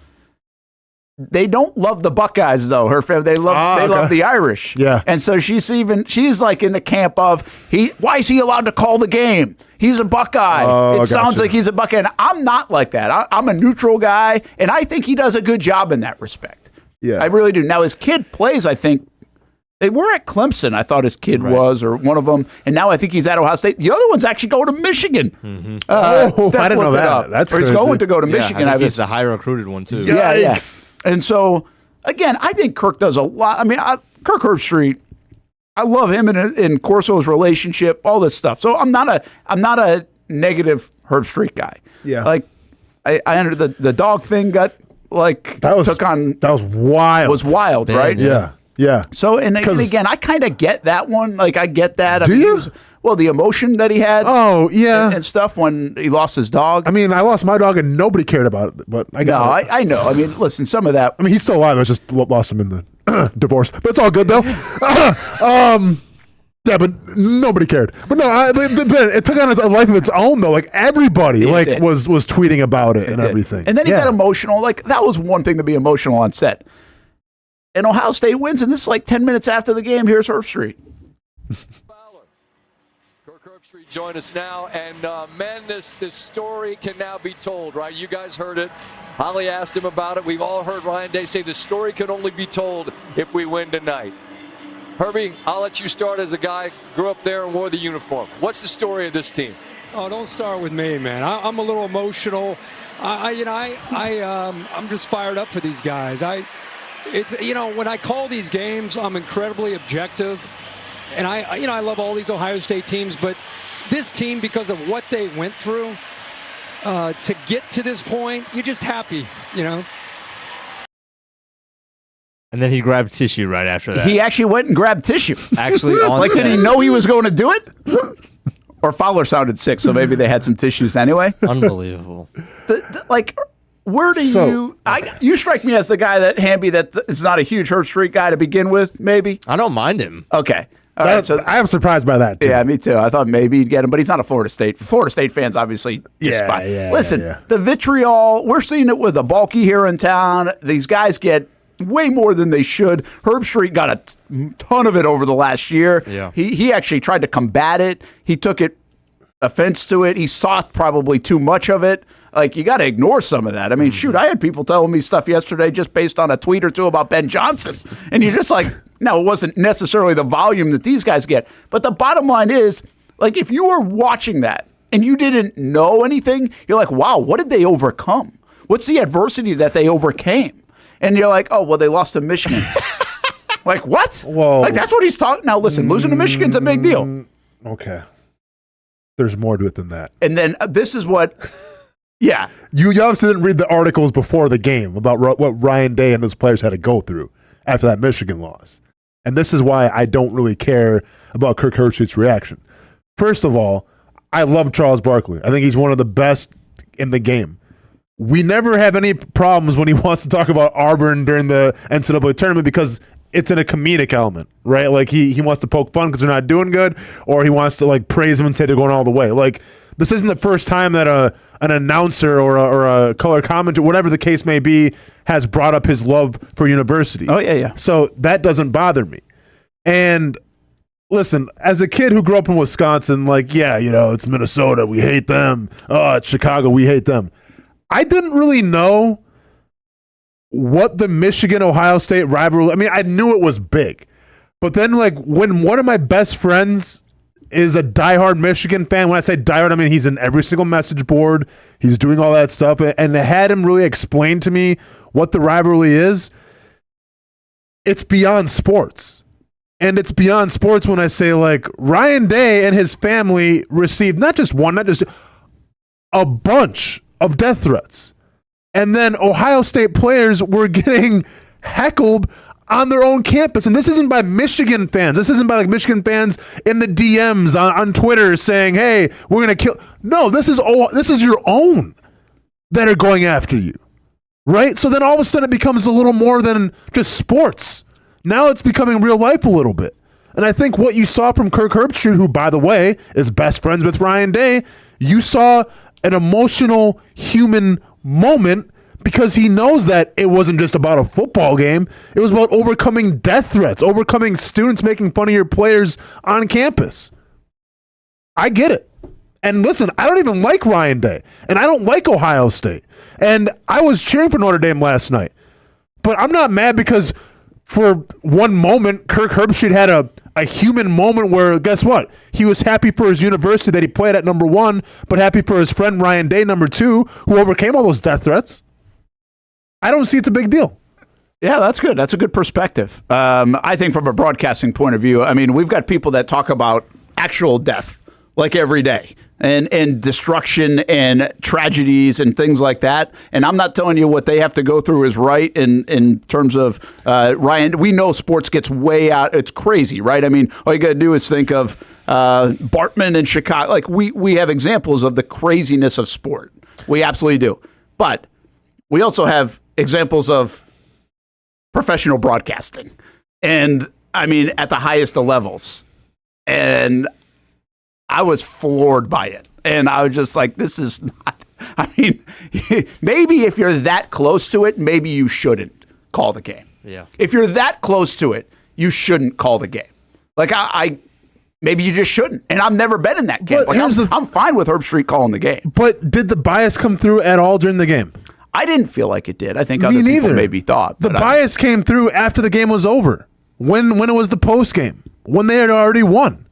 they don't love the Buckeyes though. Her family, they love the Irish. Yeah. And so she's like in the camp of why is he allowed to call the game? He's a Buckeye. It sounds like he's a Buckeye. And I'm not like that. I'm a neutral guy, and I think he does a good job in that respect. Yeah. I really do. Now his kid plays, I think. They were at Clemson, I thought his kid was, or one of them. And now I think he's at Ohio State. The other one's actually going to Michigan. Mm-hmm. I didn't know that. That's crazy. He's going to go to Michigan. I think he's the high recruited one, too. Yes. And so, again, I think Kirk does a lot. I mean, Kirk Herbstreit, I love him in Corso's relationship, all this stuff. So I'm not a negative Herbstreit guy. Yeah. Like, I entered the dog thing that was wild. Was wild, right? Yeah. Yeah. So, and again, I kind of get that one. Like, I get that. Do you? Well, the emotion that he had. Oh, yeah. And stuff when he lost his dog. I mean, I lost my dog and nobody cared about it. But I know. I mean, listen, some of that. I mean, he's still alive. I just lost him in the divorce. But it's all good, though. Yeah, but nobody cared. But no, but it took on a life of its own, though. Like, everybody was tweeting about it and everything. And then he got emotional. Like, that was one thing to be emotional on set. And Ohio State wins, and this is like 10 minutes after the game. Here's Herbstreit. Kirk Herbstreit join us now, and men, this story can now be told, right? You guys heard it. Holly asked him about it. We've all heard Ryan Day say the story can only be told if we win tonight. Herbie, I'll let you start as a guy grew up there and wore the uniform. What's the story of this team? Oh, don't start with me, man. I'm a little emotional. I'm just fired up for these guys. It's when I call these games, I'm incredibly objective, and I love all these Ohio State teams, but this team, because of what they went through to get to this point, you're just happy, And then he grabbed tissue right after that. He actually went and grabbed tissue. Actually, on like, did he know he was going to do it? Or Fowler sounded sick, so maybe they had some tissues anyway. Unbelievable. Where do you strike me as the guy that Hamby that is not a huge Herbstreit guy to begin with, maybe? I don't mind him. Okay. All right, so I am surprised by that, too. Yeah, me too. I thought maybe he'd get him, but he's not a Florida State. Florida State fans obviously despise. Listen, the vitriol, we're seeing it with the Baalke here in town. These guys get way more than they should. Herbstreit got a ton of it over the last year. Yeah. He actually tried to combat it. He took offense to it. He saw probably too much of it. Like, you got to ignore some of that. I mean, shoot, I had people telling me stuff yesterday just based on a tweet or two about Ben Johnson. And you're just like, no, it wasn't necessarily the volume that these guys get. But the bottom line is, like, if you were watching that and you didn't know anything, you're like, wow, what did they overcome? What's the adversity that they overcame? And you're like, oh, well, they lost to Michigan. Like, what? Whoa. Like, that's what he's talking. Now, listen, losing to Michigan's a big deal. Okay. There's more to it than that. And then this is what... Yeah. You obviously didn't read the articles before the game about what Ryan Day and those players had to go through after that Michigan loss. And this is why I don't really care about Kirk Herbstreit's reaction. First of all, I love Charles Barkley. I think he's one of the best in the game. We never have any problems when he wants to talk about Auburn during the NCAA tournament because it's in a comedic element, right? Like he wants to poke fun because they're not doing good, or he wants to like praise them and say they're going all the way. Like, this isn't the first time that an announcer or a color commentator, whatever the case may be, has brought up his love for university. Oh, yeah. So that doesn't bother me. And listen, as a kid who grew up in Wisconsin, like, yeah, it's Minnesota, we hate them. Oh, it's Chicago, we hate them. I didn't really know what the Michigan-Ohio State rivalry, I mean, I knew it was big. But then, like, when one of my best friends is a diehard Michigan fan. When I say diehard, I mean he's in every single message board. He's doing all that stuff. And to had him really explain to me what the rivalry is, it's beyond sports. And it's beyond sports when I say, like, Ryan Day and his family received not just one, not just a bunch of death threats. And then Ohio State players were getting heckled on their own campus. And this isn't by Michigan fans. This isn't by like Michigan fans in the DMs on Twitter saying, hey, we're going to kill. No, this is your own that are going after you. Right? So then all of a sudden it becomes a little more than just sports. Now it's becoming real life a little bit. And I think what you saw from Kirk Herbstreit, who, by the way, is best friends with Ryan Day, you saw an emotional human moment because he knows that it wasn't just about a football game. It was about overcoming death threats, overcoming students making fun of your players on campus. I get it. And listen, I don't even like Ryan Day, and I don't like Ohio State. And I was cheering for Notre Dame last night. But I'm not mad because for one moment, Kirk Herbstreit had a human moment where, guess what? He was happy for his university that he played at number 1, but happy for his friend Ryan Day, number 2, who overcame all those death threats. I don't see it's a big deal. Yeah, that's good. That's a good perspective. I think from a broadcasting point of view, I mean, we've got people that talk about actual death like every day and destruction and tragedies and things like that. And I'm not telling you what they have to go through is right in terms of Ryan. We know sports gets way out. It's crazy, right? I mean, all you got to do is think of Bartman in Chicago. Like we have examples of the craziness of sport. We absolutely do. But we also have examples of professional broadcasting. And I mean, at the highest of levels. And I was floored by it. And I was just like, this is not, I mean, maybe if you're that close to it, maybe you shouldn't call the game. Yeah. If you're that close to it, you shouldn't call the game. Like I maybe you just shouldn't. And I've never been in that camp. Like I'm fine with Herbstreit calling the game. But did the bias come through at all during the game? I didn't feel like it did. I think other people maybe thought. The bias came through after the game was over. When it was the post game. When they had already won.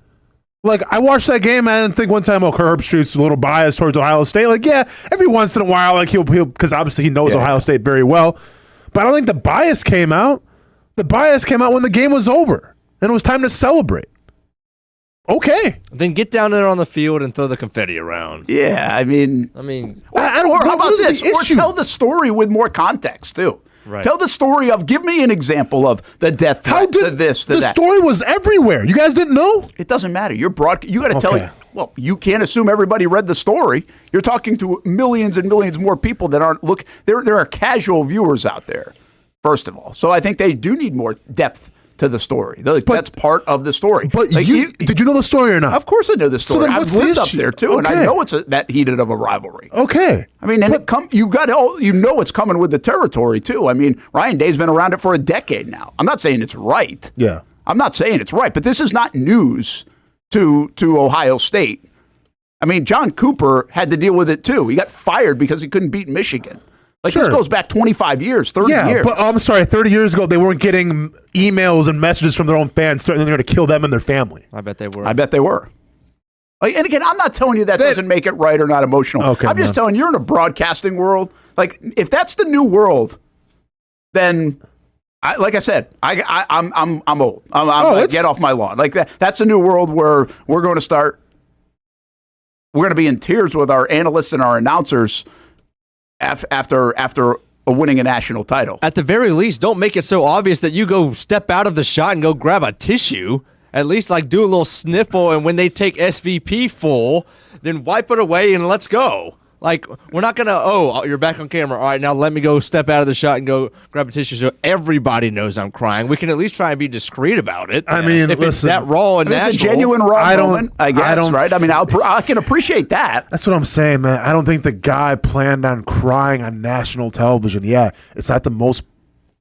Like, I watched that game and I didn't think one time, Kirk Herbstreit's a little biased towards Ohio State. Like, yeah, every once in a while, like he'll because obviously he knows Ohio State very well. But I don't think the bias came out. The bias came out when the game was over and it was time to celebrate. Okay. Then get down there on the field and throw the confetti around. Yeah, I mean, I don't. Or how about this? Or tell the story with more context too. Right. Tell the story of. Give me an example of the death threat to this, to the that. story was everywhere. You guys didn't know? It doesn't matter. You're broad. You got to tell. Well, you can't assume everybody read the story. You're talking to millions and millions more people that aren't look. There are casual viewers out there. First of all, so I think they do need more depth to the story. That's part of the story. But did you know the story or not? Of course I know the story. So then I've what's lived the up issue? there too, and I know it's that heated of a rivalry. Okay. I mean, and it's coming with the territory too. I mean, Ryan Day's been around it for a decade now. I'm not saying it's right. Yeah. I'm not saying it's right, but this is not news to Ohio State. I mean, John Cooper had to deal with it too. He got fired because he couldn't beat Michigan. This goes back 25 years, 30 years. Yeah, but I'm sorry, 30 years ago, they weren't getting emails and messages from their own fans threatening they're going to kill them and their family. I bet they were. And again, I'm not telling you that doesn't make it right or not emotional. Okay, I'm just telling you, you're in a broadcasting world. Like, if that's the new world, then, like I said, I'm old. I get off my lawn. Like that's a new world where we're going to be in tears with our analysts and our announcers after winning a national title. At the very least, don't make it so obvious that you go step out of the shot and go grab a tissue. At least do a little sniffle, and when they take SVP full, then wipe it away and let's go. We're not going to, you're back on camera. All right, now let me go step out of the shot and go grab a tissue so everybody knows I'm crying. We can at least try and be discreet about it. I mean, if it's that raw and natural. It's a genuine raw moment, I guess, right? I mean, I can appreciate that. That's what I'm saying, man. I don't think the guy planned on crying on national television. Yeah, it's not the most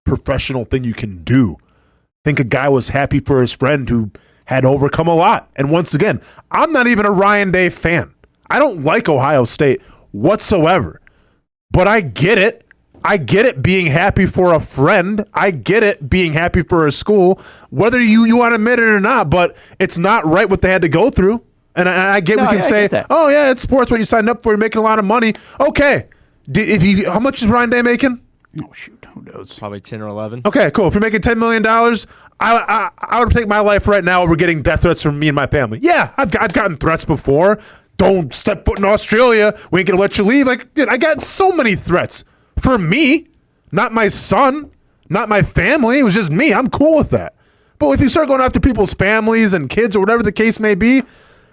professional thing you can do. I think a guy was happy for his friend who had overcome a lot. And once again, I'm not even a Ryan Day fan. I don't like Ohio State whatsoever. But I get it. I get it being happy for a friend. I get it being happy for a school, whether you want to admit it or not, but it's not right what they had to go through. And I get we can say, oh, yeah, it's sports, what you signed up for, you're making a lot of money. Okay. How much is Ryan Day making? Oh, shoot, who knows? Probably 10 or 11. Okay, cool. If you're making $10 million, I would take my life right now over getting death threats from me and my family. Yeah, I've gotten threats before. Don't step foot in Australia. We ain't going to let you leave. Dude, I got so many threats for me, not my son, not my family. It was just me. I'm cool with that. But if you start going after people's families and kids or whatever the case may be,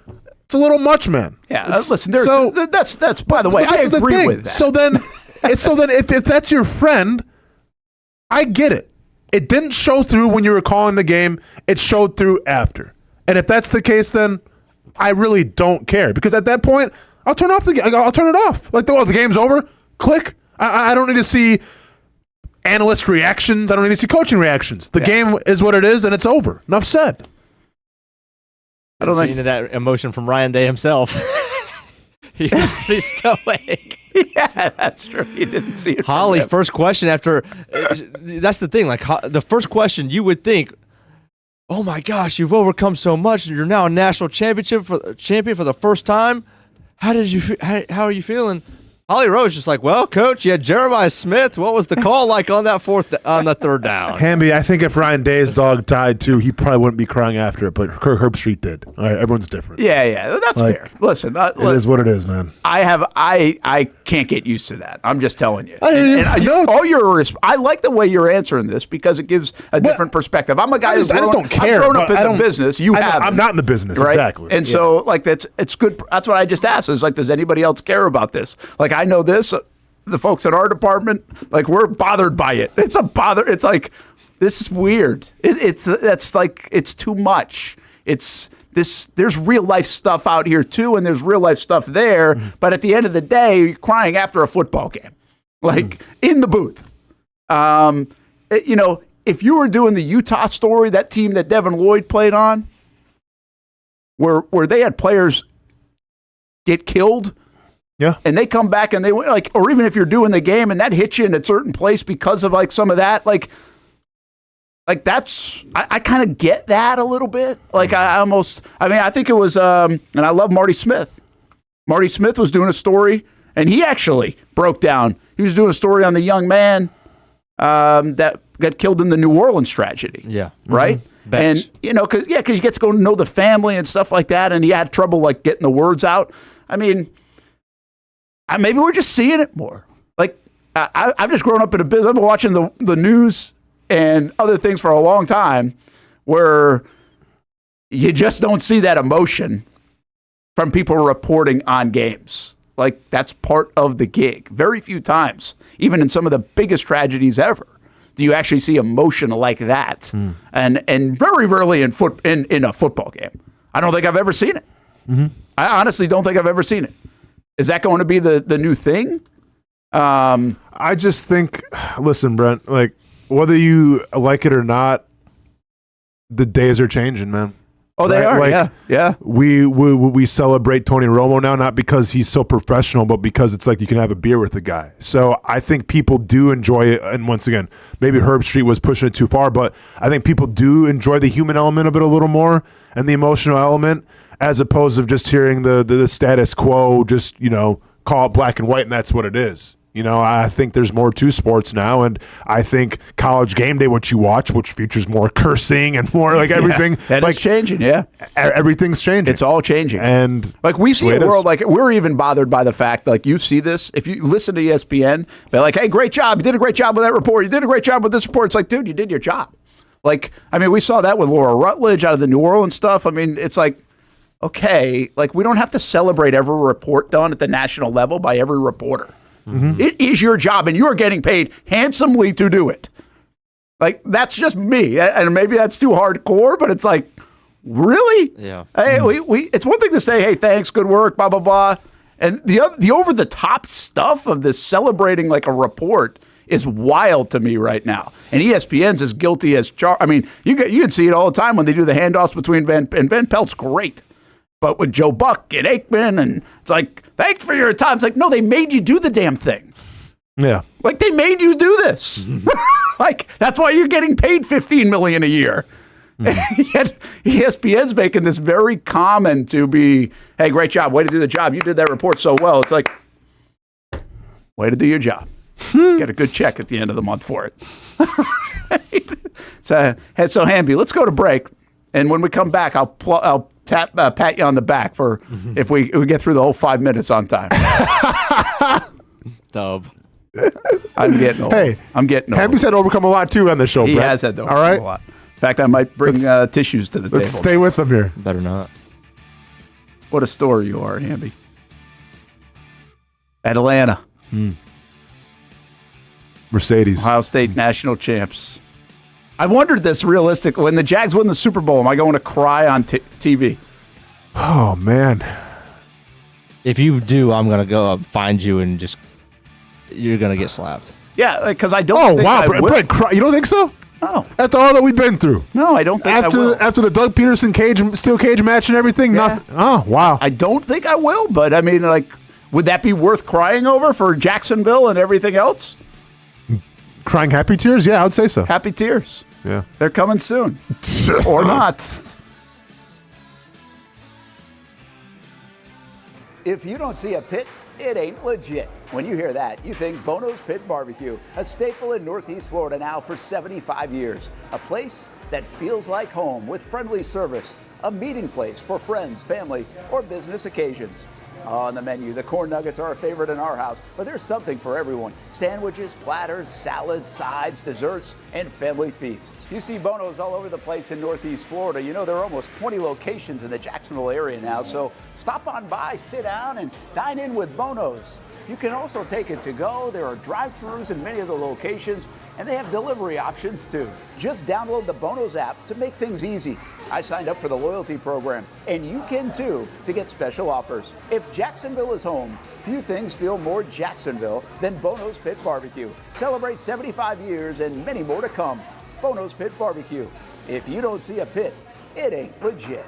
it's a little much, man. Yeah, listen, that's by the way, I agree with that. So then if that's your friend, I get it. It didn't show through when you were calling the game. It showed through after. And if that's the case, then I really don't care. Because at that point, I'll turn it off. The game's over. Click. I don't need to see analyst reactions. I don't need to see coaching reactions. The game is what it is, and it's over. Enough said. I don't think that emotion from Ryan Day himself. He was pretty stoic. Yeah, that's true. You didn't see it. Holly, first question after. That's the thing. Like the first question, you would think, "Oh my gosh, you've overcome so much, and you're now a national champion for the first time. How are you feeling?" Holly Rose just like, well, coach, you had Jeremiah Smith. What was the call like on that third down? Hamby, I think if Ryan Day's dog died too, he probably wouldn't be crying after it, but Kirk Herbstreit did. All right, everyone's different. Yeah, that's fair. Listen, it is what it is, man. I can't get used to that. I'm just telling you. I like the way you're answering this because it gives a different perspective. I'm a guy who's don't care. I've grown up in the business. You have. I'm not in the business, right? exactly. And so, like, it's good. That's what I just asked. Is like, does anybody else care about this? Like, I know this. The folks in our department, like, we're bothered by it. It's a bother. It's like, this is weird. It's like, it's too much. It's this. There's real life stuff out here too, and there's real life stuff there. But at the end of the day, you're crying after a football game, like in the booth. If you were doing the Utah story, that team that Devin Lloyd played on, where they had players get killed. Yeah. And they come back and they like, or even if you're doing the game and that hits you in a certain place because of like some of that, like that's, I kind of get that a little bit. Like I think it was, and I love Marty Smith. Marty Smith was doing a story and he actually broke down. He was doing a story on the young man that got killed in the New Orleans tragedy. Yeah. Right. Mm-hmm. And, because you get to go know the family and stuff like that. And he had trouble like getting the words out. I mean, maybe we're just seeing it more. Like, I've just grown up in a business. I've been watching the news and other things for a long time where you just don't see that emotion from people reporting on games. Like, that's part of the gig. Very few times, even in some of the biggest tragedies ever, do you actually see emotion like that. And very rarely in a football game. I don't think I've ever seen it. Mm-hmm. I honestly don't think I've ever seen it. Is that going to be the new thing? I just think, listen, Brent, like, whether you like it or not, the days are changing, man. Oh, they are, like, yeah. We celebrate Tony Romo now, not because he's so professional, but because it's like you can have a beer with the guy. So I think people do enjoy it. And once again, maybe Herbstreit was pushing it too far, but I think people do enjoy the human element of it a little more and the emotional element, as opposed to just hearing the status quo, just, call it black and white, and that's what it is. I think there's more to sports now, and I think College Game Day, what you watch, which features more cursing and more like everything. It's changing, yeah. Everything's changing. It's all changing. And like, we see a world, like, we're even bothered by the fact, like, you see this, if you listen to ESPN, they're like, hey, great job. You did a great job with that report. You did a great job with this report. It's like, dude, you did your job. Like, I mean, we saw that with Laura Rutledge out of the New Orleans stuff. I mean, it's like, okay, like, we don't have to celebrate every report done at the national level by every reporter. Mm-hmm. It is your job, and you're getting paid handsomely to do it. Like, that's just me, and maybe that's too hardcore, but it's like, really? Yeah. Hey, we it's one thing to say, hey, thanks, good work, blah, blah, blah. And the over-the-top stuff of this celebrating like a report is wild to me right now. And ESPN's as guilty as charged. I mean, you can see it all the time when they do the handoffs between Van Pelt's great. But with Joe Buck and Aikman, and it's like, thanks for your time. It's like, no, they made you do the damn thing. Yeah. Like, they made you do this. Like, that's why you're getting paid $15 million a year. Yet ESPN's making this very common to be, hey, great job, way to do the job. You did that report so well. It's like, way to do your job. Get a good check at the end of the month for it. So Hamby, let's go to break. And when we come back, I'll pat you on the back for if we get through the whole 5 minutes on time. Dub. I'm getting old. Hey, I'm getting old. Hampy's had to overcome a lot too on this show. He Brett. has had to All overcome right? a lot. In fact, I might bring tissues to the table. Let's stay with them here. Better not. What a story you are, Hamby. Atlanta. Mercedes. Ohio State national champs. I wondered this realistically. When the Jags win the Super Bowl, am I going to cry on TV? Oh, man. If you do, I'm going to go find you and just you're gonna get slapped. Yeah, because I don't think I will. Brent, you don't think so? No. After all that we've been through. No, I don't think I will. After the Doug Peterson steel cage match and everything? Yeah. Nothing. Oh, wow. I don't think I will, but I mean, like, would that be worth crying over for Jacksonville and everything else? Crying happy tears? Yeah, I would say so. Happy tears. Yeah. They're coming soon. Or not. If you don't see a pit, it ain't legit. When you hear that, you think Bono's Pit Barbecue, a staple in Northeast Florida now for 75 years. A place that feels like home with friendly service, a meeting place for friends, family, or business occasions. On the menu, the corn nuggets are a favorite in our house, but there's something for everyone. Sandwiches, platters, salads, sides, desserts, and family feasts. You see Bono's all over the place in Northeast Florida. You know, there are almost 20 locations in the Jacksonville area now, so stop on by, sit down, and dine in with Bono's. You can also take it to go. There are drive-thrus in many of the locations, and they have delivery options too. Just download the Bono's app to make things easy. I signed up for the loyalty program, and you can too, to get special offers. If Jacksonville is home, few things feel more Jacksonville than Bono's Pit Barbecue. Celebrate 75 years and many more to come. Bono's Pit Barbecue. If you don't see a pit, it ain't legit.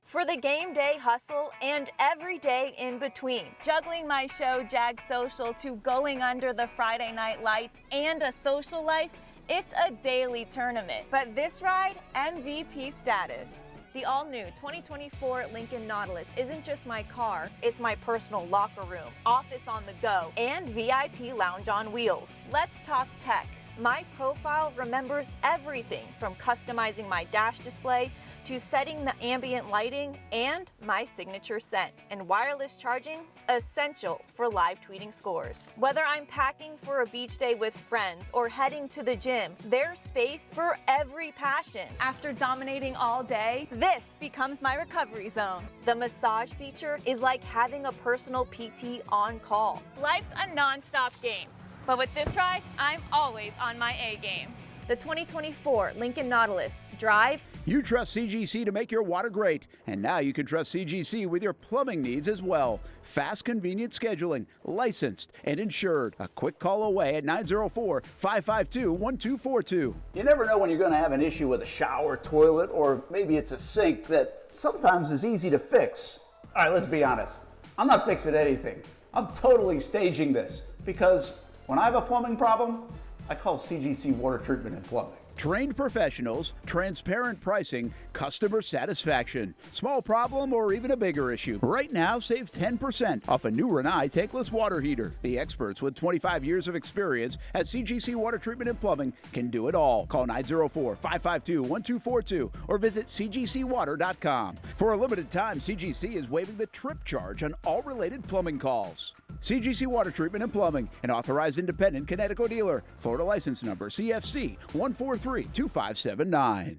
For the game day hustle and every day in between. Juggling my show, Jag Social, to going under the Friday night lights and a social life, it's a daily tournament. But this ride, MVP status. The all-new 2024 Lincoln Nautilus isn't just my car, it's my personal locker room, office on the go, and VIP lounge on wheels. Let's talk tech. My profile remembers everything from customizing my dash display to setting the ambient lighting and my signature scent. And wireless charging, essential for live tweeting scores. Whether I'm packing for a beach day with friends or heading to the gym, there's space for every passion. After dominating all day, this becomes my recovery zone. The massage feature is like having a personal PT on call. Life's a non-stop game, but with this ride, I'm always on my A game. The 2024 Lincoln Nautilus. Drive. You trust CGC to make your water great, and now you can trust CGC with your plumbing needs as well. Fast, convenient scheduling, licensed and insured. A quick call away at 904-552-1242. You never know when you're going to have an issue with a shower, toilet, or maybe it's a sink that sometimes is easy to fix. All right, let's be honest. I'm not fixing anything. I'm totally staging this because when I have a plumbing problem, I call CGC Water Treatment and Plumbing. Trained professionals, transparent pricing, customer satisfaction. Small problem or even a bigger issue. Right now, save 10% off a new Rinnai tankless water heater. The experts with 25 years of experience at CGC Water Treatment and Plumbing can do it all. Call 904-552-1242 or visit cgcwater.com. For a limited time, CGC is waiving the trip charge on all related plumbing calls. CGC Water Treatment and Plumbing, an authorized independent Connecticut dealer. Florida license number CFC 1432579.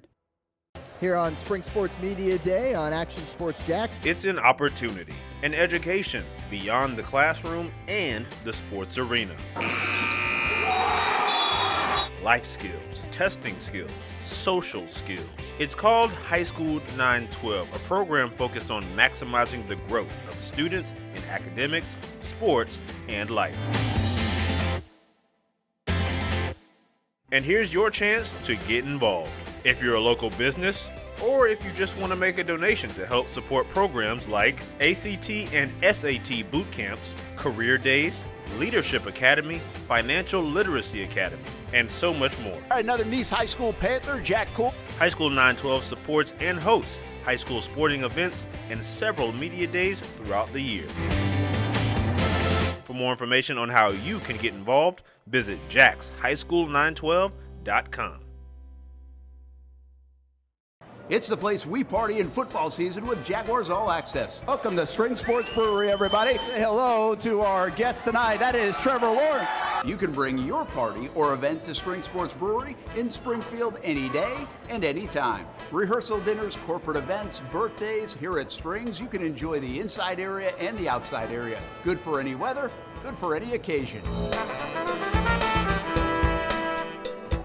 Here on Spring Sports Media Day on Action Sports Jack. It's an opportunity, an education beyond the classroom and the sports arena. Life skills, testing skills, social skills. It's called High School 912, a program focused on maximizing the growth of students in academics, sports, and life. And here's your chance to get involved. If you're a local business, or if you just want to make a donation to help support programs like ACT and SAT boot camps, career days, Leadership Academy, Financial Literacy Academy, and so much more. All right, another Nice High School Panther, Jack Cole. High School 912 supports and hosts high school sporting events and several media days throughout the year. For more information on how you can get involved, visit jackshighschool912.com. It's the place we party in football season with Jaguars All Access. Welcome to Spring Sports Brewery, everybody. Say hello to our guest tonight. That is Trevor Lawrence. You can bring your party or event to Spring Sports Brewery in Springfield any day and any time. Rehearsal dinners, corporate events, birthdays. Here at Springs, you can enjoy the inside area and the outside area. Good for any weather, good for any occasion.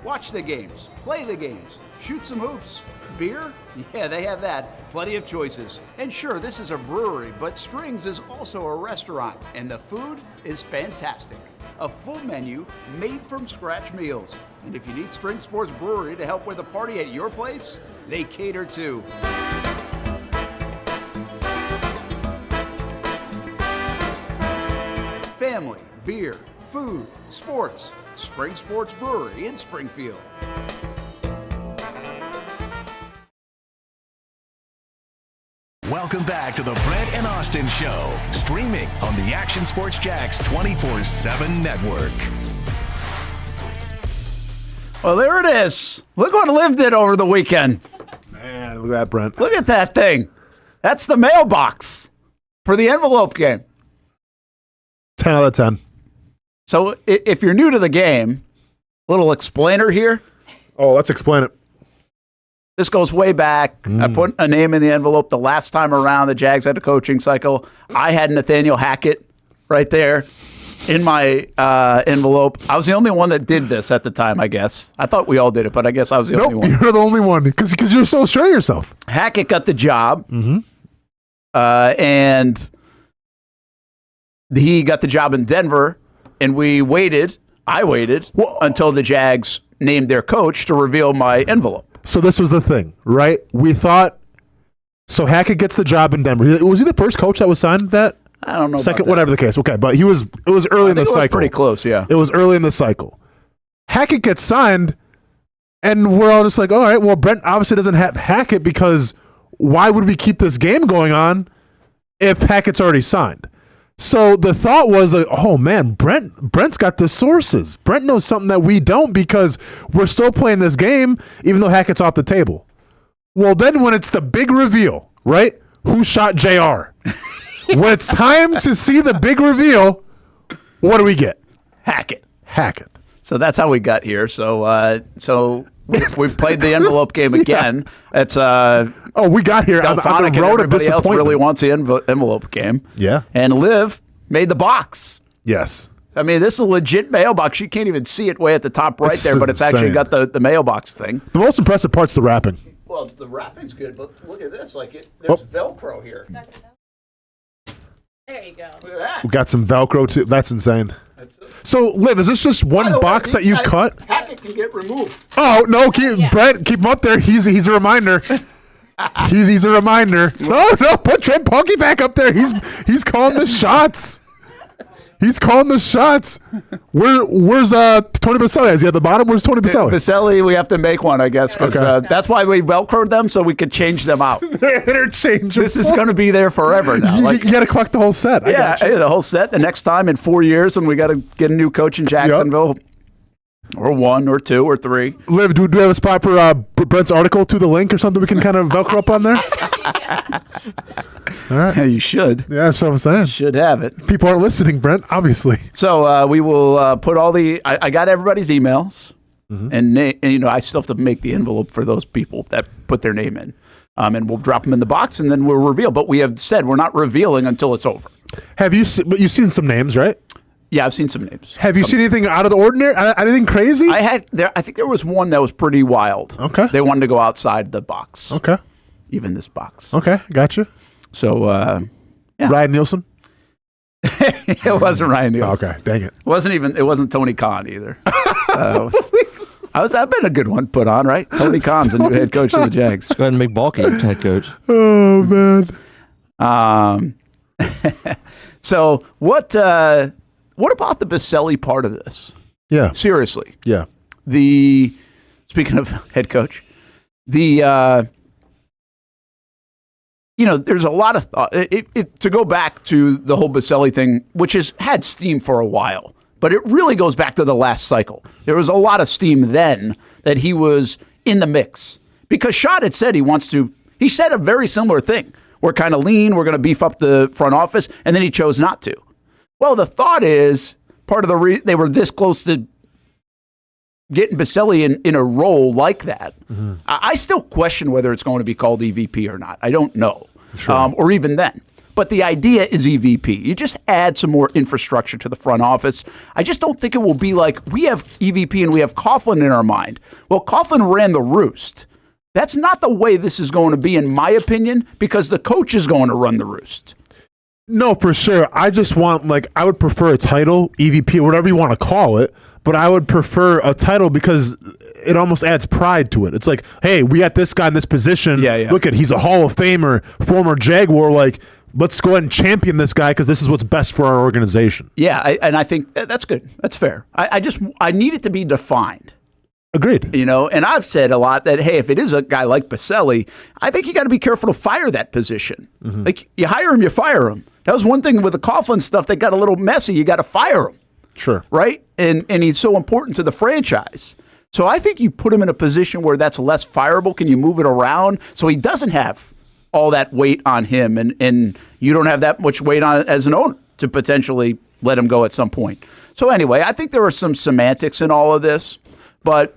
Watch the games, play the games, shoot some hoops, beer? Yeah, they have that. Plenty of choices. And sure, this is a brewery, but Strings is also a restaurant, and the food is fantastic. A full menu made from scratch meals. And if you need String Sports Brewery to help with a party at your place, they cater too. Family, beer, food, sports. Spring Sports Brewery in Springfield. Welcome back to the Brent and Austin Show, streaming on the Action Sports Jax 24/7 network. Well, there it is. Look what Liv did over the weekend. Man, look at that, Brent. Look at that thing. That's the mailbox for the envelope game. 10 out of 10. So if you're new to the game, little explainer here. Oh, let's explain it. This goes way back. I put a name in the envelope the last time around the Jags had a coaching cycle. I had Nathaniel Hackett right there in my envelope. I was the only one that did this at the time, I guess. I thought we all did it, but I guess I was the only one. You're the only one because you're so sure of yourself. Hackett got the job, and he got the job in Denver, and I waited until the Jags named their coach to reveal my envelope. So this was the thing, right? We thought, so Hackett gets the job in Denver. Was he the first coach that was signed that? I don't know. Second, whatever the case. Okay, but it was early in the cycle. It was pretty close, yeah. It was early in the cycle. Hackett gets signed, and we're all just like, all right, well, Brent obviously doesn't have Hackett because why would we keep this game going on if Hackett's already signed? So the thought was like, oh man, Brent's got the sources. Brent knows something that we don't because we're still playing this game even though Hackett's off the table. Well, then when it's the big reveal, right? Who shot JR? When it's time to see the big reveal, what do we get? Hackett. So that's how we got here. So we've played the envelope game again. It's we got here. Delphonic and everybody else really wants the envelope game. Yeah. And Liv made the box. Yes. I mean, this is a legit mailbox. You can't even see it way at the top right there, but it's actually got the mailbox thing. The most impressive part's the wrapping. Well, the wrapping's good, but look at this. There's Velcro here. There you go. Look at that. We got some Velcro too. That's insane. So, Liv, is this just one box that you cut? Hackett can get removed. Oh no, Brent, keep him up there. He's a reminder. he's a reminder. No, put Trent Punky back up there. He's calling the shots. He's calling the shots. Where's Tony Baselli? Is he at the bottom? Where's Tony Baselli? Baselli, we have to make one, I guess. Okay. That's why we Velcroed them so we could change them out. They're interchangeable. This is going to be there forever now. You got to collect the whole set. Yeah, the whole set. The next time in 4 years when we got to get a new coach in Jacksonville. Yep. Or 1 or 2 or 3. Liv, do we have a spot for Brent's article to the link or something we can kind of Velcro up on there? All right. Yeah, you should. Yeah, that's what I'm saying. Should have it. People aren't listening, Brent, obviously. So we will put all the... I got everybody's emails, and I still have to make the envelope for those people that put their name in. And we'll drop them in the box, and then we'll reveal. But we have said we're not revealing until it's over. But you've seen some names, right? Yeah, I've seen some names. Have you seen anything out of the ordinary? Anything crazy? I think there was one that was pretty wild. Okay. They wanted to go outside the box. Okay. Even this box. Okay, gotcha. So, yeah. Ryan Nielsen? It wasn't Ryan Nielsen. Okay, dang it. It wasn't Tony Khan either. That'd been a good one put on, right? Tony Khan's the new head coach of the Jags. Let's go ahead and make Baalke your head coach. Oh, man. So what about the Baselli part of this? Yeah. Seriously. Yeah. Speaking of head coach, there's a lot of thought. To go back to the whole Baselli thing, which has had steam for a while, but it really goes back to the last cycle. There was a lot of steam then that he was in the mix because Shad had said he said a very similar thing. We're kind of lean. We're going to beef up the front office. And then he chose not to. Well, the thought is part of the reason they were this close to getting Baselli in a role like that. Mm-hmm. I still question whether it's going to be called EVP or not. I don't know. Sure. Or even then. But the idea is EVP. You just add some more infrastructure to the front office. I just don't think it will be like we have EVP and we have Coughlin in our mind. Well, Coughlin ran the roost. That's not the way this is going to be, in my opinion, because the coach is going to run the roost. No, for sure. I just want, I would prefer a title, EVP, whatever you want to call it, but I would prefer a title because it almost adds pride to it. It's like, hey, we got this guy in this position. Yeah. Look he's a Hall of Famer, former Jaguar. Let's go ahead and champion this guy because this is what's best for our organization. Yeah, and I think that's good. That's fair. I need it to be defined. Agreed. And I've said a lot that, hey, if it is a guy like Baselli, I think you got to be careful to fire that position. Mm-hmm. You hire him, you fire him. That was one thing with the Coughlin stuff that got a little messy. You got to fire him. Sure. Right? And he's so important to the franchise. So I think you put him in a position where that's less fireable. Can you move it around so he doesn't have all that weight on him and you don't have that much weight on it as an owner to potentially let him go at some point. So anyway, I think there are some semantics in all of this, but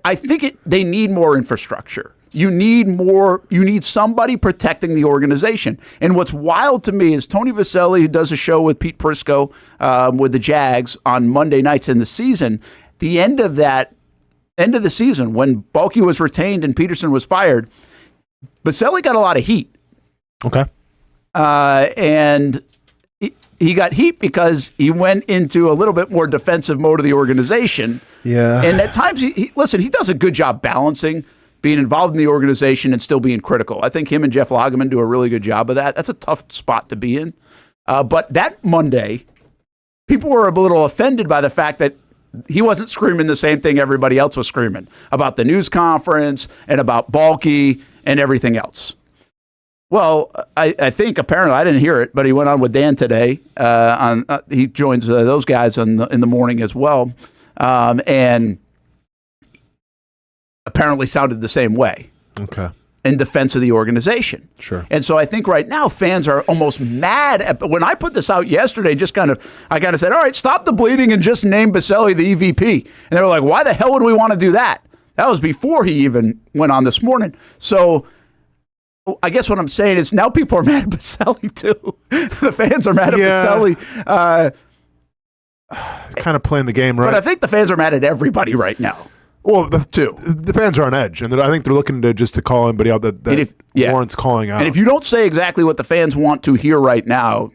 I think they need more infrastructure. You need somebody protecting the organization. And what's wild to me is Tony Baselli does a show with Pete Prisco with the Jags on Monday nights in the season. The end of the season, when Baalke was retained and Peterson was fired, Baselli got a lot of heat. Okay. And he got heat because he went into a little bit more defensive mode of the organization. Yeah. And at times, he does a good job balancing being involved in the organization and still being critical. I think him and Jeff Lageman do a really good job of that. That's a tough spot to be in. But that Monday, people were a little offended by the fact that he wasn't screaming the same thing everybody else was screaming about the news conference and about Baalke and everything else. Well, I think apparently I didn't hear it, but he went on with Dan today. He joins those guys in the morning as well, and apparently sounded the same way. Okay. In defense of the organization. Sure. And so I think right now fans are almost mad. When I put this out yesterday, I kind of said, all right, stop the bleeding and just name Baselli the EVP. And they were like, why the hell would we want to do that? That was before he even went on this morning. So I guess what I'm saying is now people are mad at Baselli too. The fans are mad at Baselli. It's kind of playing the game, right? But I think the fans are mad at everybody right now. Well, the fans are on edge, and I think they're looking to call anybody out that warrants calling out. And if you don't say exactly what the fans want to hear right now,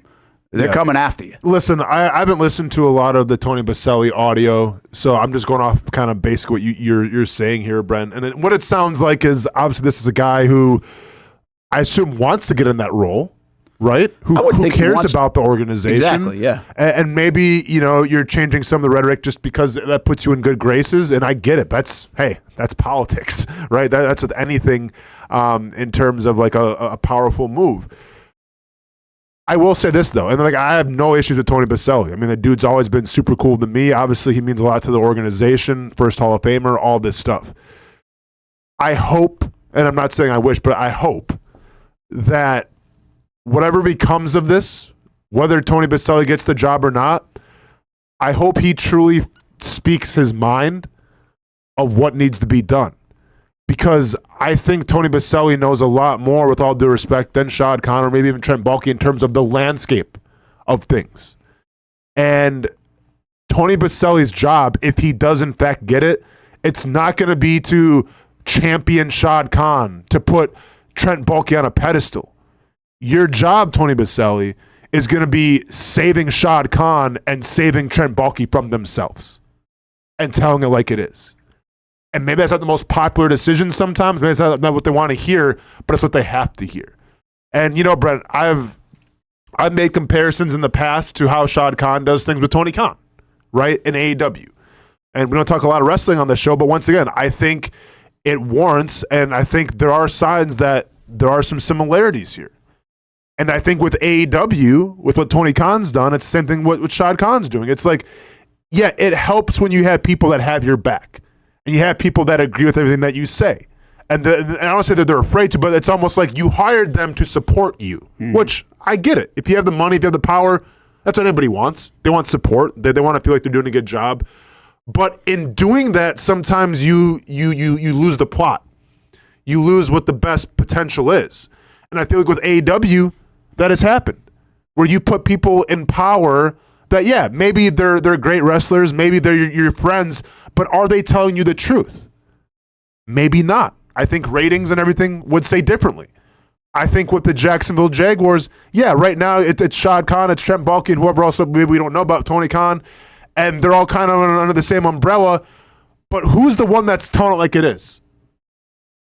they're coming after you. Listen, I haven't listened to a lot of the Tony Baselli audio, so I'm just going off kind of basically what you're saying here, Brent. And what it sounds like is obviously this is a guy who I assume wants to get in that role. Right? Who cares about the organization? Exactly, yeah. And maybe, you're changing some of the rhetoric just because that puts you in good graces, and I get it. That's politics, right? That's with anything in terms of like a powerful move. I will say this, though, and I have no issues with Tony Baselli. I mean, the dude's always been super cool to me. Obviously, he means a lot to the organization, first Hall of Famer, all this stuff. I hope, and I'm not saying I wish, but I hope that whatever becomes of this, whether Tony Baselli gets the job or not, I hope he truly speaks his mind of what needs to be done. Because I think Tony Baselli knows a lot more, with all due respect, than Shad Khan or maybe even Trent Baalke in terms of the landscape of things. And Tony Baselli's job, if he does in fact get it, it's not going to be to champion Shad Khan, to put Trent Baalke on a pedestal. Your job, Tony Baselli, is going to be saving Shad Khan and saving Trent Baalke from themselves and telling it like it is. And maybe that's not the most popular decision sometimes. Maybe it's not what they want to hear, but it's what they have to hear. And, Brent, I've made comparisons in the past to how Shad Khan does things with Tony Khan, right, in AEW. And we don't talk a lot of wrestling on this show, but once again, I think it warrants, and I think there are signs that there are some similarities here. And I think with AEW, with what Tony Khan's done, it's the same thing what Shad Khan's doing. It's like, yeah, it helps when you have people that have your back. And you have people that agree with everything that you say. And I don't say that they're afraid to, but it's almost like you hired them to support you, which I get it. If you have the money, if you have the power, that's what anybody wants. They want support. They want to feel like they're doing a good job. But in doing that, sometimes you lose the plot. You lose what the best potential is. And I feel like with AEW, that has happened, where you put people in power that, yeah, maybe they're great wrestlers, maybe they're your friends, but are they telling you the truth? Maybe not. I think ratings and everything would say differently. I think with the Jacksonville Jaguars, yeah, right now it's Shad Khan, it's Trent Baalke, and whoever else maybe we don't know about, Tony Khan, and they're all kind of under the same umbrella. But who's the one that's telling it like it is?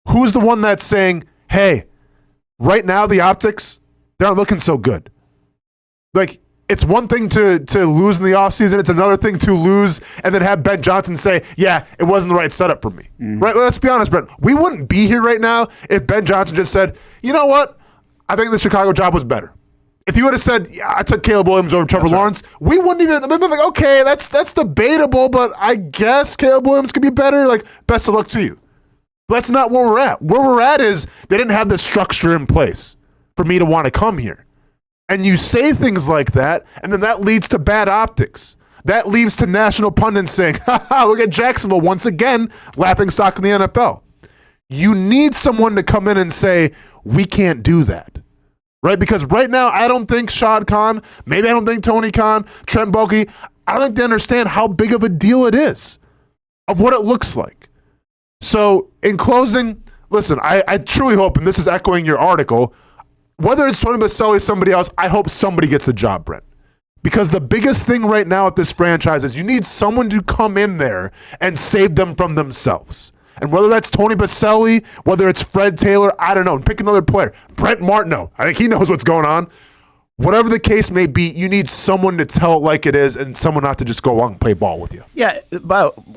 Who's the one that's saying, hey, right now the optics, they're not looking so good? Like, it's one thing to lose in the offseason. It's another thing to lose and then have Ben Johnson say, yeah, it wasn't the right setup for me. Right? Let's be honest, Brent. We wouldn't be here right now if Ben Johnson just said, you know what? I think the Chicago job was better. If he would have said, yeah, I took Caleb Williams over Trevor Lawrence, we wouldn't even be like, okay, that's debatable, but I guess Caleb Williams could be better. Like, best of luck to you. But that's not where we're at. Where we're at is they didn't have the structure in place for me to want to come here. And you say things like that, and then that leads to bad optics. That leads to national pundits saying, look at Jacksonville once again, lapping stock in the NFL. You need someone to come in and say, we can't do that. Right? Because right now, I don't think Shad Khan, maybe I don't think Tony Khan, Trent Baalke, I don't think they understand how big of a deal it is, of what it looks like. So in closing, listen, I truly hope, and this is echoing your article, whether it's Tony Baselli or somebody else, I hope somebody gets the job, Brent. Because the biggest thing right now at this franchise is you need someone to come in there and save them from themselves. And whether that's Tony Baselli, whether it's Fred Taylor, I don't know. Pick another player. Brent Martineau. I think he knows what's going on. Whatever the case may be, you need someone to tell it like it is and someone not to just go along and play ball with you. Yeah,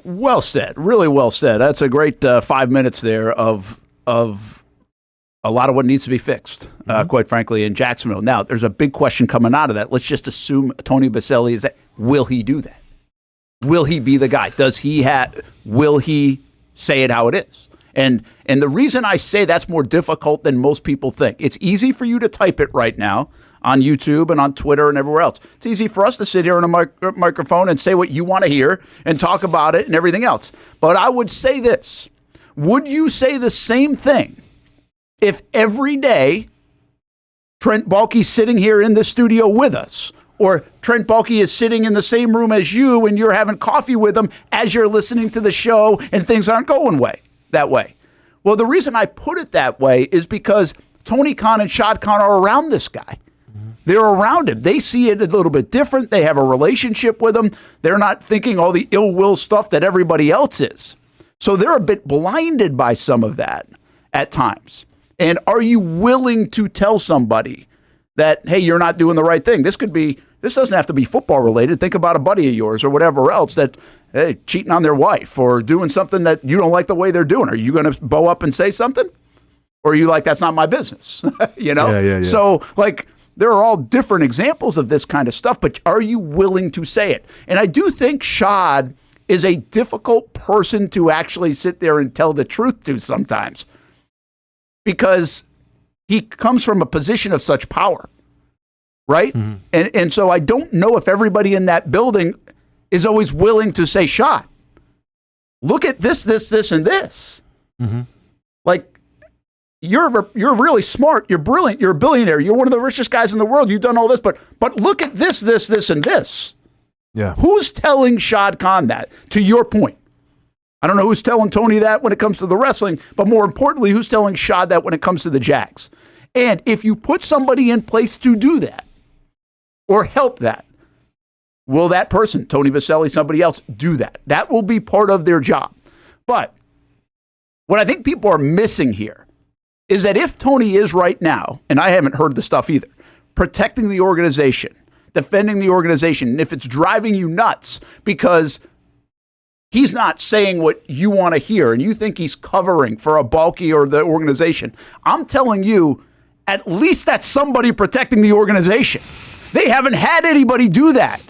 well said. Really well said. That's a great 5 minutes there of a lot of what needs to be fixed, quite frankly, in Jacksonville. Now, there's a big question coming out of that. Let's just assume Tony Baselli is that. Will he do that? Will he be the guy? Will he say it how it is? And the reason I say that's more difficult than most people think, it's easy for you to type it right now on YouTube and on Twitter and everywhere else. It's easy for us to sit here on a microphone and say what you want to hear and talk about it and everything else. But I would say this. Would you say the same thing if every day Trent Baalke's sitting here in the studio with us, or Trent Baalke is sitting in the same room as you and you're having coffee with him as you're listening to the show and things aren't going that way? Well, the reason I put it that way is because Tony Khan and Shad Khan are around this guy. They're around him. They see it a little bit different. They have a relationship with him. They're not thinking all the ill will stuff that everybody else is. So they're a bit blinded by some of that at times. And are you willing to tell somebody that, hey, you're not doing the right thing? This doesn't have to be football related. Think about a buddy of yours or whatever else that, hey, cheating on their wife or doing something that you don't like the way they're doing. Are you going to bow up and say something? Or are you like, that's not my business? You know? Yeah. So, like, there are all different examples of this kind of stuff, but are you willing to say it? And I do think Shad is a difficult person to actually sit there and tell the truth to sometimes, because he comes from a position of such power, right? Mm-hmm. And so I don't know if everybody in that building is always willing to say, Shad, look at this, and this. Mm-hmm. Like, you're really smart. You're brilliant. You're a billionaire. You're one of the richest guys in the world. You've done all this, but look at this, and this. Yeah. Who's telling Shad Khan that, to your point? I don't know who's telling Tony that when it comes to the wrestling, but more importantly, who's telling Shad that when it comes to the Jags? And if you put somebody in place to do that or help that, will that person, Tony Baselli, somebody else, do that? That will be part of their job. But what I think people are missing here is that if Tony is right now, and I haven't heard the stuff either, protecting the organization, defending the organization, and if it's driving you nuts because he's not saying what you want to hear and you think he's covering for a Baalke or the organization, I'm telling you, at least that's somebody protecting the organization. They haven't had anybody do that.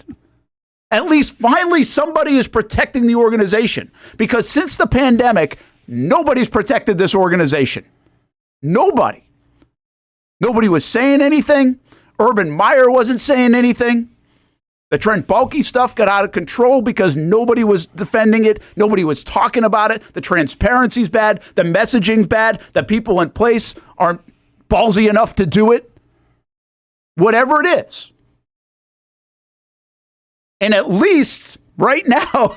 At least finally somebody is protecting the organization, because since the pandemic, nobody's protected this organization. Nobody. Nobody was saying anything. Urban Meyer wasn't saying anything. The Trent Baalke stuff got out of control because nobody was defending it. Nobody was talking about it. The transparency's bad. The messaging's bad. The people in place aren't ballsy enough to do it. Whatever it is. And at least right now,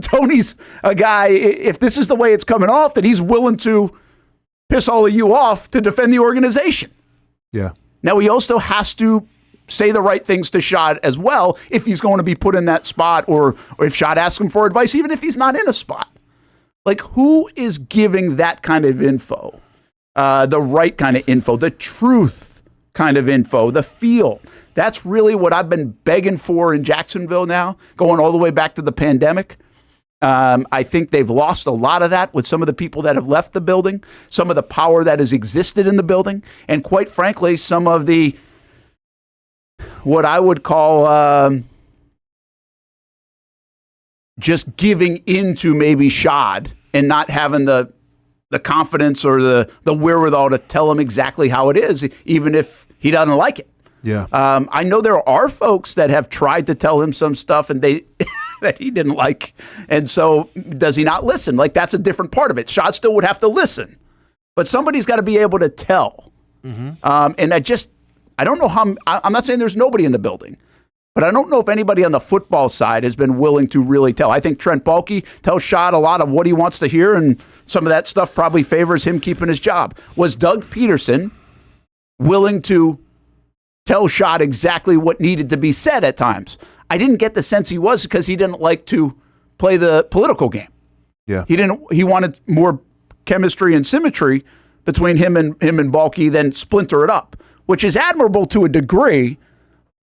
Tony's a guy, if this is the way it's coming off, that he's willing to piss all of you off to defend the organization. Yeah. Now, he also has to say the right things to Shad as well if he's going to be put in that spot or if Shad asks him for advice, even if he's not in a spot. Like, who is giving that kind of info? The right kind of info, the truth kind of info, the feel. That's really what I've been begging for in Jacksonville now, going all the way back to the pandemic. I think they've lost a lot of that with some of the people that have left the building, some of the power that has existed in the building, and quite frankly, some of the, what I would call just giving into maybe Shad and not having the confidence or the wherewithal to tell him exactly how it is, even if he doesn't like it. Yeah. I know there are folks that have tried to tell him some stuff and they that he didn't like. And so does he not listen? Like, that's a different part of it. Shad still would have to listen. But somebody's got to be able to tell. And I don't know how, I'm not saying there's nobody in the building, but I don't know if anybody on the football side has been willing to really tell. I think Trent Baalke tells Shad a lot of what he wants to hear, and some of that stuff probably favors him keeping his job. Was Doug Peterson willing to tell Shad exactly what needed to be said at times? I didn't get the sense he was, because he didn't like to play the political game. Yeah. He wanted more chemistry and symmetry between him and Baalke than splinter it up, which is admirable to a degree,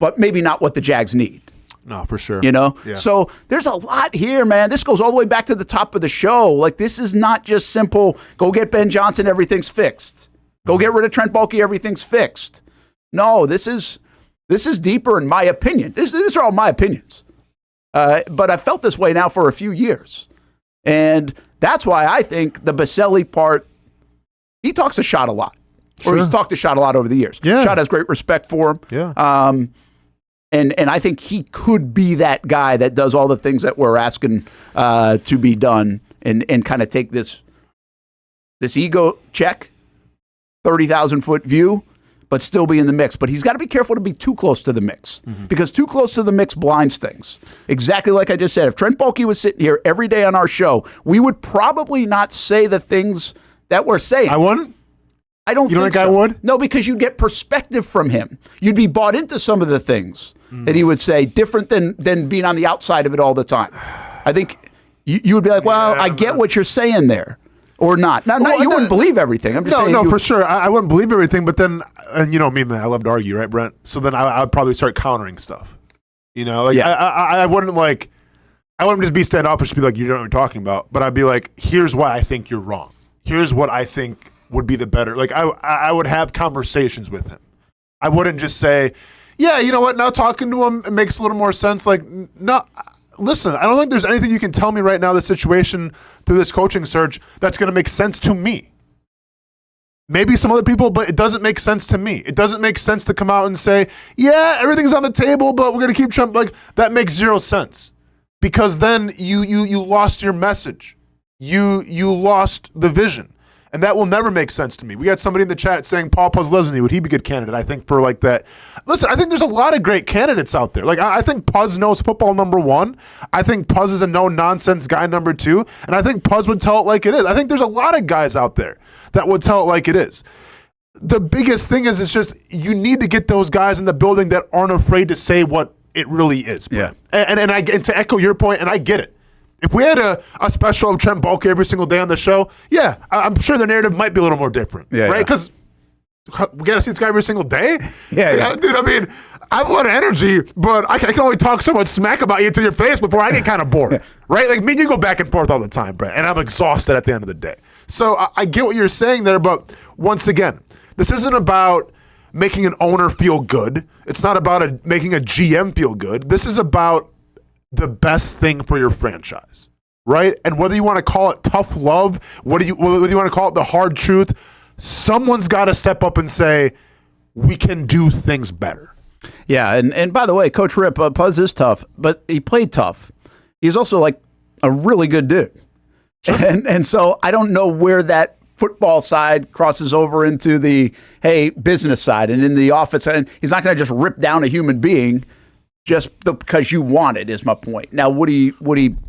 but maybe not what the Jags need. No, for sure. Yeah. So there's a lot here, man. This goes all the way back to the top of the show. Like, this is not just simple, go get Ben Johnson, everything's fixed. Go get rid of Trent Baalke, everything's fixed. No, this is deeper, in my opinion. These are all my opinions. But I've felt this way now for a few years. And that's why I think the Baselli part, he talks to Shad a lot. Or he's talked to Shad a lot over the years. Yeah. Shad has great respect for him. Yeah. And I think he could be that guy that does all the things that we're asking to be done and kind of take this ego check, 30,000-foot view, but still be in the mix. But he's got to be careful to be too close to the mix, because too close to the mix blinds things. Exactly like I just said. If Trent Baalke was sitting here every day on our show, we would probably not say the things that we're saying. I wouldn't? I don't You don't think think I so. would? No, because you'd get perspective from him. You'd be bought into some of the things that he would say, different than being on the outside of it all the time. I think you would be like, well, I get what you're saying there. Or not. Now, you wouldn't believe everything. I'm just saying. No, for sure. I wouldn't believe everything, but then, and you know me, man, I love to argue, right, Brent? So then I would probably start countering stuff. You know, like I wouldn't just be standoffish to be like, you don't know what you're talking about. But I'd be like, here's why I think you're wrong. Here's what I think would be the better. Like, I would have conversations with him. I wouldn't just say, yeah, you know what, now talking to him, it makes a little more sense. Like, no, listen, I don't think there's anything you can tell me right now, the situation through this coaching search, that's going to make sense to me. Maybe some other people, but it doesn't make sense to me. It doesn't make sense to come out and say, yeah, everything's on the table, but we're going to keep Trump. Like, that makes zero sense, because then you lost your message. You lost the vision. And that will never make sense to me. We got somebody in the chat saying Paul Puzzlesny, would he be a good candidate? I think for like that. Listen, I think there's a lot of great candidates out there. Like, I think Puzz knows football, number one. I think Puzz is a no-nonsense guy, number two. And I think Puzz would tell it like it is. I think there's a lot of guys out there that would tell it like it is. The biggest thing is, it's just you need to get those guys in the building that aren't afraid to say what it really is. Yeah. And to echo your point, and I get it. If we had a special of Trent Baalke every single day on the show, yeah, I'm sure the narrative might be a little more different, right? Because we got to see this guy every single day. Yeah. Dude, I mean, I have a lot of energy, but I can only talk so much smack about you to your face before I get kind of bored, right? Like, me and you go back and forth all the time, Brent, and I'm exhausted at the end of the day. So I get what you're saying there, but once again, this isn't about making an owner feel good. It's not about making a GM feel good. This is about the best thing for your franchise, right? And whether you want to call it tough love, whether you want to call it the hard truth, someone's got to step up and say, we can do things better. Yeah, and by the way, Coach Rip, Puzz is tough, but he played tough. He's also like a really good dude. Sure. And so I don't know where that football side crosses over into the, hey, business side and in the office. And he's not going to just rip down a human being because you want it is my point. Now, would he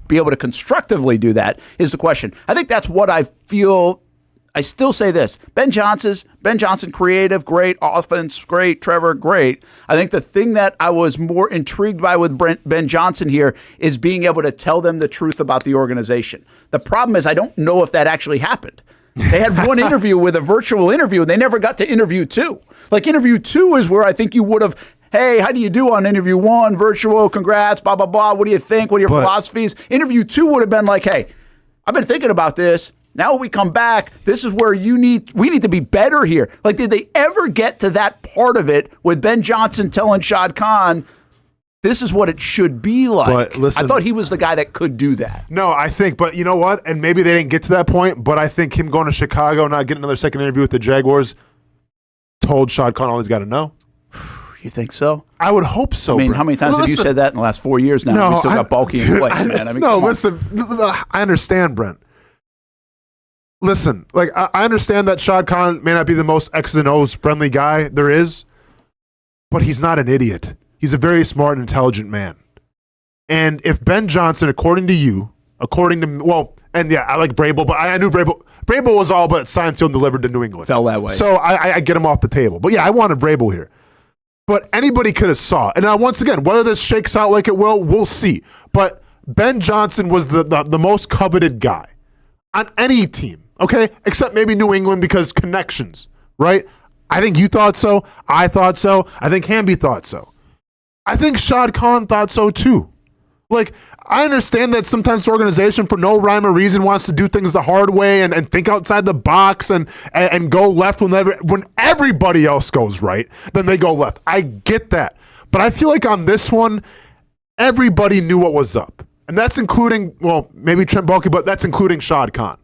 be able to constructively do that is the question. I think that's what I feel. I still say this. Ben Johnson, creative, great. Offense, great. Trevor, great. I think the thing that I was more intrigued by with Ben Johnson here is being able to tell them the truth about the organization. The problem is I don't know if that actually happened. They had one interview with a virtual interview, and they never got to interview 2. Like, interview 2 is where I think you would have, hey, how do you do on interview 1? Virtual, congrats, blah, blah, blah. What do you think? What are your philosophies? Interview 2 would have been like, hey, I've been thinking about this. Now we come back, this is where we need to be better here. Like, did they ever get to that part of it with Ben Johnson telling Shad Khan, this is what it should be like? But listen, I thought he was the guy that could do that. No, I think, but you know what? And maybe they didn't get to that point, but I think him going to Chicago, not getting another second interview with the Jaguars, told Shad Khan all he's got to know. You think so? I would hope so. I mean, Brent. how many times have you said that in the last 4 years now? We still got Baalke in place, man. I mean, listen, I understand, Brent. Listen, like, I understand that Shad Khan may not be the most X's and O's friendly guy there is, but he's not an idiot. He's a very smart and intelligent man. And if Ben Johnson, according to you, and yeah, I like Vrabel, but I knew Vrabel was all but signed, sealed, and delivered to New England. Fell that way. So I get him off the table. But yeah, I wanted Vrabel here. But anybody could have saw. And now, once again, whether this shakes out like it will, we'll see. But Ben Johnson was the most coveted guy on any team, okay? Except maybe New England because connections, right? I think you thought so. I thought so. I think Hamby thought so. I think Shad Khan thought so too. Like, I understand that sometimes the organization, for no rhyme or reason, wants to do things the hard way and think outside the box and go left when everybody else goes right, then they go left. I get that. But I feel like on this one, everybody knew what was up. And that's including, well, maybe Trent Baalke, but that's including Shad Khan.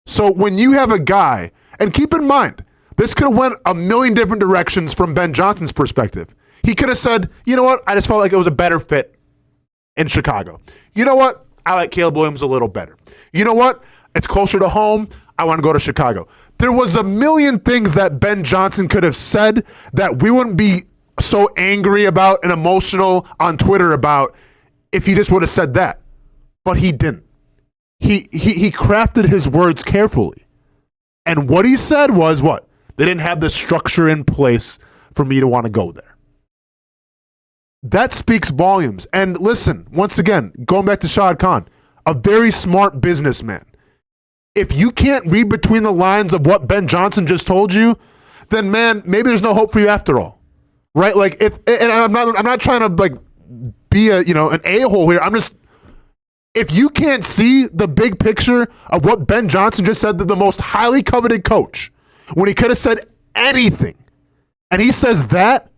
So when you have a guy, and keep in mind, this could have went a million different directions from Ben Johnson's perspective. He could have said, you know what, I just felt like it was a better fit in Chicago. You know what, I like Caleb Williams a little better. You know what, it's closer to home, I want to go to Chicago. There was a million things that Ben Johnson could have said that we wouldn't be so angry about and emotional on Twitter about if he just would have said that. But he didn't. He crafted his words carefully. And what he said was what? They didn't have the structure in place for me to want to go there. That speaks volumes. And listen, once again, going back to Shad Khan, a very smart businessman. If you can't read between the lines of what Ben Johnson just told you, then man, maybe there's no hope for you after all. Right? Like, and I'm not trying to like be an a-hole here. If you can't see the big picture of what Ben Johnson just said to the most highly coveted coach, when he could have said anything, and he says that,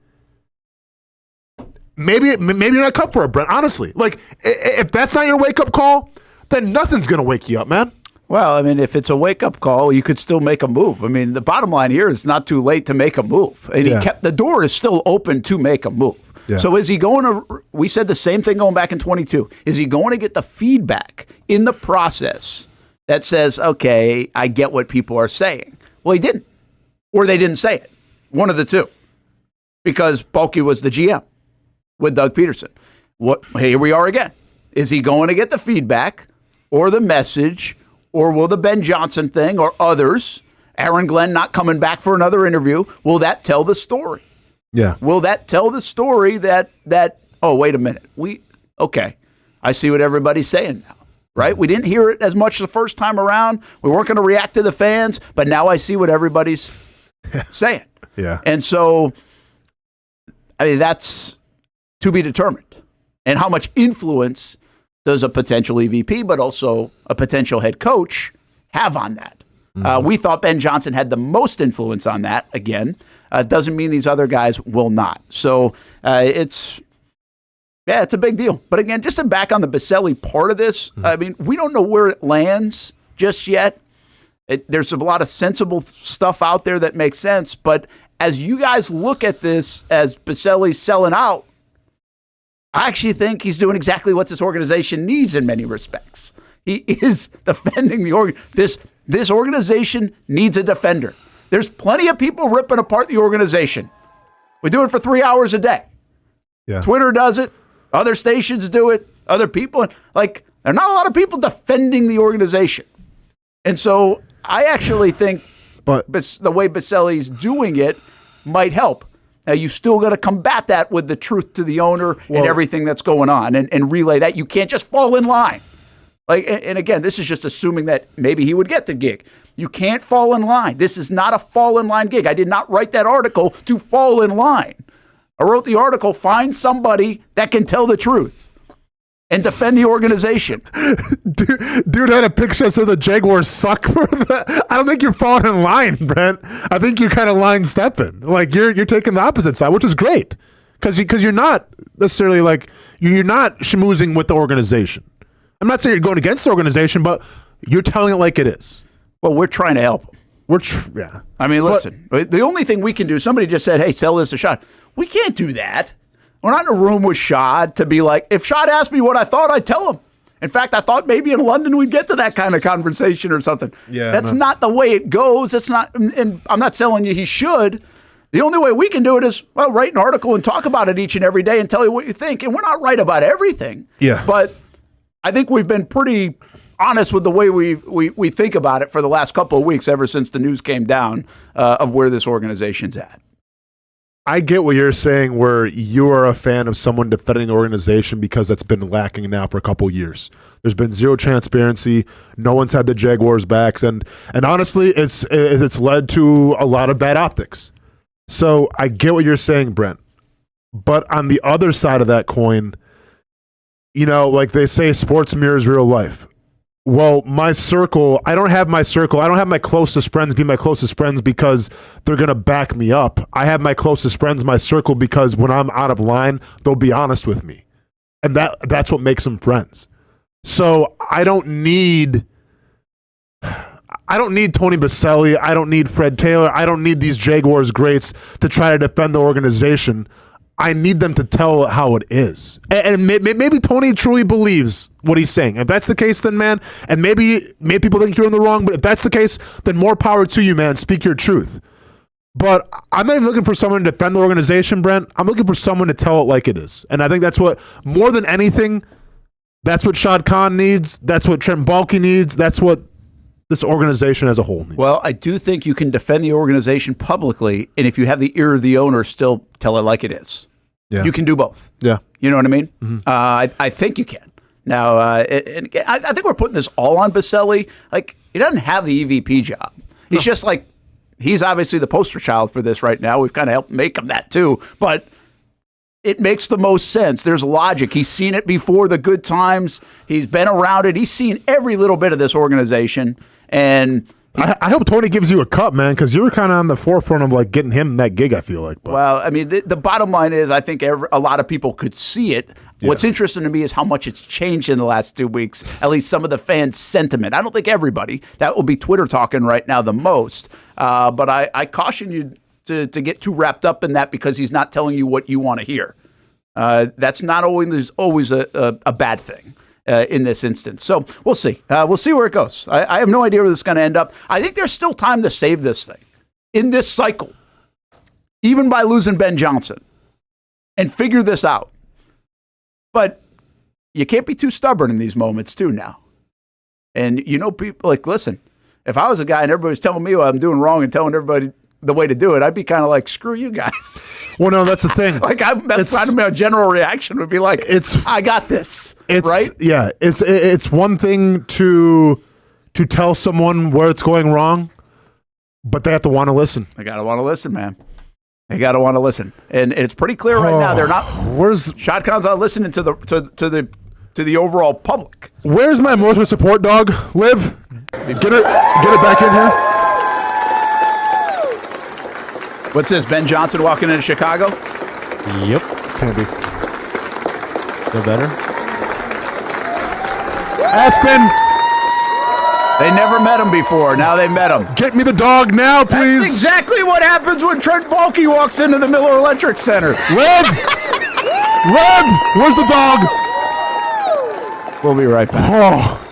maybe you're not cut for it, Brent. Honestly, like, if that's not your wake up call, then nothing's gonna wake you up, man. Well, I mean, if it's a wake up call, you could still make a move. I mean, the bottom line here is not too late to make a move, and the door is still open to make a move. Yeah. So is he going to? We said the same thing going back in 22. Is he going to get the feedback in the process that says, okay, I get what people are saying? Well, he didn't, or they didn't say it. One of the two, because Baalke was the GM with Doug Peterson. Here we are again. Is he going to get the feedback or the message, or will the Ben Johnson thing or others, Aaron Glenn not coming back for another interview, will that tell the story? Yeah. Will that tell the story that oh, wait a minute. I see what everybody's saying now, right? We didn't hear it as much the first time around. We weren't going to react to the fans, but now I see what everybody's saying. Yeah. And so, I mean, that's to be determined. And how much influence does a potential EVP, but also a potential head coach, have on that? We thought Ben Johnson had the most influence on that. Again, doesn't mean these other guys will not. So it's a big deal. But again, just to back on the Baselli part of this, I mean, we don't know where it lands just yet. There's a lot of sensible stuff out there that makes sense. But as you guys look at this, as Baselli's selling out, I actually think he's doing exactly what this organization needs in many respects. He is defending the This organization needs a defender. There's plenty of people ripping apart the organization. We do it for 3 hours a day. Yeah. Twitter does it. Other stations do it. Other people. Like, there are not a lot of people defending the organization. And so I actually think the way Baselli's doing it might help. Now, you still got to combat that with the truth to the owner and everything that's going on and relay that. You can't just fall in line. And again, this is just assuming that maybe he would get the gig. You can't fall in line. This is not a fall in line gig. I did not write that article to fall in line. I wrote the article, find somebody that can tell the truth and defend the organization. Dude had a picture that said the Jaguars suck for that. I don't think you're falling in line, Brent. I think you're kind of line stepping. Like you're taking the opposite side, which is great. Because you're not necessarily like, you're not schmoozing with the organization. I'm not saying you're going against the organization, but you're telling it like it is. Well, we're trying to help them. Yeah. I mean, listen, the only thing we can do, somebody just said, hey, sell this to Shad. We can't do that. We're not in a room with Shad to be like, if Shad asked me what I thought, I'd tell him. In fact, I thought maybe in London we'd get to that kind of conversation or something. Yeah, That's not the way it goes. It's not, and I'm not telling you he should. The only way we can do it is, well, write an article and talk about it each and every day and tell you what you think. And we're not right about everything. Yeah. But I think we've been pretty honest with the way we think about it for the last couple of weeks, ever since the news came down of where this organization's at. I get what you're saying, where you are a fan of someone defending the organization because that's been lacking now for a couple of years. There's been zero transparency. No one's had the Jaguars' backs, and honestly, it's led to a lot of bad optics. So I get what you're saying, Brent. But on the other side of that coin, like they say, sports mirrors real life. Well, my circle, I don't have my circle. I don't have my closest friends be my closest friends because they're going to back me up. I have my closest friends, my circle, because when I'm out of line, they'll be honest with me. And that's what makes them friends. So I don't need Tony Baselli. I don't need Fred Taylor. I don't need these Jaguars greats to try to defend the organization. I need them to tell how it is. And maybe Tony truly believes what he's saying. If that's the case, then, man, and maybe people think you're in the wrong, but if that's the case, then more power to you, man. Speak your truth. But I'm not even looking for someone to defend the organization, Brent. I'm looking for someone to tell it like it is. And I think that's what, more than anything, that's what Shad Khan needs. That's what Trent Baalke needs. That's what this organization as a whole needs. Well, I do think you can defend the organization publicly, and if you have the ear of the owner, still tell it like it is. Yeah. You can do both. Yeah. You know what I mean? Mm-hmm. I think you can. Now, and again, I think we're putting this all on Baselli. Like, he doesn't have the EVP job. He's just like, he's obviously the poster child for this right now. We've kind of helped make him that too. But it makes the most sense. There's logic. He's seen it before, the good times. He's been around it. He's seen every little bit of this organization. And I hope Tony gives you a cut, man, because you were kind of on the forefront of like getting him that gig, I feel like. But. Well, I mean, the bottom line is I think a lot of people could see it. Yeah. What's interesting to me is how much it's changed in the last 2 weeks, at least some of the fans' sentiment. I don't think everybody. That will be Twitter talking right now the most. But I caution you to get too wrapped up in that because he's not telling you what you want to hear. That's not always a bad thing. In this instance. So we'll see. We'll see where it goes. I have no idea where this is going to end up. I think there's still time to save this thing in this cycle, even by losing Ben Johnson, and figure this out. But you can't be too stubborn in these moments too now. And people like, listen, if I was a guy and everybody's telling me what I'm doing wrong and telling everybody the way to do it, I'd be kind of like, screw you guys. Well, no, that's the thing. Like that's kind of my general reaction would be like, I got this. Right? Yeah. It's one thing to tell someone where it's going wrong, but they have to want to listen. They got to want to listen, man. They got to want to listen. And it's pretty clear right now they're not. Shad Khan's not listening to the overall public. Where's my emotional support dog? Liv, get it back in here. What's this, Ben Johnson walking into Chicago? Yep. Can it be? Feel better? Aspen! They never met him before. Now they met him. Get me the dog now, please! That's exactly what happens when Trent Baalke walks into the Miller Electric Center. Liv! Where's the dog? We'll be right back. Oh.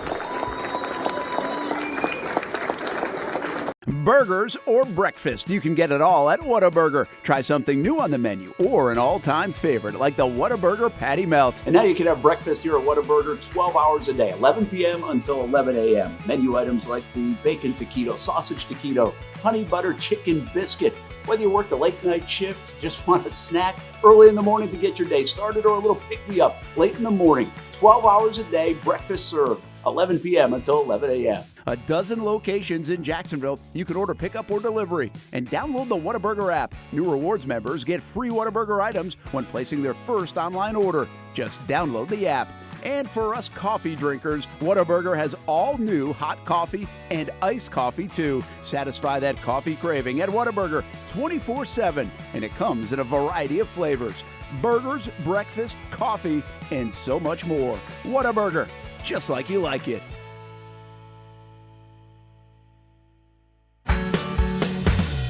burgers, or breakfast. You can get it all at Whataburger. Try something new on the menu or an all-time favorite like the Whataburger Patty Melt. And now you can have breakfast here at Whataburger 12 hours a day, 11 p.m. until 11 a.m. Menu items like the bacon taquito, sausage taquito, honey butter chicken biscuit. Whether you work the late night shift, just want a snack early in the morning to get your day started, or a little pick-me-up late in the morning, 12 hours a day, breakfast served, 11 p.m. until 11 a.m. A dozen locations in Jacksonville. You can order pickup or delivery and download the Whataburger app. New rewards members get free Whataburger items when placing their first online order. Just download the app. And for us coffee drinkers, Whataburger has all new hot coffee and iced coffee too. Satisfy that coffee craving at Whataburger 24/7, and it comes in a variety of flavors. Burgers, breakfast, coffee, and so much more. Whataburger, just like you like it.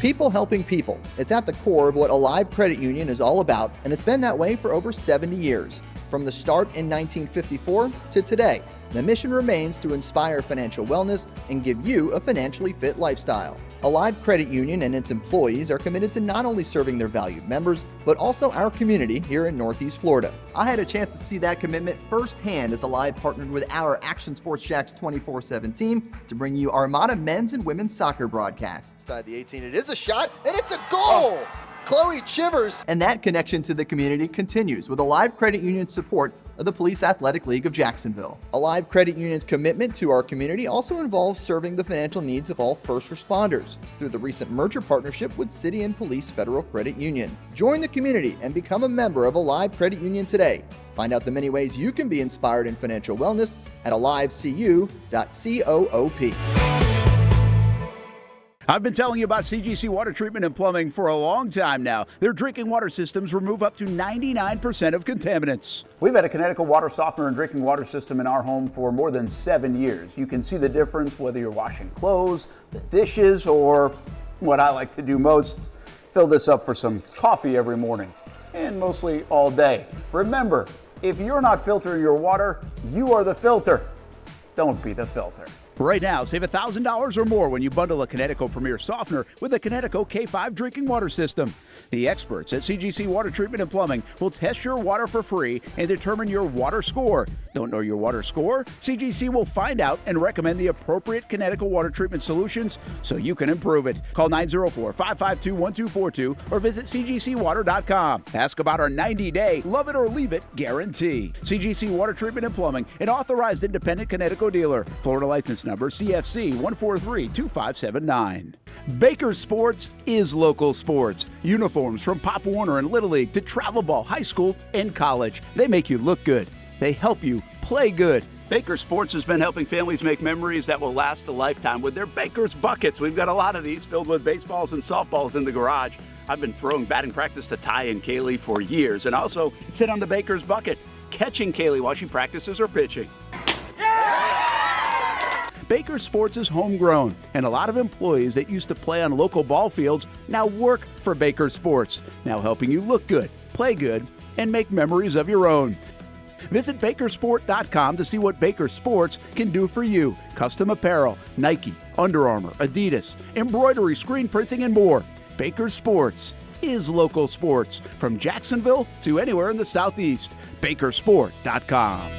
People helping people. It's at the core of what Alive Credit Union is all about, and it's been that way for over 70 years. From the start in 1954 to today, the mission remains to inspire financial wellness and give you a financially fit lifestyle. Alive Credit Union and its employees are committed to not only serving their valued members, but also our community here in Northeast Florida. I had a chance to see that commitment firsthand as Alive partnered with our Action Sports Jacks 24/7 team to bring you Armada men's and women's soccer broadcasts. Inside the 18, it is a shot, and it's a goal! Chloe Chivers! And that connection to the community continues with Alive Credit Union's support of the Police Athletic League of Jacksonville. Alive Credit Union's commitment to our community also involves serving the financial needs of all first responders through the recent merger partnership with City and Police Federal Credit Union. Join the community and become a member of Alive Credit Union today. Find out the many ways you can be inspired in financial wellness at alivecu.coop. I've been telling you about CGC Water Treatment and Plumbing for a long time now. Their drinking water systems remove up to 99% of contaminants. We've had a Connecticut water softener and drinking water system in our home for more than 7 years. You can see the difference whether you're washing clothes, the dishes, or what I like to do most, fill this up for some coffee every morning, and mostly all day. Remember, if you're not filtering your water, you are the filter. Don't be the filter. Right now, save $1,000 or more when you bundle a Connecticut Premier Softener with a Connecticut K5 drinking water system. The experts at CGC Water Treatment and Plumbing will test your water for free and determine your water score. Don't know your water score? CGC will find out and recommend the appropriate Connecticut water treatment solutions so you can improve it. Call 904-552-1242 or visit cgcwater.com. Ask about our 90-day love it or leave it guarantee. CGC Water Treatment and Plumbing, an authorized independent Connecticut dealer. Florida license number CFC 1432579. Baker Sports is local sports. Uniforms from Pop Warner and Little League to travel ball, high school, and college. They make you look good. They help you play good. Baker Sports has been helping families make memories that will last a lifetime with their Baker's Buckets. We've got a lot of these filled with baseballs and softballs in the garage. I've been throwing batting practice to Ty and Kaylee for years and also sit on the Baker's Bucket, catching Kaylee while she practices or pitching. Baker Sports is homegrown, and a lot of employees that used to play on local ball fields now work for Baker Sports, now helping you look good, play good, and make memories of your own. Visit bakersport.com to see what Baker Sports can do for you. Custom apparel, Nike, Under Armour, Adidas, embroidery, screen printing, and more. Baker Sports is local sports from Jacksonville to anywhere in the Southeast. bakersport.com.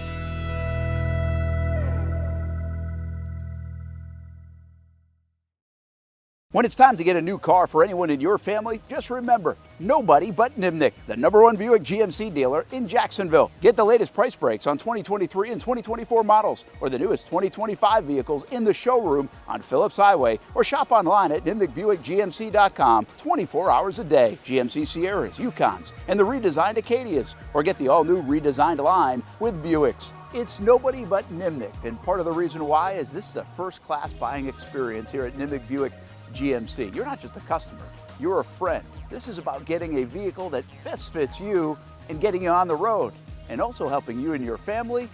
When it's time to get a new car for anyone in your family, just remember, nobody but Nimnick, the #1 Buick GMC dealer in Jacksonville. Get the latest price breaks on 2023 and 2024 models or the newest 2025 vehicles in the showroom on Phillips Highway or shop online at nimnickbuickgmc.com 24 hours a day. GMC Sierras, Yukons, and the redesigned Acadias, or get the all-new redesigned line with Buicks. It's nobody but Nimnick, and part of the reason why is this is a first-class buying experience here at Nimnick Buick GMC. You're not just a customer, you're a friend. This is about getting a vehicle that best fits you and getting you on the road, and also helping you and your family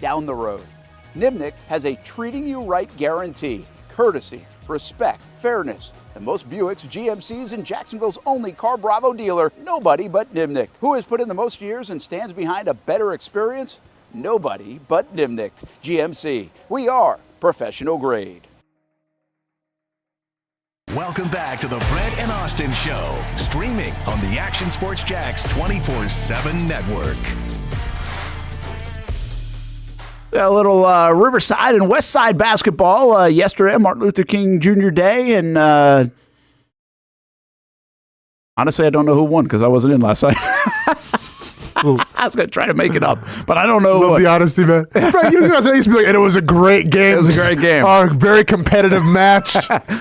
down the road. Nimnick has a treating you right guarantee, courtesy, respect, fairness. And most Buicks, GMCs, and Jacksonville's only Car Bravo dealer, nobody but Nimnick. Who has put in the most years and stands behind a better experience? Nobody but Nimnick. GMC. We are professional grade. Welcome back to the Brent and Austin Show, streaming on the Action Sports Jax 24/7 network. A little Riverside and West Side basketball yesterday, Martin Luther King Jr. Day, and honestly, I don't know who won because I wasn't in last night. I was going to try to make it up, but I don't know. Love the honesty, man. You guys used to be like, and it was a great game. It was a great game. Very competitive match.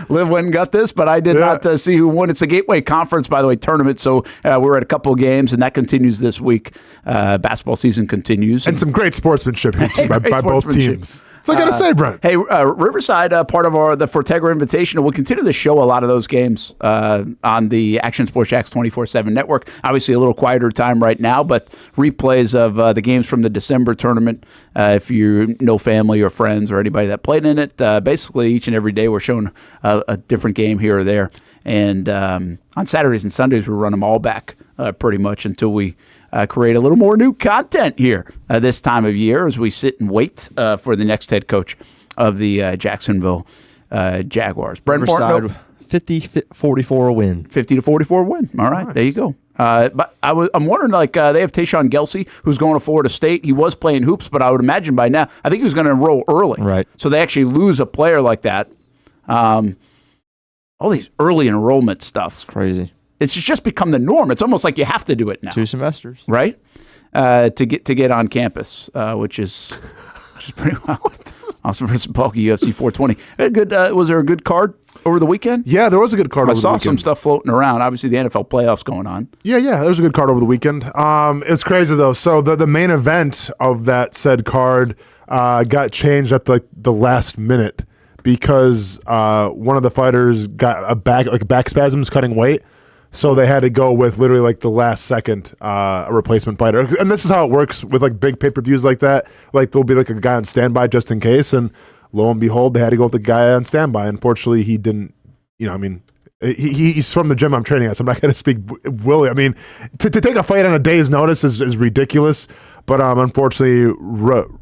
Liv went and got this, but I did not see who won. It's a Gateway Conference, by the way, tournament, so we're at a couple of games, and that continues this week. Basketball season continues. And some great sportsmanship by both teams. So I got to say, Brent. Hey, Riverside, part of the Fortegra Invitational, will continue to show a lot of those games on the Action Sports Jax 24/7 network. Obviously, a little quieter time right now, but replays of the games from the December tournament, if you know family or friends or anybody that played in it, basically each and every day we're showing a different game here or there. And on Saturdays and Sundays, we run them all back pretty much until we create a little more new content here this time of year as we sit and wait for the next head coach of the Jacksonville Jaguars. Brent Martineau, 50-44 win. 50-44 win. All right, nice. There you go. But I'm wondering, they have Tayshaun Gelsey, who's going to Florida State. He was playing hoops, but I would imagine by now, I think he was going to enroll early. Right. So they actually lose a player like that. All these early enrollment stuff. It's crazy. It's just become the norm. It's almost like you have to do it now. 2 semesters, right? To get on campus, which is pretty well. Austin versus Baalke, UFC 420. Was there a good card over the weekend? Yeah, there was a good card. I saw some stuff floating around. Obviously, the NFL playoffs going on. Yeah, there was a good card over the weekend. It's crazy though. So the main event of that said card got changed at the last minute because one of the fighters got back spasms cutting weight. So they had to go with literally the last second a replacement fighter. And this is how it works with big pay-per-views like that. There'll be a guy on standby just in case. And lo and behold, they had to go with the guy on standby. Unfortunately, he didn't, he's from the gym I'm training at, so I'm not going to speak Willie. I mean, to take a fight on a day's notice is ridiculous. But unfortunately,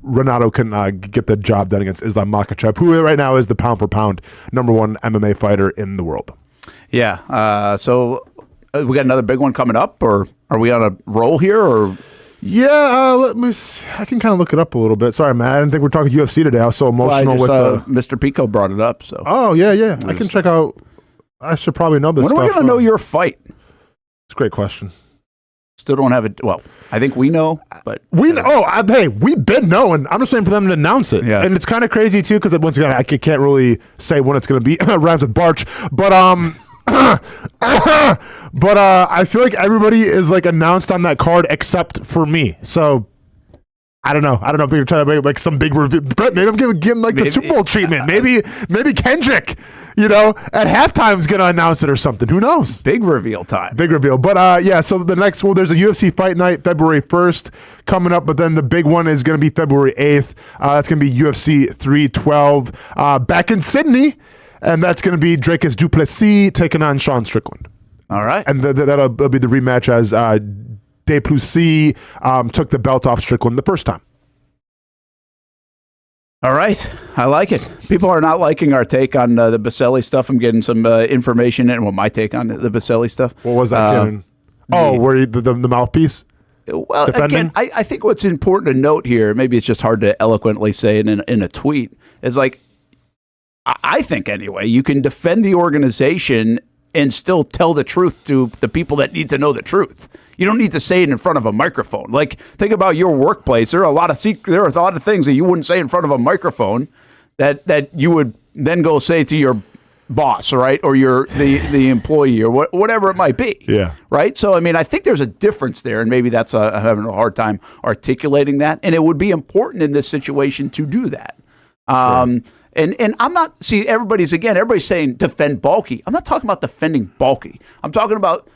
Renato couldn't get the job done against Islam Makhachev, who right now is the pound-for-pound #1 MMA fighter in the world. Yeah, so we got another big one coming up, or are we on a roll here? Or let me. I can kind of look it up a little bit. Sorry, man. I didn't think we're talking UFC today. I was so emotional with Mr. Pico brought it up. So yeah. I can check out. I should probably know this. When are we going to know your fight? It's a great question. Still don't have it. Well, I think we know, but we know. Hey, we've been knowing. I'm just waiting for them to announce it. Yeah. And it's kind of crazy too because once again, I can't really say when it's going to be. Rhymes with Barch, but but I feel like everybody is announced on that card except for me. So I don't know. I don't know if they're trying to make some big review. Brett, maybe I'm giving the Super Bowl treatment. Maybe Kendrick, at halftime is going to announce it or something. Who knows? Big reveal time. Big reveal. But so the next there's a UFC fight night February 1st coming up, but then the big one is going to be February 8th. That's going to be UFC 312 back in Sydney. And that's going to be Dracus du Plessis taking on Sean Strickland. All right. And that'll be the rematch as Du Plessis took the belt off Strickland the first time. All right. I like it. People are not liking our take on the Baselli stuff. I'm getting some information in. Well, my take on the Baselli stuff. What was that, where the mouthpiece? Well, defending? Again, I think what's important to note here, maybe it's just hard to eloquently say it in a tweet, is I think anyway, you can defend the organization and still tell the truth to the people that need to know the truth. You don't need to say it in front of a microphone. Think about your workplace. There are a lot of things that you wouldn't say in front of a microphone that you would then go say to your boss, right, or the employee, or whatever it might be. Yeah. Right. So I think there's a difference there, and maybe that's I'm having a hard time articulating that. And it would be important in this situation to do that. Sure. And I'm not, everybody's saying defend Baalke. I'm not talking about defending Baalke. I'm talking about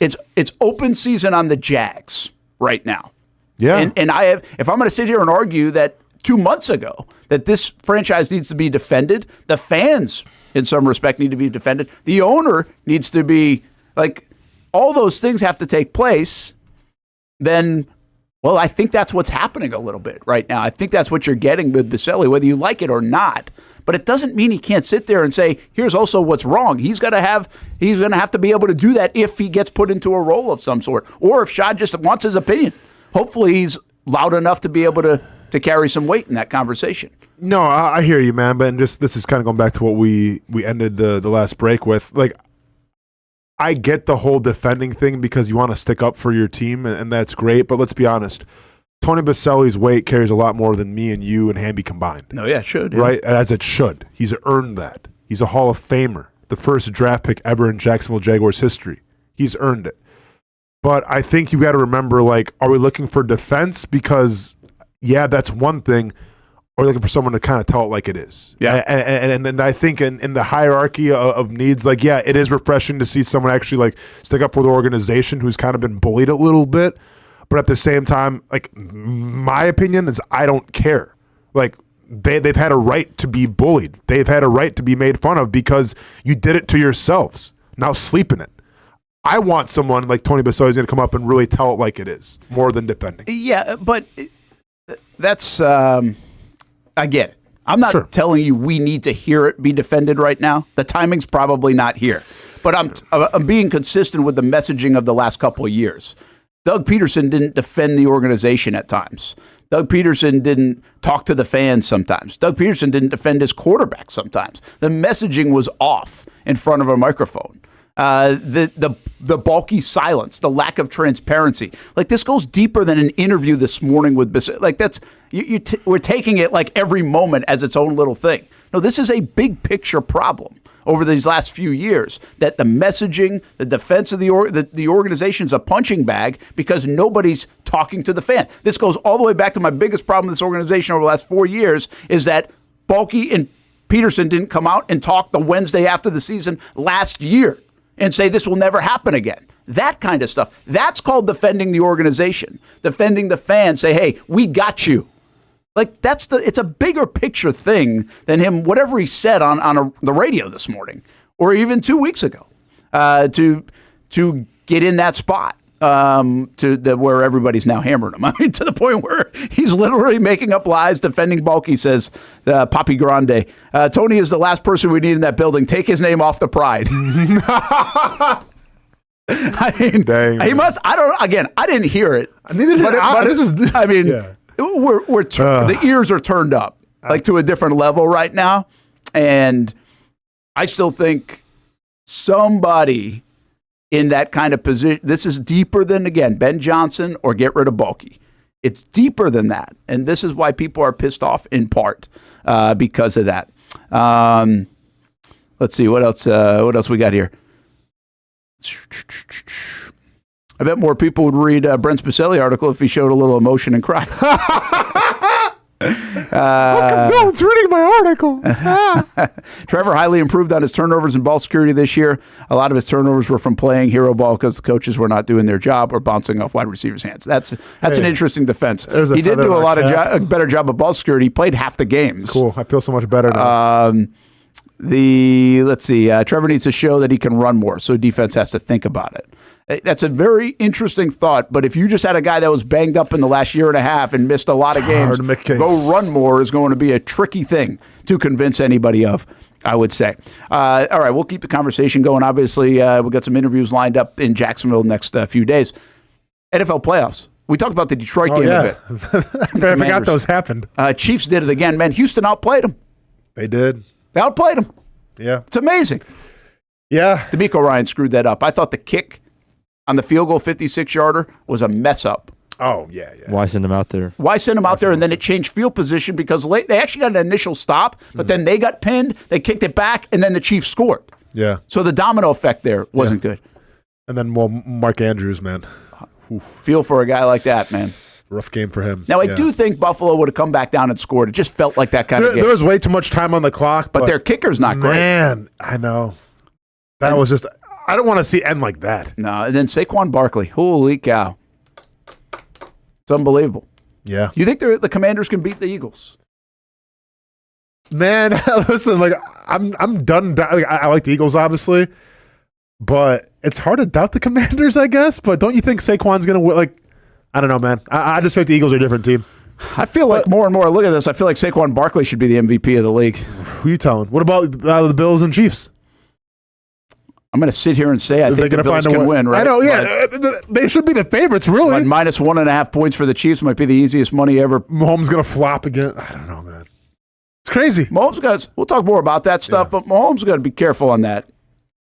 it's open season on the Jags right now. Yeah. And if I'm going to sit here and argue that 2 months ago that this franchise needs to be defended, the fans in some respect need to be defended, the owner needs to be, all those things have to take place, then well, I think that's what's happening a little bit right now. I think that's what you're getting with Baselli, whether you like it or not. but it doesn't mean he can't sit there and say, here's also what's wrong. He's going to have to be able to do that if he gets put into a role of some sort, or if Shad just wants his opinion. Hopefully he's loud enough to be able to carry some weight in that conversation. No, I hear you, man. But this is kind of going back to what we ended the last break with. Like, I get the whole defending thing because you want to stick up for your team, and that's great. But let's be honest. Tony Baselli's weight carries a lot more than me and you and Hamby combined. No, yeah, it should. Yeah. Right? As it should. He's earned that. He's a Hall of Famer. The first draft pick ever in Jacksonville Jaguars history. He's earned it. But I think you got to remember, like, are we looking for defense? Because, yeah, that's one thing. Or looking for someone to kind of tell it like it is. Yeah. And I think in the hierarchy of needs, like, yeah, it is refreshing to see someone actually, like, stick up for the organization who's kind of been bullied a little bit. But at the same time, like, my opinion is I don't care. Like, they've had a right to be bullied. They've had a right to be made fun of because you did it to yourselves. Now sleep in it. I want someone like Tony Baselli is going to come up and really tell it like it is, more than defending. Yeah, but that's I get it. I'm not telling you we need to hear it be defended right now. The timing's probably not here. But I'm being consistent with the messaging of the last couple of years. Doug Peterson didn't defend the organization at times. Doug Peterson didn't talk to the fans sometimes. Doug Peterson didn't defend his quarterback sometimes. The messaging was off in front of a microphone. The bulky silence, the lack of transparency. Like, this goes deeper than an interview this morning with Bissett. Like, that's we're taking it like every moment as its own little thing. No, this is a big picture problem over these last few years, that the messaging, the defense of the organization's a punching bag because nobody's talking to the fan. This goes all the way back to my biggest problem with this organization over the last 4 years is that Baalke and Peterson didn't come out and talk the Wednesday after the season last year and say this will never happen again. That kind of stuff. That's called defending the organization. Defending the fans. Say, hey, we got you. Like, it's a bigger picture thing than him, whatever he said on the radio this morning or even 2 weeks ago to get in that spot where everybody's now hammering him. I mean, to the point where he's literally making up lies, defending Baalke, says Papi Grande. Tony is the last person we need in that building. Take his name off the pride. I mean, dang, he must. I don't. Again, I didn't hear it. Neither did I. I mean, yeah. The ears are turned up like to a different level right now, and I still think somebody in that kind of position. This is deeper than, again, Ben Johnson or get rid of Baalke. It's deeper than that, and this is why people are pissed off in part because of that. Let's see what else. What else we got here? I bet more people would read Brent Baselli article if he showed a little emotion and cried. No, it's reading my article. Trevor highly improved on his turnovers and ball security this year. A lot of his turnovers were from playing hero ball because the coaches were not doing their job or bouncing off wide receivers' hands. That's an interesing defense. He did do a better job of ball security. He played half the games. Cool. I feel so much better now. Let's see. Trevor needs to show that he can run more, so defense has to think about it. That's a very interesting thought, but if you just had a guy that was banged up in the last year and a half and missed a lot of games, go run more is going to be a tricky thing to convince anybody of, I would say. All right, we'll keep the conversation going. Obviously, we've got some interviews lined up in Jacksonville the next few days. NFL playoffs. We talked about the Detroit game a bit. I forgot those happened. Chiefs did it again. Man, Houston outplayed them. They did. They outplayed them. Yeah. It's amazing. Yeah. D'Amico Ryan screwed that up. I thought the kick on the field goal 56-yarder was a mess up. Oh, yeah. Why send him out there? Why send him out there? And then it changed field position because they actually got an initial stop, but then they got pinned, they kicked it back, and then the Chiefs scored. Yeah. So the domino effect there wasn't good. And then, Mark Andrews, man. Feel for a guy like that, man. Rough game for him. Now, I do think Buffalo would have come back down and scored. It just felt like that kind of game. There was way too much time on the clock. But their kicker's not great. Man, I know. That was just... I don't want to see end like that. No, and then Saquon Barkley. Holy cow. It's unbelievable. Yeah. You think the Commanders can beat the Eagles? Man, listen, like I'm done. I like the Eagles, obviously, but it's hard to doubt the Commanders, I guess. But don't you think Saquon's going to win? Like, I don't know, man. I just think the Eagles are a different team. I feel like more and more I look at this, I feel like Saquon Barkley should be the MVP of the league. Who are you telling? What about the Bills and Chiefs? I'm going to sit here and say I think the Bills can win, right? I know, yeah. They should be the favorites, really. But minus 1.5 points for the Chiefs might be the easiest money ever. Mahomes going to flop again. I don't know, man. It's crazy. Mahomes we'll talk more about that stuff, but Mahomes got to be careful on that.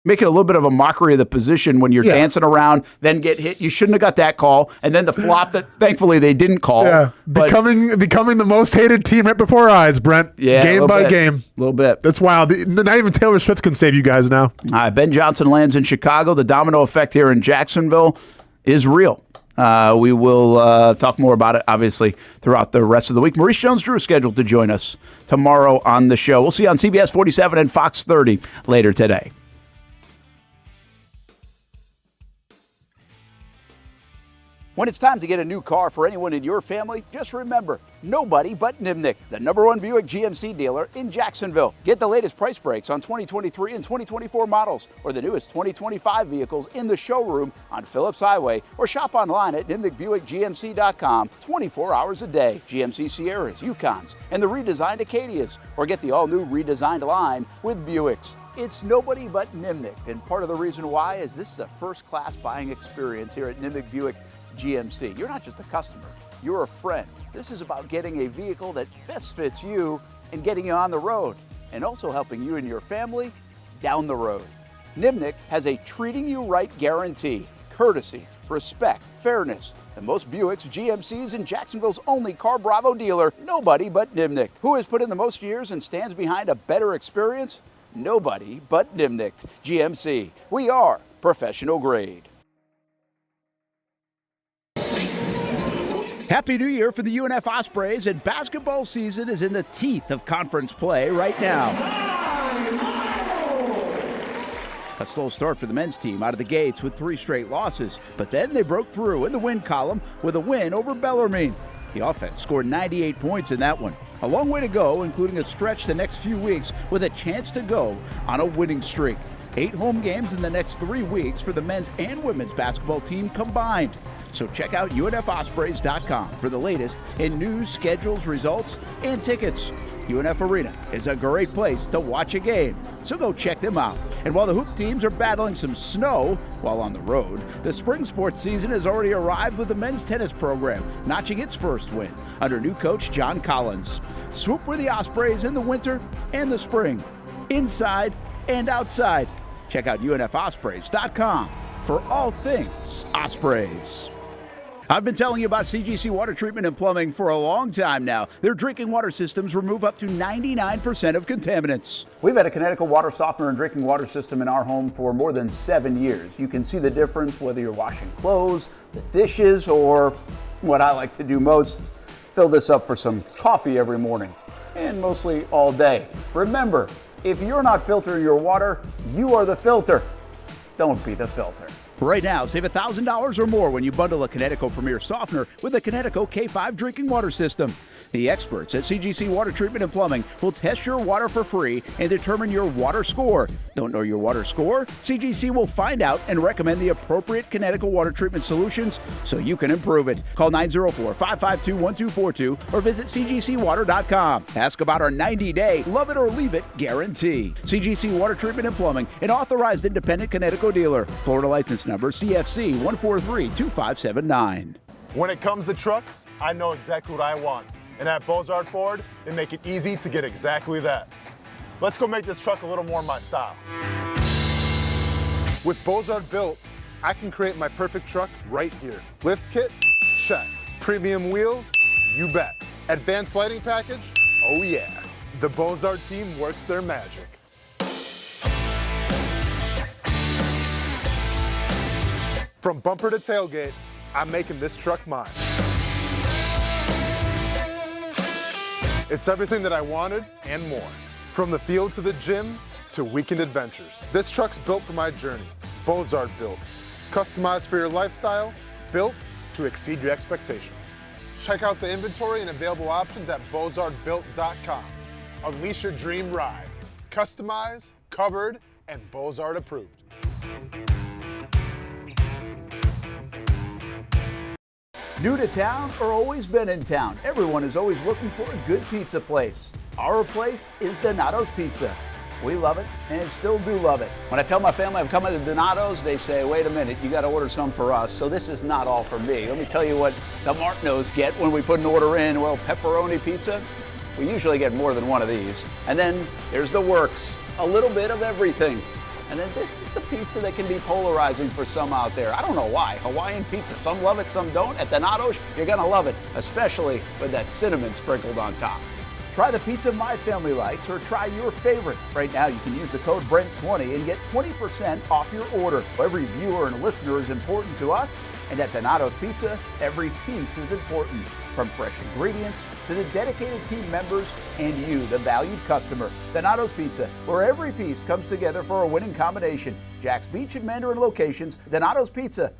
Make it a little bit of a mockery of the position when you're dancing around, then get hit. You shouldn't have got that call, and then the flop that thankfully they didn't call. Yeah, becoming the most hated team right before our eyes, Brent. Yeah, game by game. A little bit. That's wild. Not even Taylor Swift can save you guys now. Ben Johnson lands in Chicago. The domino effect here in Jacksonville is real. We will talk more about it, obviously, throughout the rest of the week. Maurice Jones-Drew is scheduled to join us tomorrow on the show. We'll see you on CBS 47 and Fox 30 later today. When it's time to get a new car for anyone in your family, just remember, nobody but Nimnick, the #1 Buick GMC dealer in Jacksonville. Get the latest price breaks on 2023 and 2024 models or the newest 2025 vehicles in the showroom on Phillips Highway or shop online at NimnickBuickGMC.com 24 hours a day. GMC Sierras, Yukons, and the redesigned Acadias, or get the all-new redesigned line with Buicks. It's nobody but Nimnick, and part of the reason why is this is a first-class buying experience here at Nimnick Buick GMC. You're not just a customer, you're a friend. This is about getting a vehicle that best fits you and getting you on the road, and also helping you and your family down the road. Nimnick has a treating you right guarantee, courtesy, respect, fairness. And most Buicks, GMCs, and Jacksonville's only Car Bravo dealer, nobody but Nimnick. Who has put in the most years and stands behind a better experience? Nobody but Nimnick. GMC. We are professional grade. Happy New Year for the UNF Ospreys, and basketball season is in the teeth of conference play right now. A slow start for the men's team out of the gates with 3 straight losses, but then they broke through in the win column with a win over Bellarmine. The offense scored 98 points in that one. A long way to go, including a stretch the next few weeks with a chance to go on a winning streak. 8 home games in the next 3 weeks for the men's and women's basketball team combined. So check out UNFOspreys.com for the latest in news, schedules, results, and tickets. UNF Arena is a great place to watch a game, so go check them out. And while the hoop teams are battling some snow while on the road, the spring sports season has already arrived with the men's tennis program notching its first win under new coach John Collins. Swoop with the Ospreys in the winter and the spring, inside and outside. Check out UNFOspreys.com for all things Ospreys. I've been telling you about CGC Water Treatment and Plumbing for a long time now. Their drinking water systems remove up to 99% of contaminants. We've had a Connecticut water softener and drinking water system in our home for more than 7 years. You can see the difference whether you're washing clothes, the dishes, or what I like to do most, fill this up for some coffee every morning, and mostly all day. Remember, if you're not filtering your water, you are the filter. Don't be the filter. Right now, save $1,000 or more when you bundle a Connecticut Premier Softener with a Connecticut K5 drinking water system. The experts at CGC Water Treatment and Plumbing will test your water for free and determine your water score. Don't know your water score? CGC will find out and recommend the appropriate Connecticut water treatment solutions so you can improve it. Call 904-552-1242 or visit cgcwater.com. Ask about our 90-day love it or leave it guarantee. CGC Water Treatment and Plumbing, an authorized independent Connecticut dealer. Florida license number CFC 1432579. When it comes to trucks, I know exactly what I want. And at Bozard Ford, they make it easy to get exactly that. Let's go make this truck a little more my style. With Bozard Built, I can create my perfect truck right here. Lift kit? Check. Premium wheels? You bet. Advanced lighting package? Oh yeah. The Bozard team works their magic. From bumper to tailgate, I'm making this truck mine. It's everything that I wanted and more. From the field to the gym to weekend adventures. This truck's built for my journey. Bozard Built. Customized for your lifestyle, built to exceed your expectations. Check out the inventory and available options at bozardbuilt.com. Unleash your dream ride. Customized, covered, and Bozard approved. New to town or always been in town, everyone is always looking for a good pizza place. Our place is Donato's Pizza. We love it and still do love it. When I tell my family I'm coming to Donato's, they say, wait a minute, you got to order some for us. So this is not all for me. Let me tell you what the Martineaus get when we put an order in. Well, pepperoni pizza, we usually get more than one of these. And then here's the works, a little bit of everything. And then this is the pizza that can be polarizing for some out there. I don't know why. Hawaiian pizza, some love it, some don't. At Donato's, you're gonna love it, especially with that cinnamon sprinkled on top. Try the pizza my family likes or try your favorite. Right now, you can use the code BRENT20 and get 20% off your order. Every viewer and listener is important to us, and at Donato's Pizza, every piece is important. From fresh ingredients to the dedicated team members and you, the valued customer. Donato's Pizza, where every piece comes together for a winning combination. Jack's Beach and Mandarin locations, Donato's Pizza.